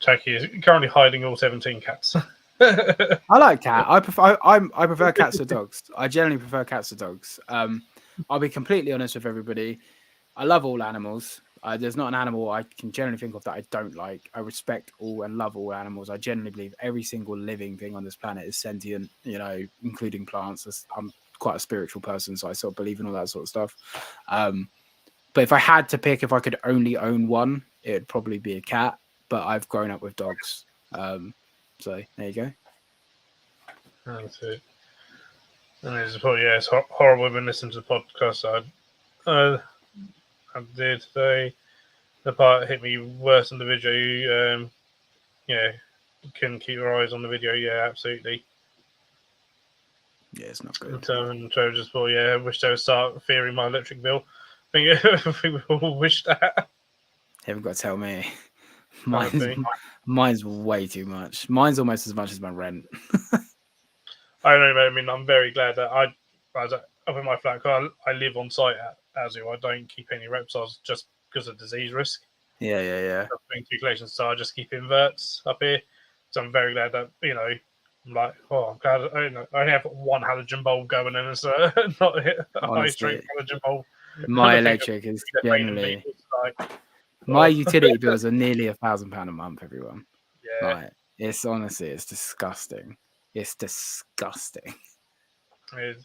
Jackie is currently hiding all 17 cats.
I like cat. I prefer cats to dogs. I generally prefer cats to dogs. I'll be completely honest with everybody. I love all animals. There's not an animal I can generally think of that I don't like. I respect all and love all animals. I generally believe every single living thing on this planet is sentient, including plants. I'm quite a spiritual person, so I sort of believe in all that sort of stuff. But if I had to pick, if I could only own one, it would probably be a cat. but I've grown up with dogs. So there you go.
That's it. And it's probably, yeah, it's horrible when listening to the podcast. I did today. The part hit me worse than the video. Yeah, you couldn't keep your eyes on the video. Yeah, absolutely.
Yeah, it's not good.
And Trevor just thought, yeah, I wish they would start fearing my electric bill. I think we all wish that.
You haven't got to tell me.
Honestly.
Mine's way too much. Mine's almost as much as my rent.
I don't know. I mean, I'm very glad that I was up in my flat. I live on site at Azu. I don't keep any reptiles just because of disease risk.
Yeah.
Doing two collections, so I just keep inverts up here. So I'm very glad that I'm like, I'm glad I only have one halogen bulb going, and it's not a high strength halogen bulb.
My electric is generally my utility bills are nearly £1,000 a month. Everyone,
yeah,
like, it's honestly, it's disgusting. It's disgusting.
It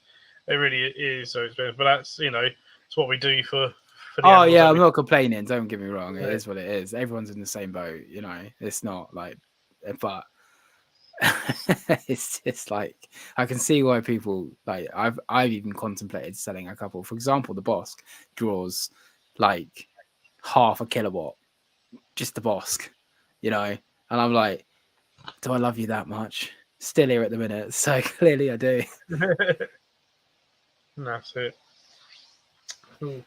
really is so expensive, but that's it's what we do for the
oh yeah, I'm not complaining. Don't get me wrong. It is what it is. Everyone's in the same boat. It's not like, but it's just like I can see why people like. I've even contemplated selling a couple. For example, the Bosk draws like 0.5 kilowatt, just the Bosk, and I'm like, do I love you that much? Still here at the minute, so clearly I do.
That's it. Well,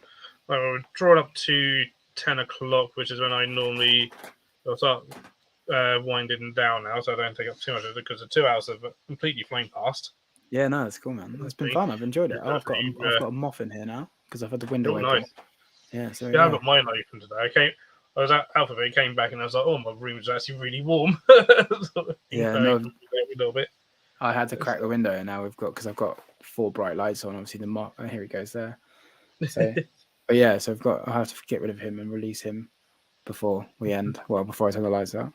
we're drawn up to 10 o'clock, which is when I normally start winding down now, so I don't take up too much of it because the 2 hours have completely flown past.
Yeah, no, it's cool, man. It's been fun. I've enjoyed it. I've got a moth in here now because I've had the window open.
Nice.
Yeah, so
I've got mine open today. I was at Alphabet, came back, and I was like, oh, my room's actually really warm.
Yeah, no,
a little bit.
I had to crack the window, and now because I've got 4 bright lights on. Obviously, the moth. Oh, here he goes there. So, but yeah, so I have to get rid of him and release him before we end. Well, before I turn the lights out.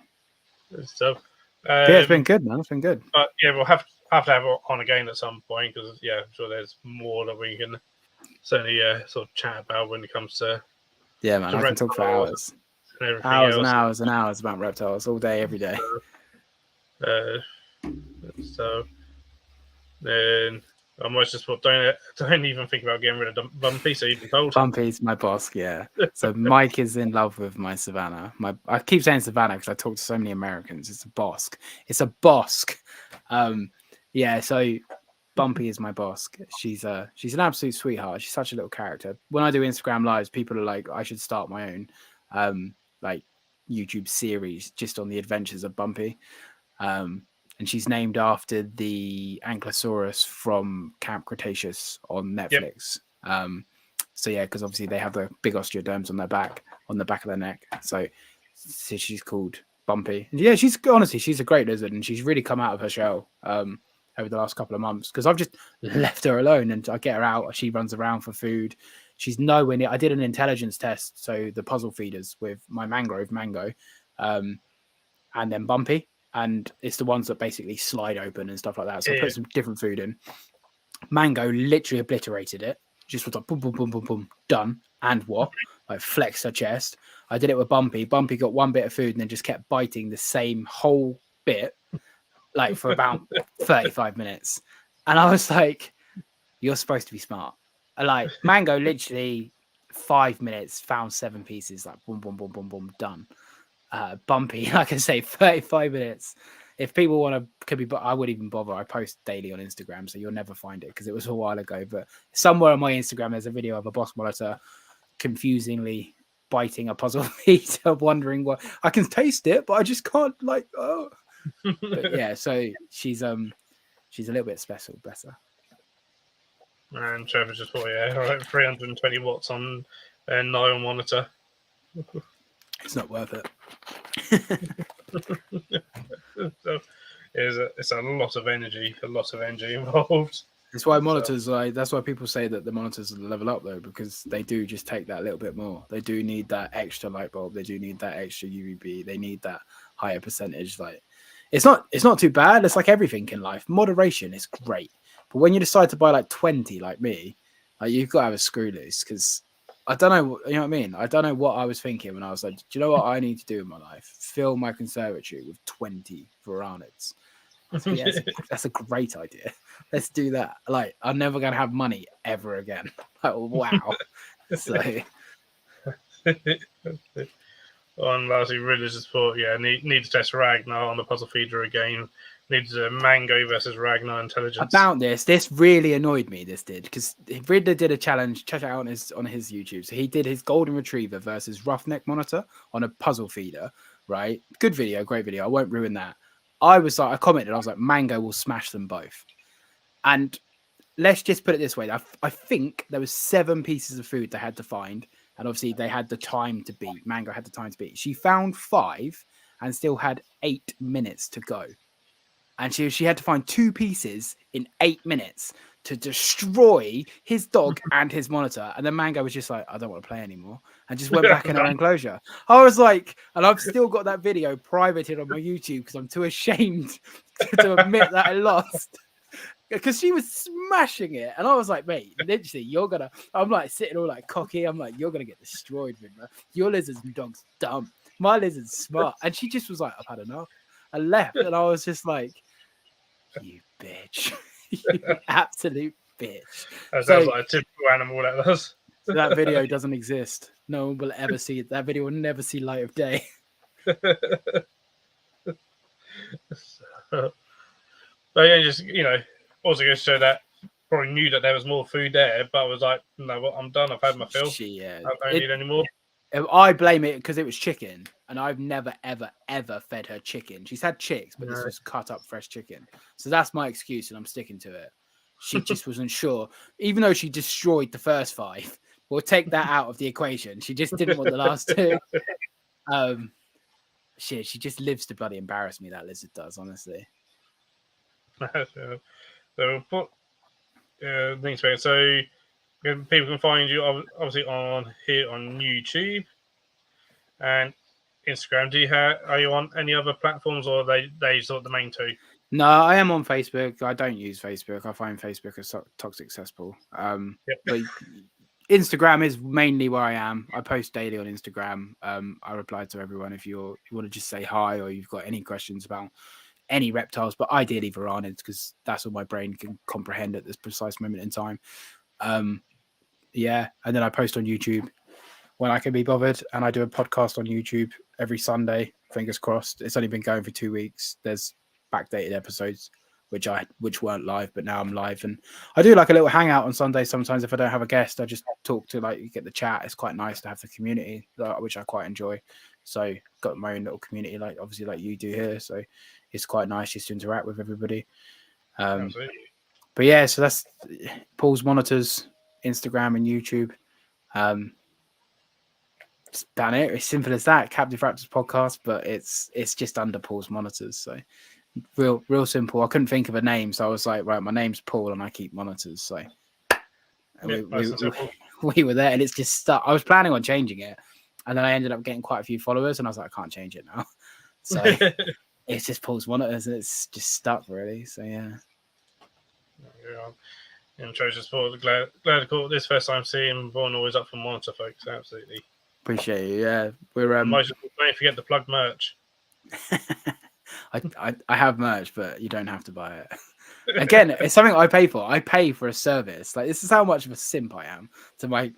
So,
yeah, it's been good, man. It's been good.
But yeah, we'll have to have it on again at some point because I'm sure there's more that we can certainly sort of chat about when it comes to.
Yeah, man, I can talk for hours. Hours and hours and hours about reptiles all day, every day.
So then I might just thought, don't even think about getting rid of Bumpy. So you've been told.
Bumpy's my boss, yeah. So Mike is in love with my Savannah. I keep saying Savannah because I talk to so many Americans. It's a Bosk. It's a Bosk. Yeah. So Bumpy is my Bosk. She's an absolute sweetheart. She's such a little character. When I do Instagram lives, people are like, I should start my own like YouTube series just on the adventures of Bumpy. And she's named after the Ankylosaurus from Camp Cretaceous on Netflix. Yep. So yeah, because obviously they have the big osteoderms on the back of their neck. So she's called Bumpy. And yeah, she's a great lizard, and she's really come out of her shell over the last couple of months because I've just left her alone, and I get her out. She runs around for food. She's nowhere near. I did an intelligence test, so the puzzle feeders with my Mango, and then Bumpy. And it's the ones that basically slide open and stuff like that. So I put some different food in. Mango literally obliterated it. Just was like boom, boom, boom, boom, boom, done. And what? Like flexed her chest. I did it with Bumpy. Bumpy got one bit of food and then just kept biting the same whole bit, like for about 35 minutes. And I was like, "You're supposed to be smart." And like Mango, literally 5 minutes, found 7 pieces. Like boom, boom, boom, boom, boom, done. Bumpy, like I say, 35 minutes. If people want to, I wouldn't even bother. I post daily on Instagram, so you'll never find it because it was a while ago. But somewhere on my Instagram, there's a video of a Bosk monitor confusingly biting a puzzle feeder, wondering what I can taste it, but I just can't. Like, oh, but yeah. So she's a little bit special, bless her.
And Trevor just thought, right, 320 watts on a Nile monitor.
It's not worth it.
So it's a lot of energy involved.
That's why monitors that's why people say that the monitors level up though, because they do just take that little bit more. They do need that extra light bulb. They do need that extra UVB. They need that higher percentage. Like it's not too bad. It's like everything in life. Moderation is great, but when you decide to buy like 20, like me, like you've got to have a screw loose because I don't know. You know what I mean? I don't know what I was thinking when I was like, do you know what I need to do in my life? Fill my conservatory with 20 varanids. So yeah, that's a great idea. Let's do that. Like, I'm never gonna have money ever again. Like, wow. So
On lastly, really just thought, yeah, need to test Ragnar on the puzzle feeder again. Needs a Mango versus Ragnar intelligence.
about this really annoyed me. This did, because Riddler did a challenge. Check it out on his YouTube. So he did his golden retriever versus roughneck monitor on a puzzle feeder. Right, good video, great video. I won't ruin that. I was like, I commented, I was like, Mango will smash them both. And let's just put it this way: I think there was 7 pieces of food they had to find, and obviously they had the time to beat. Mango had the time to beat. She found 5 and still had 8 minutes to go. And she had to find 2 pieces in 8 minutes to destroy his dog and his monitor. And then Mango was just like, I don't want to play anymore, and just went back in her enclosure. I was like, and I've still got that video privated on my YouTube because I'm too ashamed to admit that I lost. Because she was smashing it, and I was like, mate, literally, you're gonna. I'm like sitting all like cocky. I'm like, you're gonna get destroyed, Riddler. Your lizard's dog's dumb. My lizard's smart. And she just was like, I've had enough. I left, and I was just like, you bitch. You absolute bitch.
That sounds like a typical animal, that does.
That video doesn't exist. No one will ever see it. That video will never see light of day.
But yeah, just, also going to show that probably knew that there was more food there, but I was like, no, well, I'm done. I've had my fill. I don't need any more.
I blame it because it was chicken, and I've never, ever, ever fed her chicken. She's had chicks, but this was cut up fresh chicken. So that's my excuse, and I'm sticking to it. She just wasn't sure. Even though she destroyed the first 5, we'll take that out of the equation. She just didn't want the last 2. She just lives to bloody embarrass me, that lizard does, honestly.
So we'll put links for it. So people can find you obviously on here on YouTube and Instagram. Are you on any other platforms, or are they sort of the main 2?
No, I am on Facebook. I don't use Facebook. I find Facebook as toxic cesspool. But Instagram is mainly where I am. I post daily on Instagram. I reply to everyone if you want to just say hi, or you've got any questions about any reptiles, but ideally varanids, because that's all my brain can comprehend at this precise moment in time. Yeah, and then I post on YouTube when I can be bothered, and I do a podcast on YouTube every Sunday. Fingers crossed. It's only been going for 2 weeks. There's backdated episodes which weren't live, but now I'm live, and I do like a little hangout on Sunday sometimes. If I don't have a guest, I just talk to, like, you get the chat. It's quite nice to have the community, which I quite enjoy. So got my own little community, like obviously like you do here. So it's quite nice just to interact with everybody.
Absolutely.
But yeah, so that's Paul's Monitors, Instagram and YouTube. It's done it. It's simple as that. Captive Raptors podcast, but it's just under Paul's Monitors. So real simple. I couldn't think of a name, so I was like, right, my name's Paul and I keep monitors. So we were there, and it's just stuck. I was planning on changing it, and then I ended up getting quite a few followers, and I was like, I can't change it now. So it's just Paul's Monitors, and it's just stuck, really. So yeah.
And Trojan Sport, glad to call this first time seeing Vaughan, always up for monitor, folks. Absolutely.
Appreciate you. Yeah. We're
don't forget the plug merch.
I have merch, but you don't have to buy it. Again, it's something I pay for. I pay for a service. Like, this is how much of a simp I am to my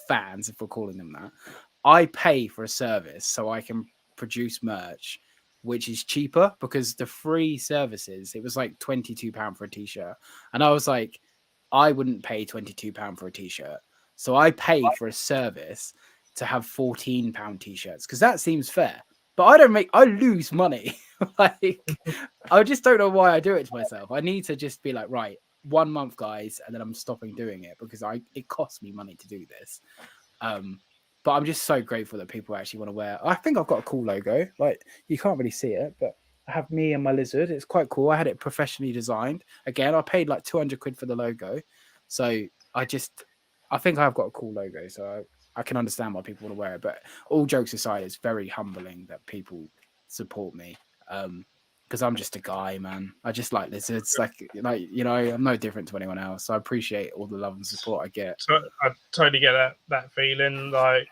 fans, if we're calling them that. I pay for a service so I can produce merch, which is cheaper, because the free services, it was like £22 for a t-shirt. And I was like, I wouldn't pay £22 for a t-shirt. So I pay for a service to have £14 t-shirts, because that seems fair. But I lose money. Like, I just don't know why I do it to myself. I need to just be like, right, 1 month, guys, and then I'm stopping doing it, because it costs me money to do this. But I'm just so grateful that people actually want to wear. I think I've got a cool logo. Like, you can't really see it, but I have me and my lizard. It's quite cool. I had it professionally designed. Again, I paid like 200 quid for the logo. So I think I've got a cool logo. So I can understand why people want to wear it. But all jokes aside, it's very humbling that people support me. because I'm just a guy, man. I just like this. It's like you know, I'm no different to anyone else. So I appreciate all the love and support I get.
So I totally get that feeling. Like,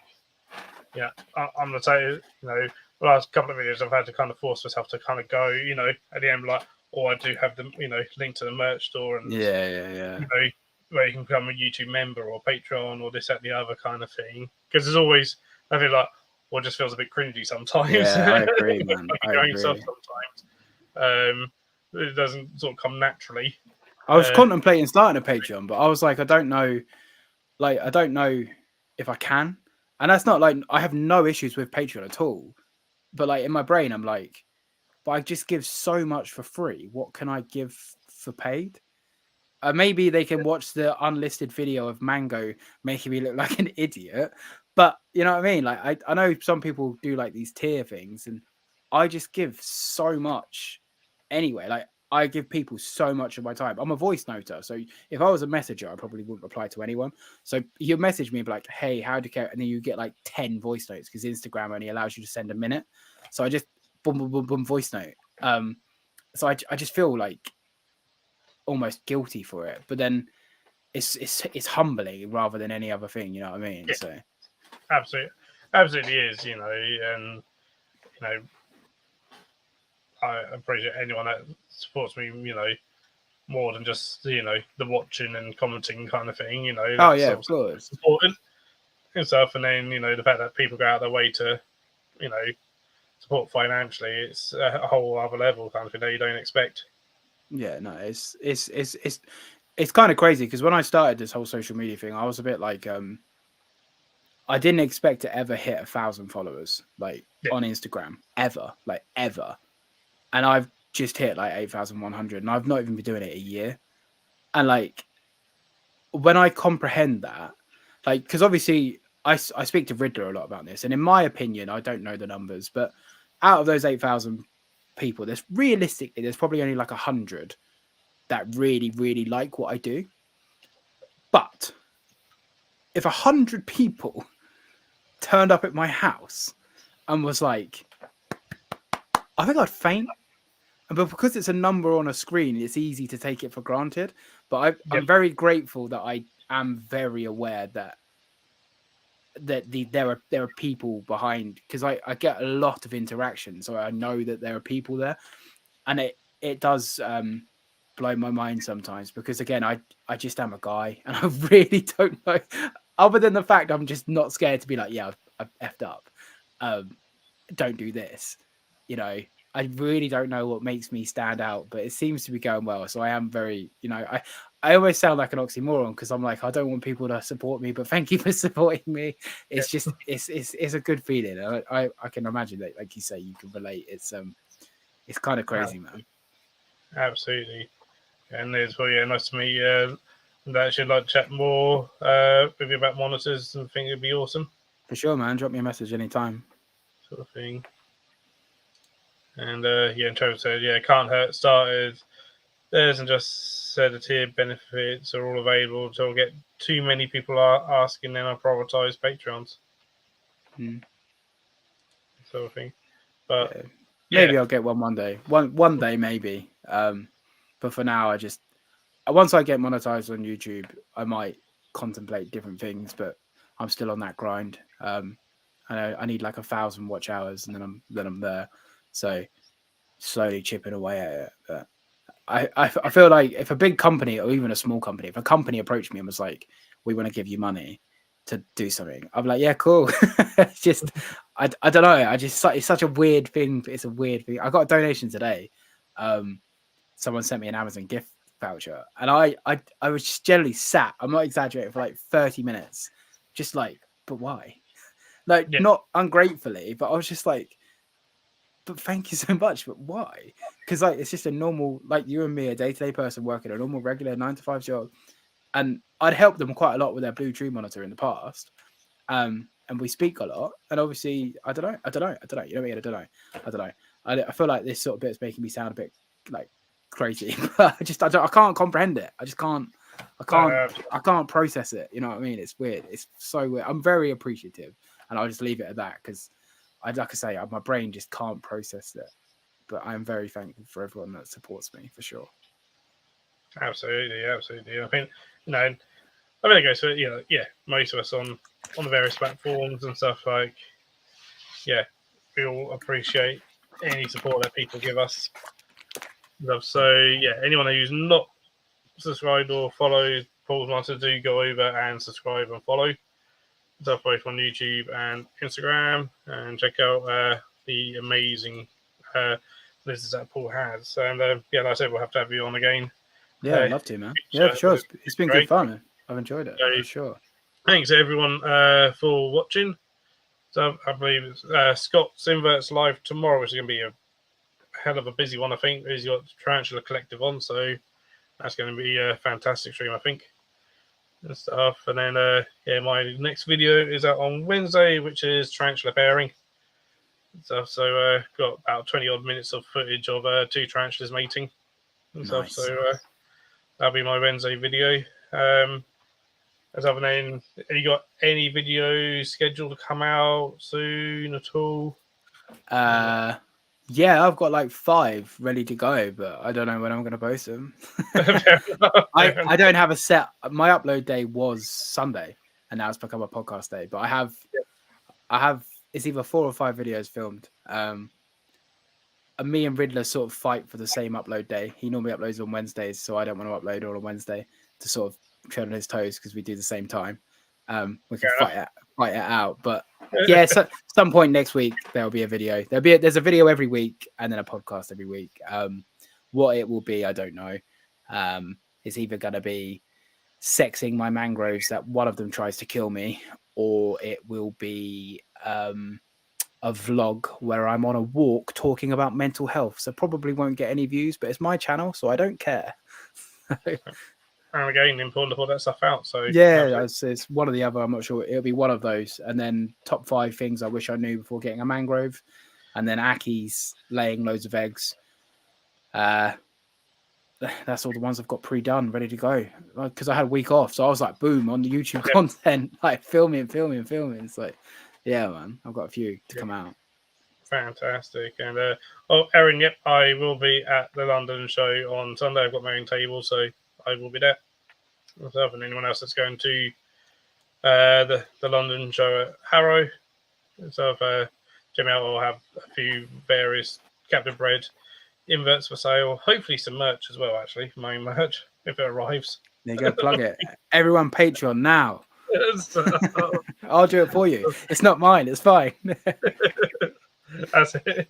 yeah, I'm the total. You know, the last couple of videos I've had to kind of force myself to kind of go. You know, at the end, like, I do have the link to the merch store, and
Yeah.
you know, where you can become a YouTube member or Patreon or this, that, and the other kind of thing. Because there's always, I feel like, it just feels a bit cringy sometimes.
Yeah, I agree, man. I
Going
agree.
stuff sometimes. It doesn't sort of come naturally.
I was contemplating starting a Patreon, but I was like, I don't know if I can. And that's not like I have no issues with Patreon at all. But like in my brain, I'm like, but I just give so much for free. What can I give for paid? Maybe they can watch the unlisted video of Mango making me look like an idiot. But you know what I mean? Like I know some people do like these tier things, and I just give so much anyway. Like I give people so much of my time. I'm a voice noter, so if I was a messenger, I probably wouldn't reply to anyone. So you message me and be like, "Hey, how do you care?" And then you get like 10 voice notes because Instagram only allows you to send a minute. So I just boom voice note. So I just feel like almost guilty for it, but then it's humbling rather than any other thing. You know what I mean?
Yeah,
So
absolutely is. You know, and you know, I appreciate anyone that supports me. You know, more than just the watching and commenting kind of thing. You know,
oh
that's
yeah, of course.
important and stuff. And then the fact that people go out their way to you know support financially, it's a whole other level kind of thing that you don't expect.
Yeah, no, it's kind of crazy because when I started this whole social media thing, I was a bit like I didn't expect to ever hit 1,000 followers like on Instagram ever, and I've just hit like 8,100, and I've not even been doing it a year. And like when I comprehend that, like because obviously I speak to Riddler a lot about this, and in my opinion, I don't know the numbers, but out of those 8,000 people, there's probably only like 100 that really like what I do. But if 100 people turned up at my house and was like, I think I'd faint. But because it's a number on a screen, it's easy to take it for granted. But I'm very grateful that I am very aware that there are people behind, because I get a lot of interaction, so I know that there are people there, and it does blow my mind sometimes, because again I just am a guy and I really don't know, other than the fact I'm just not scared to be like, yeah, I've effed up, don't do this, you know. I really don't know what makes me stand out, but it seems to be going well. So I am very, I always sound like an oxymoron because I'm like, I don't want people to support me, but thank you for supporting me. It's just, it's a good feeling. I can imagine that, like you say, you can relate. It's kind of crazy, man.
Absolutely. And it's nice to meet you. And actually, I'd like to chat more with you about monitors and think it'd be awesome.
For sure, man. Drop me a message anytime.
Sort of thing. And and Trevor said, can't hurt. Started theirs and just said the tier benefits are all available until get too many people are asking. Then I prioritize Patreons. Sort of thing. But
maybe I'll get one day. One day maybe. But for now, once I get monetized on YouTube, I might contemplate different things. But I'm still on that grind. I need like 1,000 watch hours, and then I'm there. So slowly chipping away at it. But I feel like if a big company or even a small company, if a company approached me and was like, we want to give you money to do something, I'm like, yeah, cool. It's just I don't know. It's such a weird thing. It's a weird thing. I got a donation today. Someone sent me an Amazon gift voucher, and I was just generally sat, I'm not exaggerating, for like 30 minutes, just like, but why? Like, not ungratefully, but I was just like, but thank you so much, but why? Because like it's just a normal, like you and me, a day-to-day person working a normal regular 9-to-5 job, and I'd helped them quite a lot with their Blue Tree monitor in the past, and we speak a lot, and obviously I don't know, you know what I mean? I don't know. I feel like this sort of bit is making me sound a bit like crazy, but I can't comprehend it. I can't process it. You know what I mean? It's weird. It's so weird. I'm very appreciative, and I'll just leave it at that because like I say, my brain just can't process it. but I'm very thankful for everyone that supports me for sure.
Absolutely. I think I think it goes for most of us on the various platforms and stuff like we all appreciate any support that people give us. So anyone who's not subscribed or followed Paul's Master, do go over and subscribe and follow. Stuff both on YouTube and Instagram, and check out the amazing lists that Paul has. And like I said, we'll have to have you on again.
Yeah, I'd love to, man. Yeah, for sure. It's been good fun. I've enjoyed it for sure.
Thanks everyone for watching. So I believe it's Scott's Inverts live tomorrow, which is going to be a hell of a busy one. I think he's got Tarantula Collective on, so that's going to be a fantastic stream, I think. And stuff, and then my next video is out on Wednesday, which is tarantula pairing and stuff. So got about 20 odd minutes of footage of two tarantulas mating and stuff. So that'll be my Wednesday video. As other than, have you got any videos scheduled to come out soon at all?
Yeah, I've got like 5 ready to go, but I don't know when I'm going to post them. I don't have a set. My upload day was Sunday, and now it's become a podcast day. But I have it's either 4 or 5 videos filmed. And me and Riddler sort of fight for the same upload day. He normally uploads on Wednesdays, so I don't want to upload all on Wednesday to sort of tread on his toes because we do the same time. We can fight it out, but yeah, so some point next week there'll be a video. There's a video every week and then a podcast every week. What it will be, I don't know. It's either going to be sexing my mangroves that one of them tries to kill me, or it will be a vlog where I'm on a walk talking about mental health. So probably won't get any views, but it's my channel, so I don't care.
And again, important to put that stuff out. So
yeah, it's one or the other. I'm not sure. It'll be one of those. And then top 5 things I wish I knew before getting a mangrove. And then Aki's laying loads of eggs. That's all the ones I've got pre-done, ready to go. Because I had a week off, so I was like, boom, on the YouTube content, like filming. It's like, yeah, man, I've got a few to come out.
Fantastic. And Erin, I will be at the London show on Sunday. I've got my own table, so I will be there. Myself and anyone else that's going to the London show at Harrow. So if Jimmy will have a few various Captain Bread inverts for sale. Hopefully some merch as well, actually, my own merch, if it arrives.
There you go, plug it. Everyone Patreon now. I'll do it for you. It's not mine, it's fine.
That's it.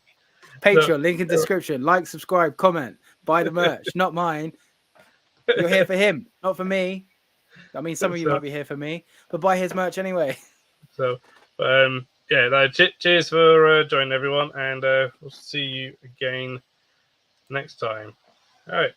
Patreon, link in description. Like, subscribe, comment, buy the merch. Not mine. You're here for him, not for me. I mean, some of you might be here for me, but buy his merch anyway.
So, cheers for joining everyone, and we'll see you again next time. All right.